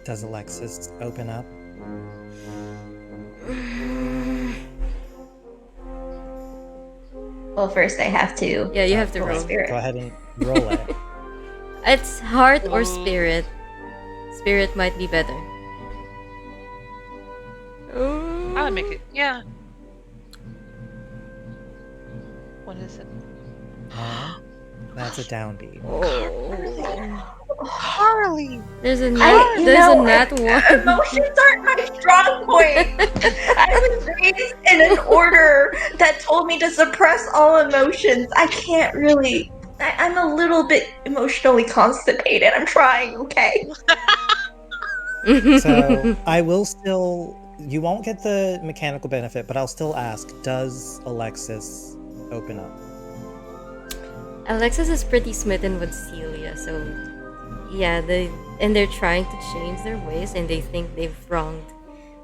[SPEAKER 1] Does Alexis open up?
[SPEAKER 3] Well, first I have to.
[SPEAKER 2] Yeah, you have to
[SPEAKER 3] roll
[SPEAKER 2] roll.
[SPEAKER 3] spirit.
[SPEAKER 1] Go ahead and roll it.
[SPEAKER 2] It's heart or spirit. Spirit might be better.
[SPEAKER 4] I would make it. Yeah. What is it?
[SPEAKER 1] That's a downbeat.
[SPEAKER 4] Harley!
[SPEAKER 2] There's a
[SPEAKER 3] I-
[SPEAKER 2] nat nat one.
[SPEAKER 3] Emotions aren't my strong point. I was raised in an order that told me to suppress all emotions. I can't really. I'm a little bit emotionally constipated. I'm trying, okay?
[SPEAKER 1] So I will still. You won't get the mechanical benefit, but I'll still ask: does Alexis open up?
[SPEAKER 2] Alexis is pretty smitten with Celia, so yeah, they're trying to change their ways, and they think they've wronged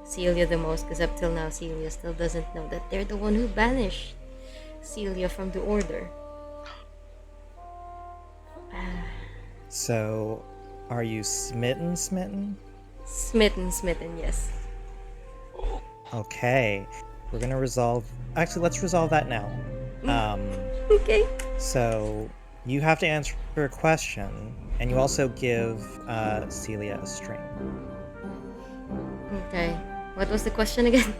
[SPEAKER 2] Celia the most, because up till now Celia still doesn't know that they're the one who banished Celia from the order.
[SPEAKER 1] So, are you smitten?
[SPEAKER 2] Smitten, yes.
[SPEAKER 1] Okay, we're gonna resolve. Actually, let's resolve that now.
[SPEAKER 2] Okay.
[SPEAKER 1] So you have to answer a question, and you also give Celia a string.
[SPEAKER 2] Okay. What was the question again?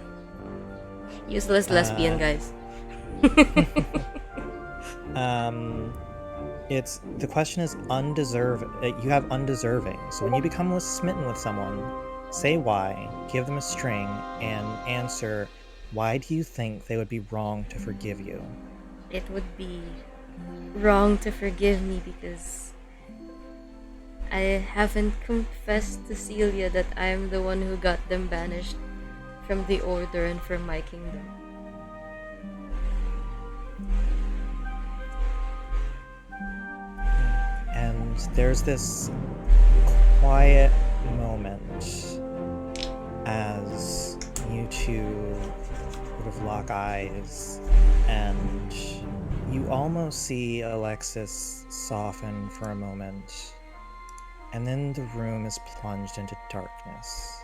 [SPEAKER 2] Useless lesbian, guys.
[SPEAKER 1] It's the question is undeserved. You have undeserving. So when you become smitten with someone, say why, give them a string, and answer why do you think they would be wrong to forgive you?
[SPEAKER 2] It would be wrong to forgive me because I haven't confessed to Celia that I am the one who got them banished from the order and from my kingdom.
[SPEAKER 1] there's this quiet moment as you two sort of lock eyes, and you almost see Alexis soften for a moment, and then the room is plunged into darkness.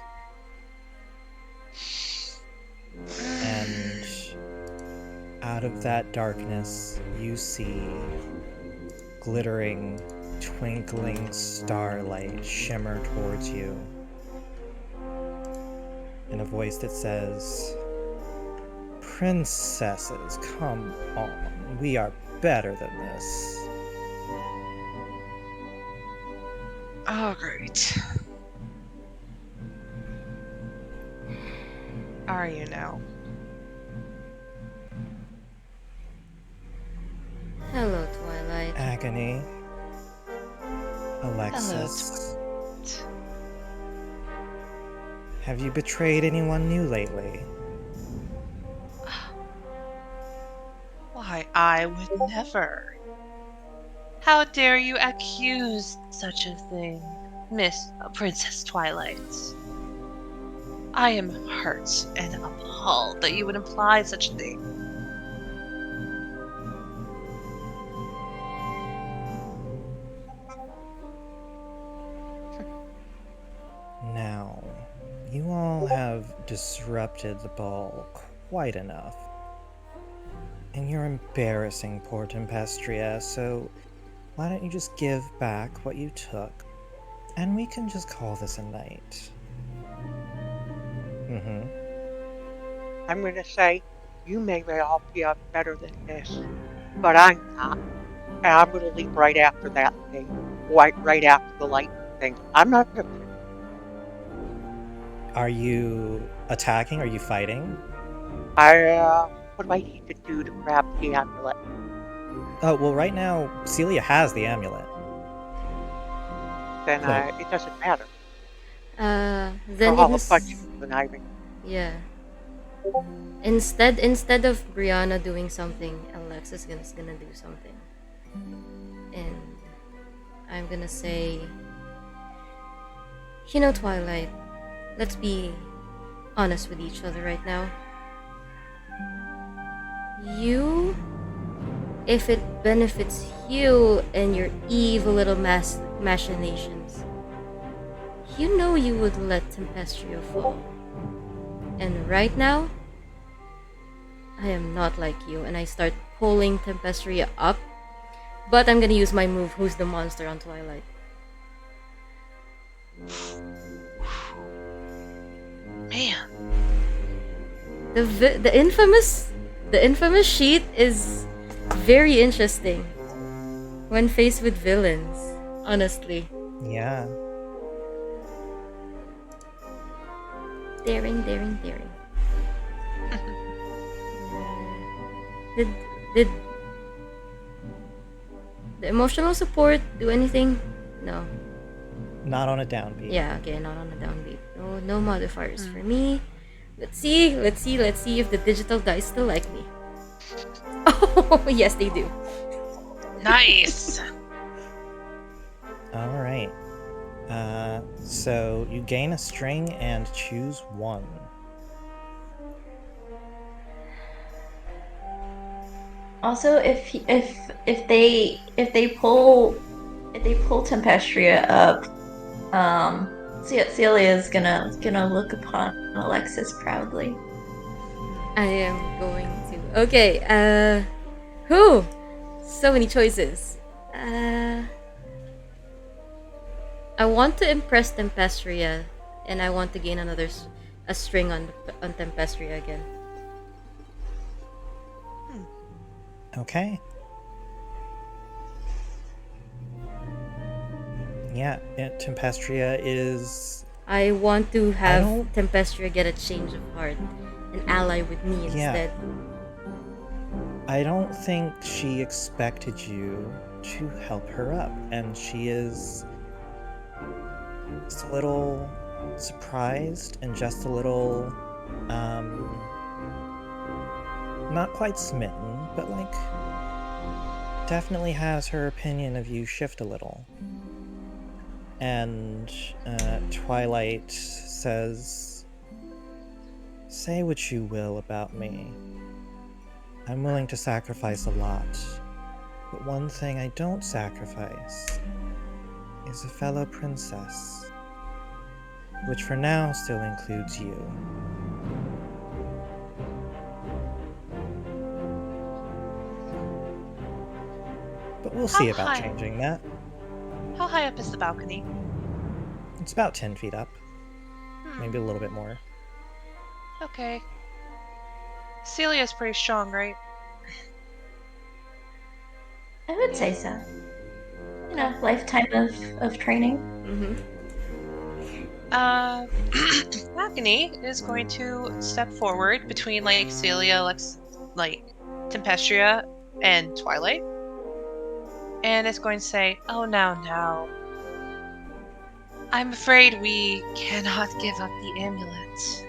[SPEAKER 1] And out of that darkness, you see glittering, twinkling starlight shimmer towards you, and a voice that says, "Princesses, come on, we are better than this."
[SPEAKER 4] Oh, great. Are you now?
[SPEAKER 2] Hello, Twilight.
[SPEAKER 1] Agony. Alexis. Have you betrayed anyone new lately?
[SPEAKER 4] Why, I would never. How dare you accuse such a thing, Miss Princess Twilight? I am hurt and appalled that you would imply such a thing.
[SPEAKER 1] Now, you all have disrupted the ball quite enough. And you're embarrassing poor Tempestria, so why don't you just give back what you took, and we can just call this a night.
[SPEAKER 5] I'm going to say, you may well be better than this, but I'm not. And I'm going to leave right after that thing. Right after the lightning thing. I'm not going to.
[SPEAKER 1] Are you attacking? Are you fighting?
[SPEAKER 5] What do I need to do to grab the amulet?
[SPEAKER 1] Oh, well, right now, Celia has the amulet.
[SPEAKER 5] Then it doesn't matter.
[SPEAKER 2] Then
[SPEAKER 5] I'll punch you with an ivy.
[SPEAKER 2] Yeah. Instead of Brianna doing something, Alexis is gonna do something. And I'm gonna say, you know, Twilight, let's be honest with each other right now. You, if it benefits you and your evil little machinations, you know you would let Tempestria fall. And right now, I am not like you, and I start pulling Tempestria up, but I'm gonna use my move, Who's the Monster, on Twilight.
[SPEAKER 4] Man.
[SPEAKER 2] The infamous sheet is very interesting when faced with villains, honestly.
[SPEAKER 1] Yeah.
[SPEAKER 2] Daring. Did the emotional support do anything? No.
[SPEAKER 1] Not on a downbeat.
[SPEAKER 2] Yeah, okay, not on a downbeat. No modifiers for me. Let's see if the digital dice still like me. Oh, yes, they do.
[SPEAKER 4] Nice.
[SPEAKER 1] All right. So you gain a string and choose one.
[SPEAKER 3] Also, if they pull Tempestria up, Celia's gonna look upon Alexis proudly.
[SPEAKER 2] I am going to. Okay, who? So many choices. I want to impress Tempestria, and I want to gain a string on Tempestria again.
[SPEAKER 1] Okay. Yeah, Tempestria is...
[SPEAKER 2] I want to have Tempestria get a change of heart and ally with me instead.
[SPEAKER 1] I don't think she expected you to help her up, and she is just a little surprised and just a little, not quite smitten, but like, definitely has her opinion of you shift a little. And Twilight says, "Say what you will about me. I'm willing to sacrifice a lot. But one thing I don't sacrifice is a fellow princess. Which for now still includes you." But we'll see about changing that.
[SPEAKER 4] How high up is the balcony?
[SPEAKER 1] It's about 10 feet up. Maybe a little bit more.
[SPEAKER 4] Okay. Celia's pretty strong, right?
[SPEAKER 3] I would say so. You know, lifetime of training.
[SPEAKER 4] Balcony is going to step forward between like Celia, like Tempestria, and Twilight, and it's going to say, "Oh, now. I'm afraid we cannot give up the amulet.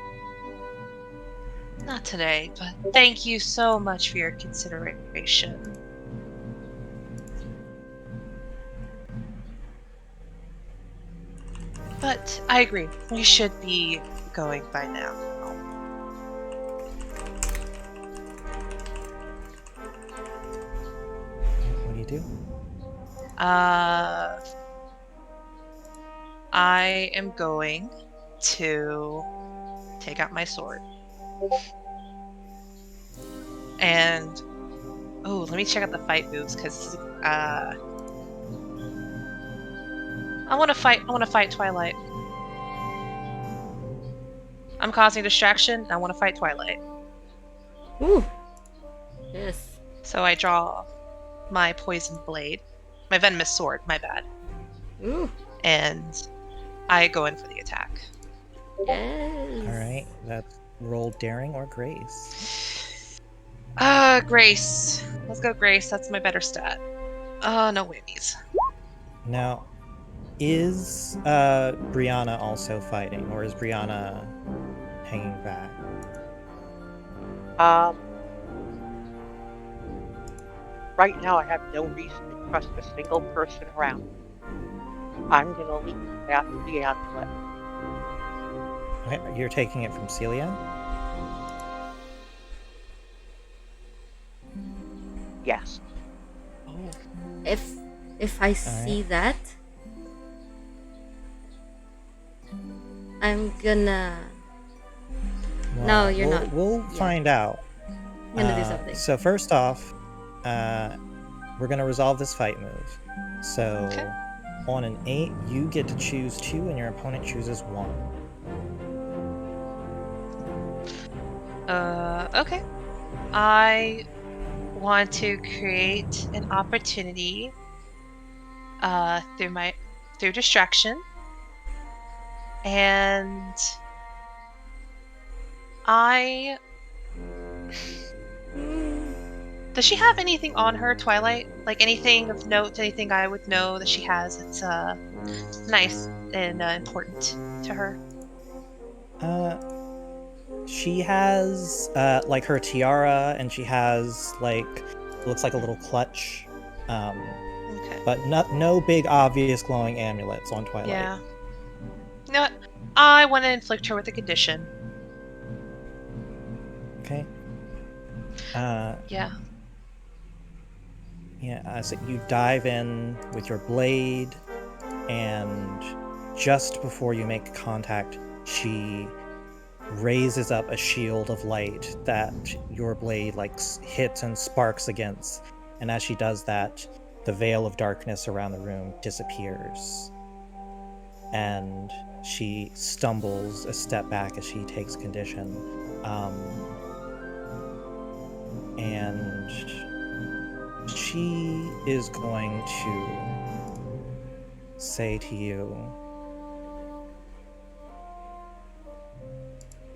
[SPEAKER 4] Not today, but thank you so much for your consideration." But I agree, we should be going by now.
[SPEAKER 1] What do you do?
[SPEAKER 4] I am going to take out my sword. And let me check out the fight moves, because I want to fight Twilight. I'm causing distraction. I want to fight Twilight.
[SPEAKER 2] Ooh. Yes.
[SPEAKER 4] So I draw my poison blade, my venomous sword. My bad.
[SPEAKER 2] Ooh.
[SPEAKER 4] And I go in for the attack.
[SPEAKER 2] Yes.
[SPEAKER 1] All right, that's roll daring or grace.
[SPEAKER 4] Grace. Let's go Grace. That's my better stat. No whammies.
[SPEAKER 1] Now, is Brianna also fighting, or is Brianna hanging back?
[SPEAKER 5] Right now I have no reason to trust a single person around. I'm gonna leave that to the amulet.
[SPEAKER 1] Okay, you're taking it from Celia?
[SPEAKER 5] Yes.
[SPEAKER 2] If I see that, I'm gonna.
[SPEAKER 1] Well,
[SPEAKER 2] No, you're not.
[SPEAKER 1] We'll find out.
[SPEAKER 2] I'm gonna do something.
[SPEAKER 1] So first off, we're gonna resolve this fight move. So
[SPEAKER 4] Okay.
[SPEAKER 1] on an 8, you get to choose 2, and your opponent chooses 1.
[SPEAKER 4] Okay. I want to create an opportunity through distraction, and does she have anything on her, Twilight? Like anything of note, anything I would know that she has that's nice and important to her?
[SPEAKER 1] She has like her tiara, and she has like, looks like a little clutch.
[SPEAKER 4] Okay.
[SPEAKER 1] But no big obvious glowing amulets on Twilight.
[SPEAKER 4] Yeah. You know what? I want to inflict her with a condition.
[SPEAKER 1] Okay.
[SPEAKER 4] Yeah.
[SPEAKER 1] Yeah, so you dive in with your blade, and just before you make contact, she raises up a shield of light that your blade like hits and sparks against. And as she does that, the veil of darkness around the room disappears. And she stumbles a step back as she takes condition. And she is going to say to you,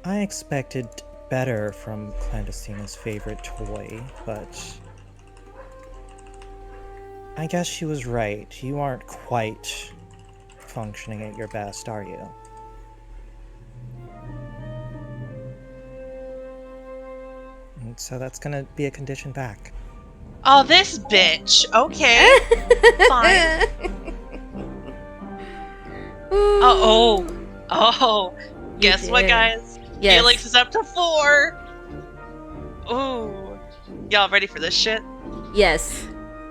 [SPEAKER 1] "I expected better from Clandestina's favorite toy, but I guess she was right. You aren't quite functioning at your best, are you?" And so that's gonna be a condition back.
[SPEAKER 4] Oh, this bitch. Okay. Fine. Oh. Guess what,
[SPEAKER 2] did.
[SPEAKER 4] guys?
[SPEAKER 2] Yes.
[SPEAKER 4] Felix is up to 4. Ooh. Y'all ready for this shit?
[SPEAKER 2] Yes.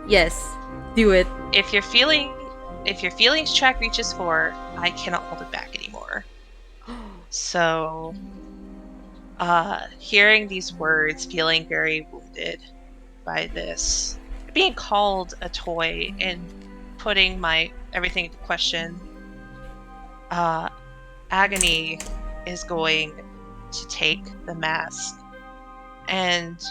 [SPEAKER 2] Yes. Do it.
[SPEAKER 4] If your feelings track reaches 4, I cannot hold it back anymore. So, hearing these words, feeling very wounded by this, being called a toy and putting my everything into question, Agony is going to take the mask and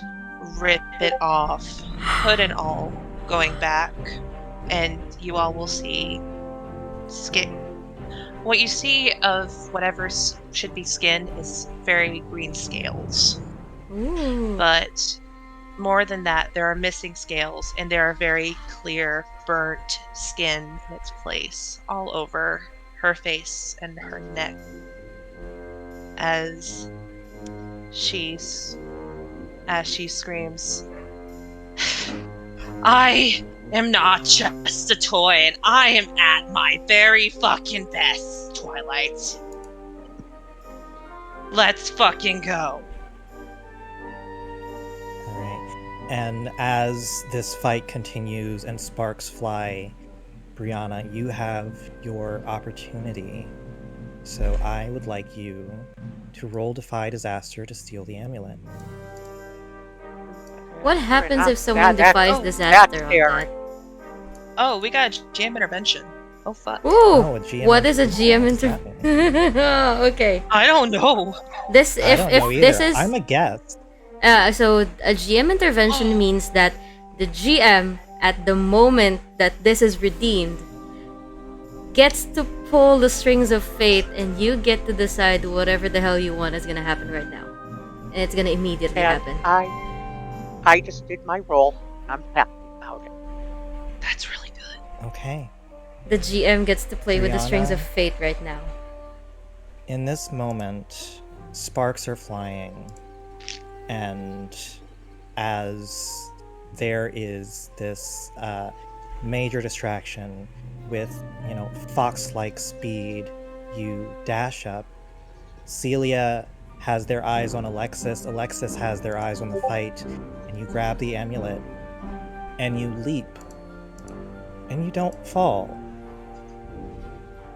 [SPEAKER 4] rip it off, hood and all, going back, and you all will see skin. What you see of whatever should be skin is very green scales.
[SPEAKER 2] Ooh.
[SPEAKER 4] But more than that, there are missing scales, and there are very clear, burnt skin in its place, all over her face and her neck. As she screams, I am not just a toy, and I am at my very fucking best, Twilight. Let's fucking go.
[SPEAKER 1] Alright. And as this fight continues and sparks fly, Brianna, you have your opportunity. So I would like you to roll Defy Disaster to steal the amulet.
[SPEAKER 2] What happens if someone
[SPEAKER 5] That-
[SPEAKER 2] defies
[SPEAKER 4] oh,
[SPEAKER 2] disaster on
[SPEAKER 5] scary.
[SPEAKER 2] that?
[SPEAKER 4] Oh, we got a GM intervention. Oh, fuck.
[SPEAKER 2] Ooh!
[SPEAKER 1] Oh, a GM
[SPEAKER 2] What is a GM
[SPEAKER 1] What's
[SPEAKER 2] intervention?
[SPEAKER 1] happening?
[SPEAKER 2] Okay.
[SPEAKER 4] I don't know.
[SPEAKER 2] This
[SPEAKER 1] I don't know
[SPEAKER 2] if this
[SPEAKER 1] either.
[SPEAKER 2] is
[SPEAKER 1] I'm a guest.
[SPEAKER 2] so a GM intervention means that the GM at the moment that this is redeemed gets to pull the strings of fate, and you get to decide whatever the hell you want is gonna happen right now, and it's gonna immediately
[SPEAKER 5] And
[SPEAKER 2] happen.
[SPEAKER 5] I just did my roll. I'm happy about it.
[SPEAKER 4] That's really good.
[SPEAKER 1] Okay.
[SPEAKER 2] The GM gets to play with the strings
[SPEAKER 1] Brianna?
[SPEAKER 2] of fate right now.
[SPEAKER 1] In this moment, sparks are flying, and as there is this major distraction with, fox-like speed, you dash up. Celia has their eyes on Alexis. Alexis has their eyes on the fight, and you grab the amulet, and you leap, and you don't fall.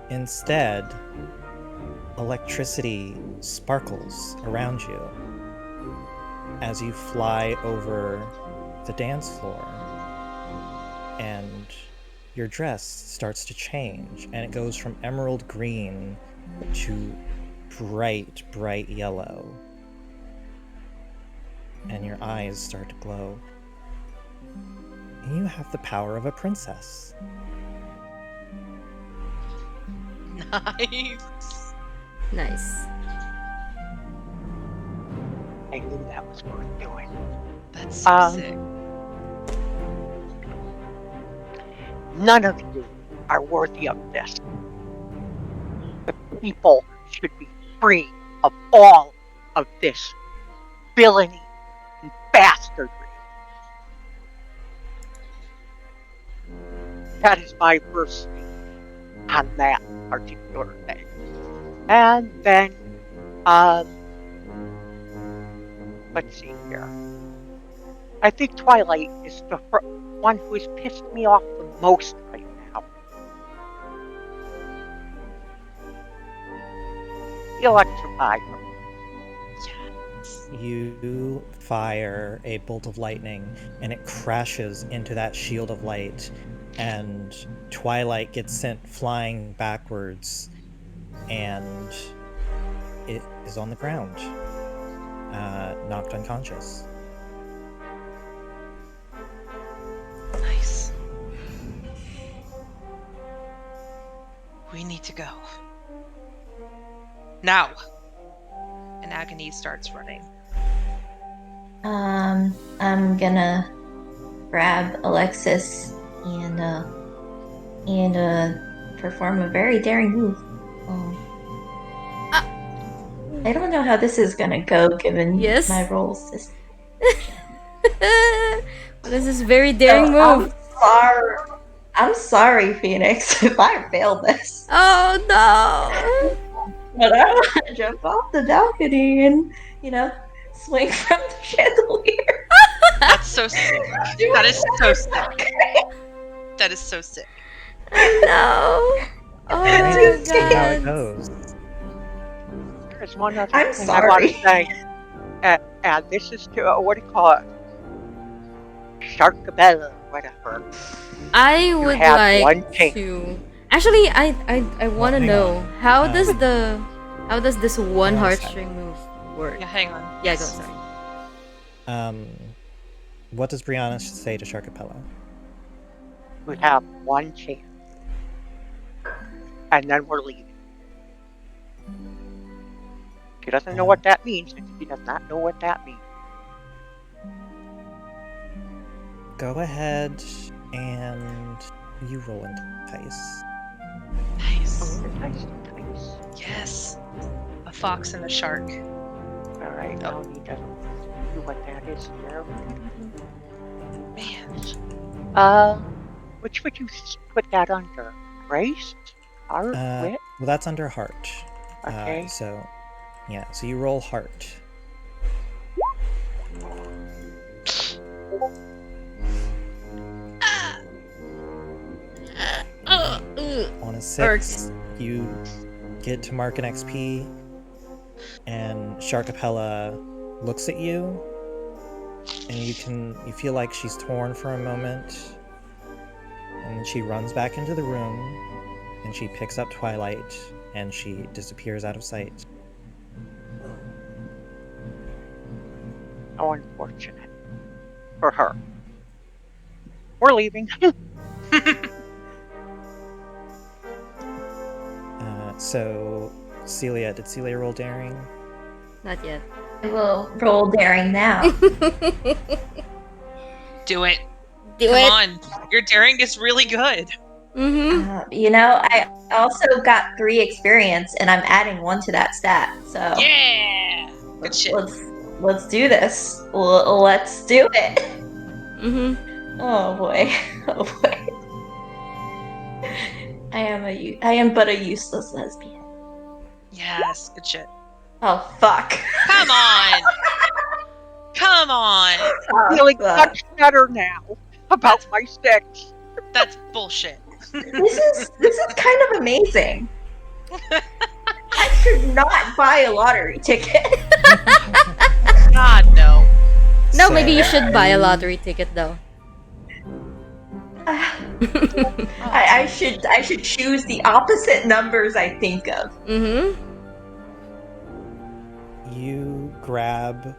[SPEAKER 1] Instead, electricity sparkles around you as you fly over the dance floor, and your dress starts to change, and it goes from emerald green to bright, bright yellow, and your eyes start to glow, and you have the power of a princess.
[SPEAKER 4] Nice.
[SPEAKER 2] Nice.
[SPEAKER 5] I knew that was worth doing.
[SPEAKER 4] That's so
[SPEAKER 5] Um,
[SPEAKER 4] sick.
[SPEAKER 5] None of you are worthy of this. The people should be free of all of this villainy and bastardry. That is my first speech on that particular thing. And then, let's see here. I think Twilight is the one who has pissed me off the most right now. Electrify her.
[SPEAKER 1] You fire a bolt of lightning, and it crashes into that shield of light, and Twilight gets sent flying backwards, and it is on the ground, knocked unconscious.
[SPEAKER 4] Nice. We need to go. Now. And Agony starts running.
[SPEAKER 3] I'm gonna grab Alexis and perform a very daring move. I don't know how this is gonna go given
[SPEAKER 2] Yes.
[SPEAKER 3] my rolls.
[SPEAKER 2] This is very daring
[SPEAKER 3] So,
[SPEAKER 2] move.
[SPEAKER 3] I'm sorry, Phoenix, if I failed this.
[SPEAKER 2] Oh no!
[SPEAKER 3] But I want to jump off the balcony and, swing from the chandelier.
[SPEAKER 4] That's so sick. That is so sick. That is so sick.
[SPEAKER 2] Oh no! Oh
[SPEAKER 1] Alright,
[SPEAKER 2] my
[SPEAKER 1] see how it
[SPEAKER 2] god!
[SPEAKER 1] goes.
[SPEAKER 5] There's one other
[SPEAKER 3] I'm
[SPEAKER 5] thing I want to
[SPEAKER 3] sorry.
[SPEAKER 5] say. And this is to, what do you call it? Sharkabella, whatever.
[SPEAKER 2] I would
[SPEAKER 5] had
[SPEAKER 2] like
[SPEAKER 5] one chance.
[SPEAKER 2] to. Actually, I want to
[SPEAKER 1] hang
[SPEAKER 2] know
[SPEAKER 1] on.
[SPEAKER 2] how does this one
[SPEAKER 1] Hang on a sec.
[SPEAKER 2] heartstring move work?
[SPEAKER 4] Yeah, hang on.
[SPEAKER 2] Yeah, go. Sorry.
[SPEAKER 1] What does Brianna say to Sharkapella?
[SPEAKER 5] We have one chance. And then we're leaving. She doesn't know what that means, and she does not know what that means.
[SPEAKER 1] Go ahead and you roll into dice.
[SPEAKER 4] Nice.
[SPEAKER 5] Nice.
[SPEAKER 4] Yes. A fox and a shark.
[SPEAKER 5] Alright, I'll need to do what that is here.
[SPEAKER 4] Man.
[SPEAKER 5] Which would you put that under? Grace? Heart? Wit?
[SPEAKER 1] Well, that's under heart.
[SPEAKER 5] Okay.
[SPEAKER 1] So you roll heart. On a 6, you get to mark an XP, and Sharkapella looks at you, and you feel like she's torn for a moment, and then she runs back into the room, and she picks up Twilight, and she disappears out of sight.
[SPEAKER 5] How unfortunate. For her. We're leaving.
[SPEAKER 1] So, Celia, did Celia roll daring?
[SPEAKER 2] Not yet.
[SPEAKER 3] I will roll daring now.
[SPEAKER 4] Do it.
[SPEAKER 2] Do
[SPEAKER 4] Come
[SPEAKER 2] it.
[SPEAKER 4] on. Your daring is really good.
[SPEAKER 2] Mm-hmm.
[SPEAKER 3] I also got 3 experience, and I'm adding 1 to that stat. So
[SPEAKER 4] Yeah. Good shit.
[SPEAKER 3] let's do this. Let's do it.
[SPEAKER 2] Mm-hmm.
[SPEAKER 3] Oh boy. Oh boy. I am but a useless lesbian.
[SPEAKER 4] Yes. Good shit.
[SPEAKER 3] Oh fuck.
[SPEAKER 4] Come on. Come on.
[SPEAKER 3] Oh,
[SPEAKER 5] Feeling
[SPEAKER 3] fuck.
[SPEAKER 5] much better now about my sticks.
[SPEAKER 4] That's bullshit.
[SPEAKER 3] This is kind of amazing. I should not buy a lottery ticket.
[SPEAKER 4] God, no.
[SPEAKER 2] No,
[SPEAKER 1] So,
[SPEAKER 2] maybe you should buy a lottery ticket though.
[SPEAKER 3] I should choose the opposite numbers I think of.
[SPEAKER 2] Mm-hmm.
[SPEAKER 1] You grab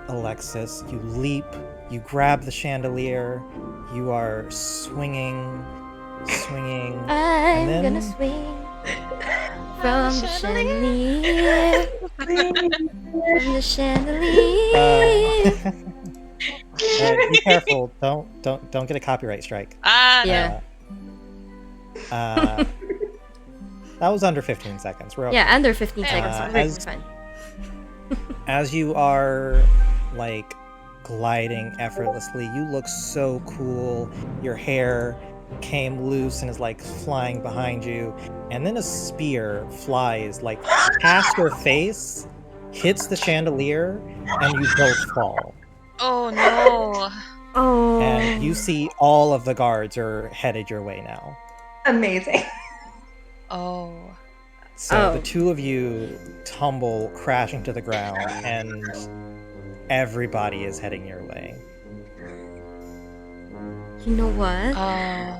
[SPEAKER 1] Alexis, you leap, you grab the chandelier, you are swinging,
[SPEAKER 2] I'm
[SPEAKER 1] and then
[SPEAKER 2] gonna swing from the chandelier. From the chandelier.
[SPEAKER 1] Be careful! Don't get a copyright strike.
[SPEAKER 2] Yeah.
[SPEAKER 1] That was under 15 seconds. We're okay.
[SPEAKER 2] Yeah, under 15 seconds. We're
[SPEAKER 1] as-
[SPEAKER 2] fine.
[SPEAKER 1] As you are like gliding effortlessly, you look so cool. Your hair came loose and is like flying behind you, and then a spear flies like past your face, hits the chandelier, and you both fall.
[SPEAKER 4] Oh no.
[SPEAKER 2] Oh.
[SPEAKER 1] And you see all of the guards are headed your way now.
[SPEAKER 3] Amazing.
[SPEAKER 4] Oh.
[SPEAKER 1] So
[SPEAKER 2] Oh.
[SPEAKER 1] the two of you tumble crashing to the ground, and everybody is heading your way.
[SPEAKER 2] You know what?
[SPEAKER 4] Oh.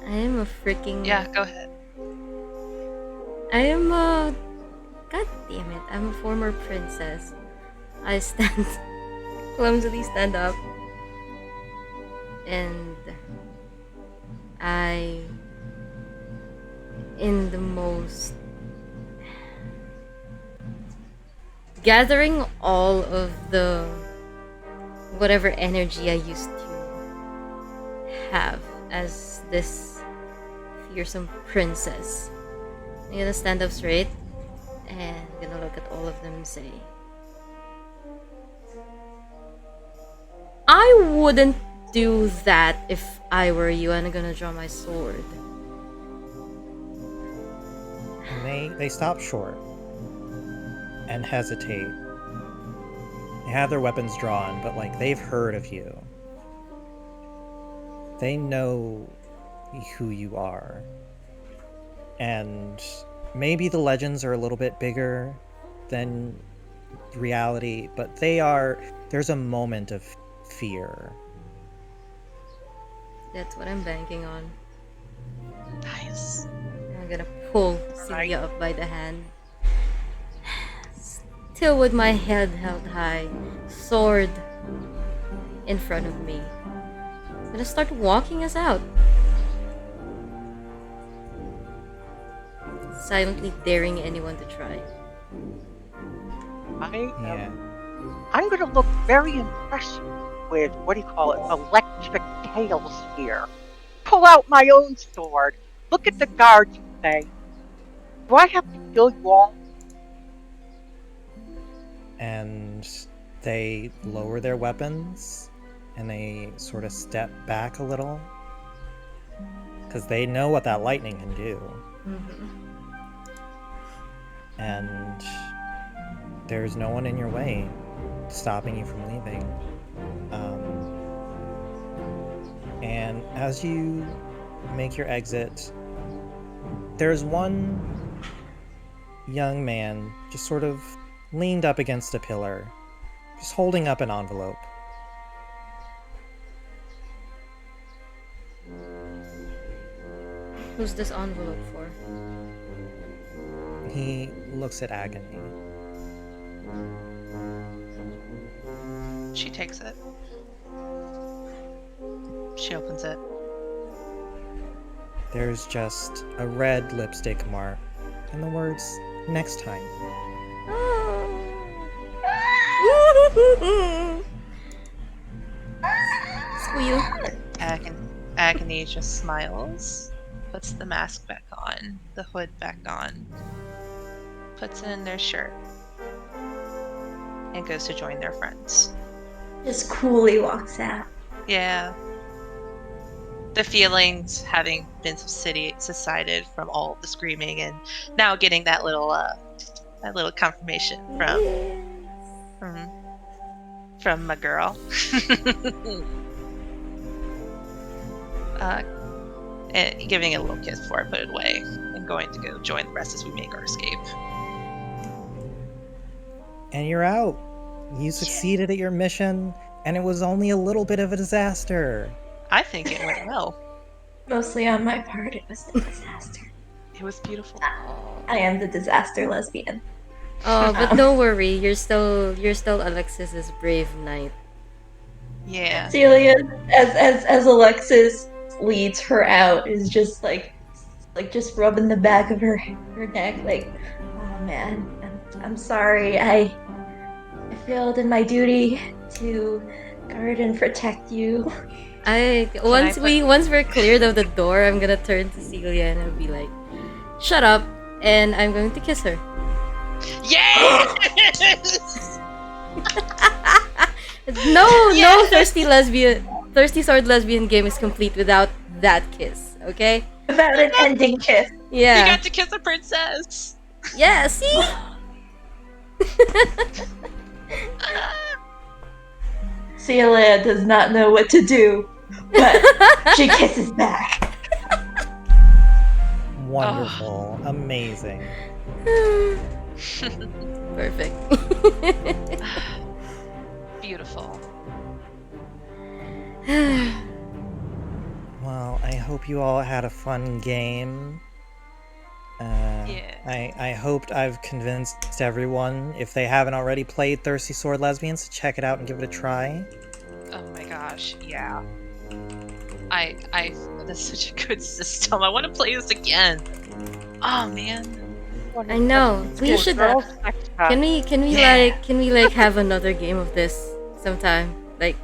[SPEAKER 2] I am a freaking.
[SPEAKER 4] Yeah, go ahead.
[SPEAKER 2] I am a. God damn it! I'm a former princess. I clumsily stand up, and I, in the most, gathering all of the whatever energy I used to have as this fearsome princess. I'm gonna stand up straight and I'm gonna look at all of them and say, I wouldn't do that if I were you, and I'm gonna draw my sword.
[SPEAKER 1] And they stop short and hesitate. They have their weapons drawn, but like they've heard of you. They know who you are. And maybe the legends are a little bit bigger than reality, but there's a moment of fear.
[SPEAKER 2] That's what I'm banking on.
[SPEAKER 4] Nice.
[SPEAKER 2] I'm gonna pull Celia up by the hand. Still with my head held high, sword in front of me. I'm gonna start walking us out. Silently daring anyone to try.
[SPEAKER 5] I'm going to look very impressive with, what do you call it, electric tails here. Pull out my own sword. Look at the guards and say, do I have to kill you all?
[SPEAKER 1] And they lower their weapons and they sort of step back a little because they know what that lightning can do. And there's no one in your way stopping you from leaving. And as you make your exit, there's one young man just sort of leaned up against a pillar, just holding up an envelope.
[SPEAKER 2] Who's this envelope for?
[SPEAKER 1] He looks at Agony.
[SPEAKER 4] She takes it. She opens it.
[SPEAKER 1] There's just a red lipstick mark and the words, "Next time."
[SPEAKER 2] Squeal.
[SPEAKER 4] Agony just smiles, puts the mask back on, the hood back on, puts it in their shirt, and goes to join their friends.
[SPEAKER 3] Just coolly walks out.
[SPEAKER 4] Yeah. The feelings having been subsided from all the screaming, and now getting that little confirmation from my girl. And giving it a little kiss before I put it away, and going to go join the rest as we make our escape.
[SPEAKER 1] And you're out. You succeeded at your mission, and it was only a little bit of a disaster.
[SPEAKER 4] I think it went well.
[SPEAKER 3] Mostly on my part, it was a disaster.
[SPEAKER 4] It was beautiful.
[SPEAKER 3] I am the disaster lesbian.
[SPEAKER 2] Oh, but don't worry, you're still Alexis's brave knight.
[SPEAKER 4] Yeah.
[SPEAKER 3] Celia, as Alexis leads her out, is just like just rubbing the back of her neck, like, oh man, I'm sorry, I failed in my duty to guard and protect you.
[SPEAKER 2] Once we're cleared of the door, I'm gonna turn to Celia and I'll be like, shut up, and I'm going to kiss her.
[SPEAKER 4] Yes!
[SPEAKER 2] No Thirsty Sword Lesbian game is complete without that kiss, okay?
[SPEAKER 3] Without an ending kiss.
[SPEAKER 2] Yeah.
[SPEAKER 4] You got to kiss a princess!
[SPEAKER 2] Yeah, see?
[SPEAKER 3] Celia does not know what to do, but she kisses back.
[SPEAKER 1] Wonderful. Amazing.
[SPEAKER 2] Perfect.
[SPEAKER 4] Beautiful.
[SPEAKER 1] Well, I hope you all had a fun game.
[SPEAKER 4] Yeah.
[SPEAKER 1] I hoped I've convinced everyone, if they haven't already played Thirsty Sword Lesbians, to check it out and give it a try.
[SPEAKER 4] Oh my gosh, yeah. That's such a good system. I want to play this again. Oh man.
[SPEAKER 2] I know. We should. Can we have another game of this sometime? Like,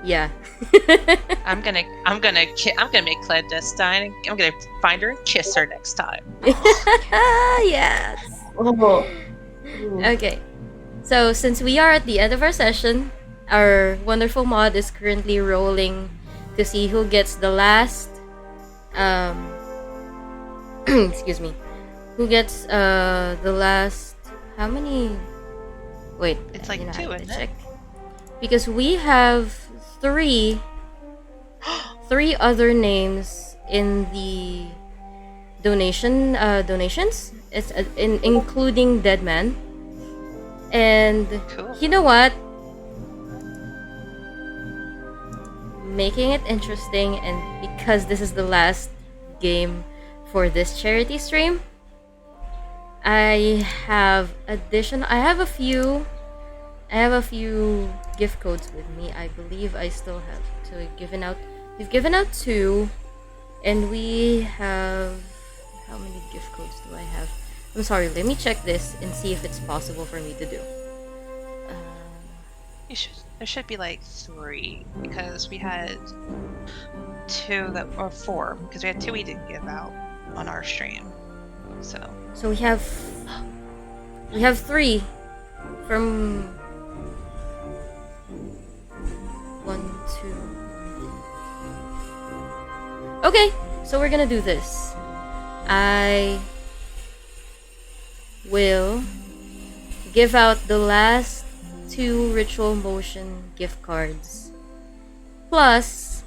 [SPEAKER 2] yeah.
[SPEAKER 4] I'm gonna make clandestine. I'm gonna find her and kiss her next time.
[SPEAKER 2] Yes.
[SPEAKER 3] Oh.
[SPEAKER 2] Okay. So since we are at the end of our session, our wonderful mod is currently rolling to see who gets the last excuse me, who gets the last, how many, wait,
[SPEAKER 4] It's like
[SPEAKER 2] I
[SPEAKER 4] two,
[SPEAKER 2] have to
[SPEAKER 4] isn't it?
[SPEAKER 2] check, because we have three other names in the donations. It's including Dead Man. And
[SPEAKER 4] Cool.
[SPEAKER 2] you know what? Making it interesting, and because this is the last game for this charity stream, I have a few gift codes with me. I believe I still have to we've given out 2, and we have, how many gift codes do I have? I'm sorry, let me check this and see if it's possible for me to do.
[SPEAKER 4] There should be like 3 because we had 2 or 4 because we had 2 we didn't give out on our stream. So
[SPEAKER 2] we have 3 from 1, 2. Okay, so we're gonna do this. I will give out the last 2 Ritual Motion gift cards, plus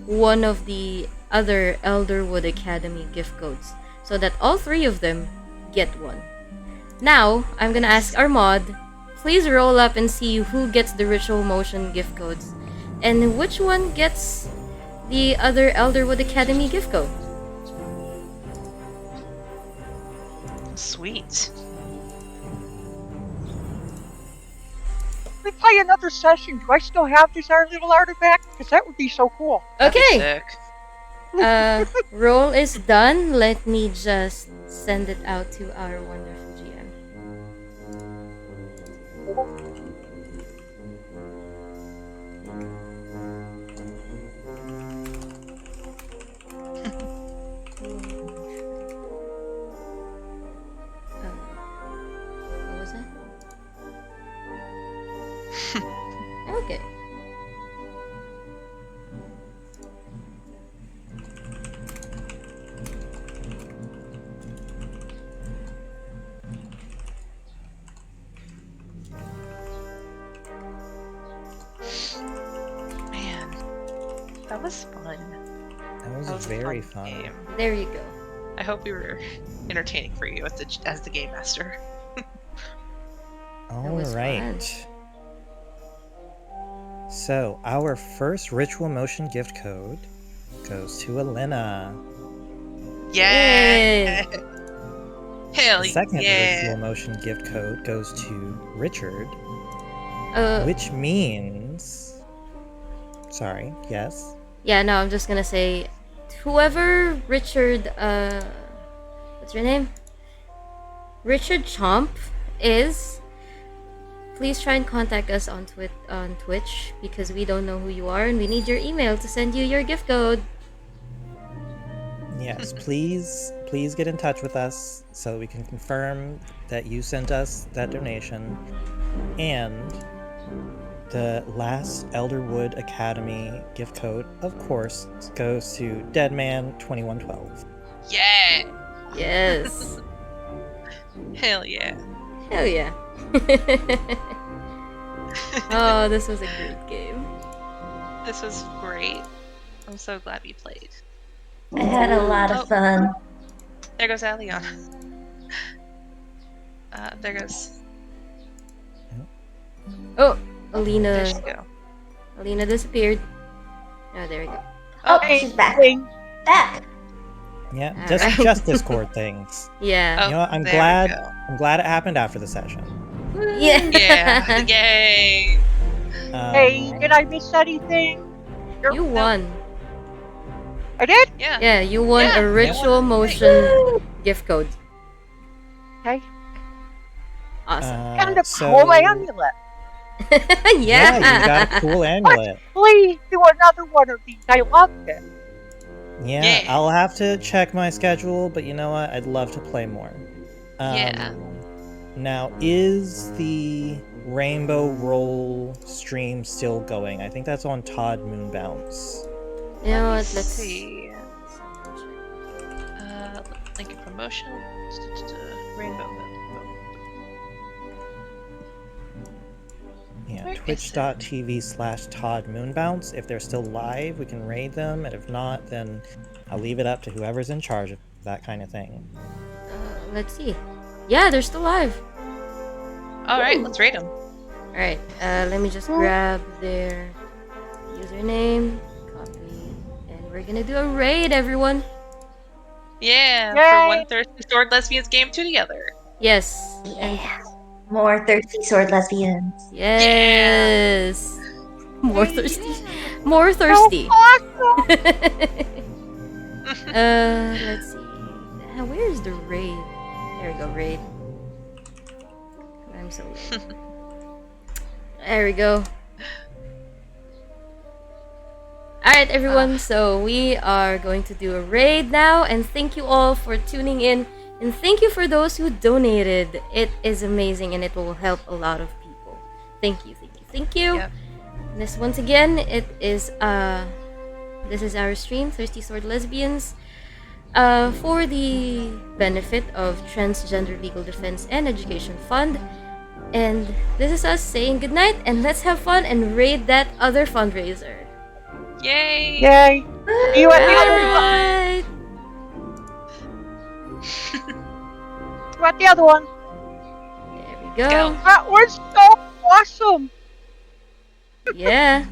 [SPEAKER 2] one of the other Elderwood Academy gift codes, so that all 3 of them get one. Now, I'm gonna ask our mod, please roll up and see who gets the Ritual Motion gift codes, and which one gets the other Elderwood Academy gift code.
[SPEAKER 4] sweet.
[SPEAKER 5] We play another session. Do I still have this our little artifact? Because that would be so cool.
[SPEAKER 4] That'd be
[SPEAKER 2] Okay,
[SPEAKER 4] sick.
[SPEAKER 2] roll is done. Let me just send it out to our wonderful GM. What was that? Okay.
[SPEAKER 4] Man, that was fun.
[SPEAKER 1] That was,
[SPEAKER 4] That was a
[SPEAKER 1] very
[SPEAKER 4] fun
[SPEAKER 1] fun.
[SPEAKER 4] game.
[SPEAKER 2] There you go.
[SPEAKER 4] I hope we were entertaining for you as the game master.
[SPEAKER 1] All
[SPEAKER 2] was
[SPEAKER 1] right. So, our first Ritual Motion gift code goes to Alynna.
[SPEAKER 4] Yeah. Hell
[SPEAKER 1] The second
[SPEAKER 4] yeah.
[SPEAKER 1] Ritual Motion gift code goes to Richard,
[SPEAKER 2] Uh,
[SPEAKER 1] which means... Sorry, yes?
[SPEAKER 2] yeah, no, I'm just gonna say, whoever Richard, what's your name? Richard Chomp is, please try and contact us on Twitch, because we don't know who you are and we need your email to send you your gift code.
[SPEAKER 1] Yes, please get in touch with us so we can confirm that you sent us that donation. And the last Elderwood Academy gift code, of course, goes to Deadman2112.
[SPEAKER 4] Yeah.
[SPEAKER 2] Yes.
[SPEAKER 4] Hell yeah.
[SPEAKER 2] Hell yeah. Oh, this was a great game.
[SPEAKER 4] This was great. I'm so glad we played.
[SPEAKER 3] I had a lot
[SPEAKER 4] Oh.
[SPEAKER 3] of fun.
[SPEAKER 4] There goes Alynna. There goes.
[SPEAKER 2] Oh,
[SPEAKER 4] There she
[SPEAKER 2] Alynna.
[SPEAKER 4] go.
[SPEAKER 2] Alynna disappeared. Oh, there we go.
[SPEAKER 3] Oh,
[SPEAKER 4] Okay.
[SPEAKER 3] she's back.
[SPEAKER 5] Ding.
[SPEAKER 3] Back.
[SPEAKER 1] Yeah,
[SPEAKER 2] All
[SPEAKER 1] just
[SPEAKER 2] right.
[SPEAKER 1] Discord things.
[SPEAKER 2] Yeah.
[SPEAKER 4] Oh,
[SPEAKER 1] You know what? I'm
[SPEAKER 4] there we
[SPEAKER 1] glad.
[SPEAKER 4] go.
[SPEAKER 1] I'm glad it happened after the session.
[SPEAKER 2] Yeah.
[SPEAKER 4] Yeah. Yay.
[SPEAKER 5] Hey, did I miss anything?
[SPEAKER 2] You won.
[SPEAKER 5] I did?
[SPEAKER 4] Yeah.
[SPEAKER 2] Yeah, you won
[SPEAKER 4] Yeah,
[SPEAKER 2] a
[SPEAKER 4] you
[SPEAKER 2] Ritual
[SPEAKER 4] won.
[SPEAKER 2] Motion gift code.
[SPEAKER 5] Okay.
[SPEAKER 2] Awesome.
[SPEAKER 5] And a
[SPEAKER 1] So-
[SPEAKER 5] cool amulet.
[SPEAKER 2] Yeah.
[SPEAKER 1] you got a cool amulet.
[SPEAKER 5] Please do another one of these. I loved it.
[SPEAKER 1] Yeah,
[SPEAKER 4] Yeah.
[SPEAKER 1] I'll have to check my schedule, but you know what? I'd love to play more.
[SPEAKER 4] Yeah.
[SPEAKER 1] Now, is the Rainbow Roll stream still going? I think that's on Todd Moonbounce.
[SPEAKER 2] You know what?
[SPEAKER 4] Let's
[SPEAKER 2] Let's
[SPEAKER 4] see. Link in promotion. Rainbow.
[SPEAKER 1] Yeah,
[SPEAKER 4] Where is
[SPEAKER 1] twitch.tv/Todd Moonbounce. If they're still live, we can raid them, and if not, then I'll leave it up to whoever's in charge of that kind of thing.
[SPEAKER 2] let's see. Yeah, they're still live.
[SPEAKER 4] All right, let's rate them.
[SPEAKER 2] All right. Let me just grab their username, copy, and we're gonna do a raid, everyone.
[SPEAKER 4] Yeah,
[SPEAKER 5] Yay!
[SPEAKER 4] for one Thirsty Sword Lesbians game 2 together.
[SPEAKER 2] Yes. And
[SPEAKER 3] Yeah. More Thirsty Sword Lesbians.
[SPEAKER 2] yes. More thirsty. More thirsty.
[SPEAKER 5] Awesome!
[SPEAKER 2] Let's see. Where's the raid? There we go, raid. I'm so weird. There we go. Alright, everyone, so we are going to do a raid now, and thank you all for tuning in, and thank you for those who donated. It is amazing, and it will help a lot of people. Thank you, thank you, thank you.
[SPEAKER 4] Yep.
[SPEAKER 2] This, once again, this is our stream, Thirsty Sword Lesbians, for the benefit of Transgender Legal Defense and Education Fund. And this is us saying goodnight, and let's have fun and raid that other fundraiser.
[SPEAKER 4] Yay!
[SPEAKER 5] Yay! See you at the other one.
[SPEAKER 2] Right.
[SPEAKER 5] See you at the other one.
[SPEAKER 2] There we go.
[SPEAKER 4] Go.
[SPEAKER 5] That was so awesome!
[SPEAKER 2] Yeah.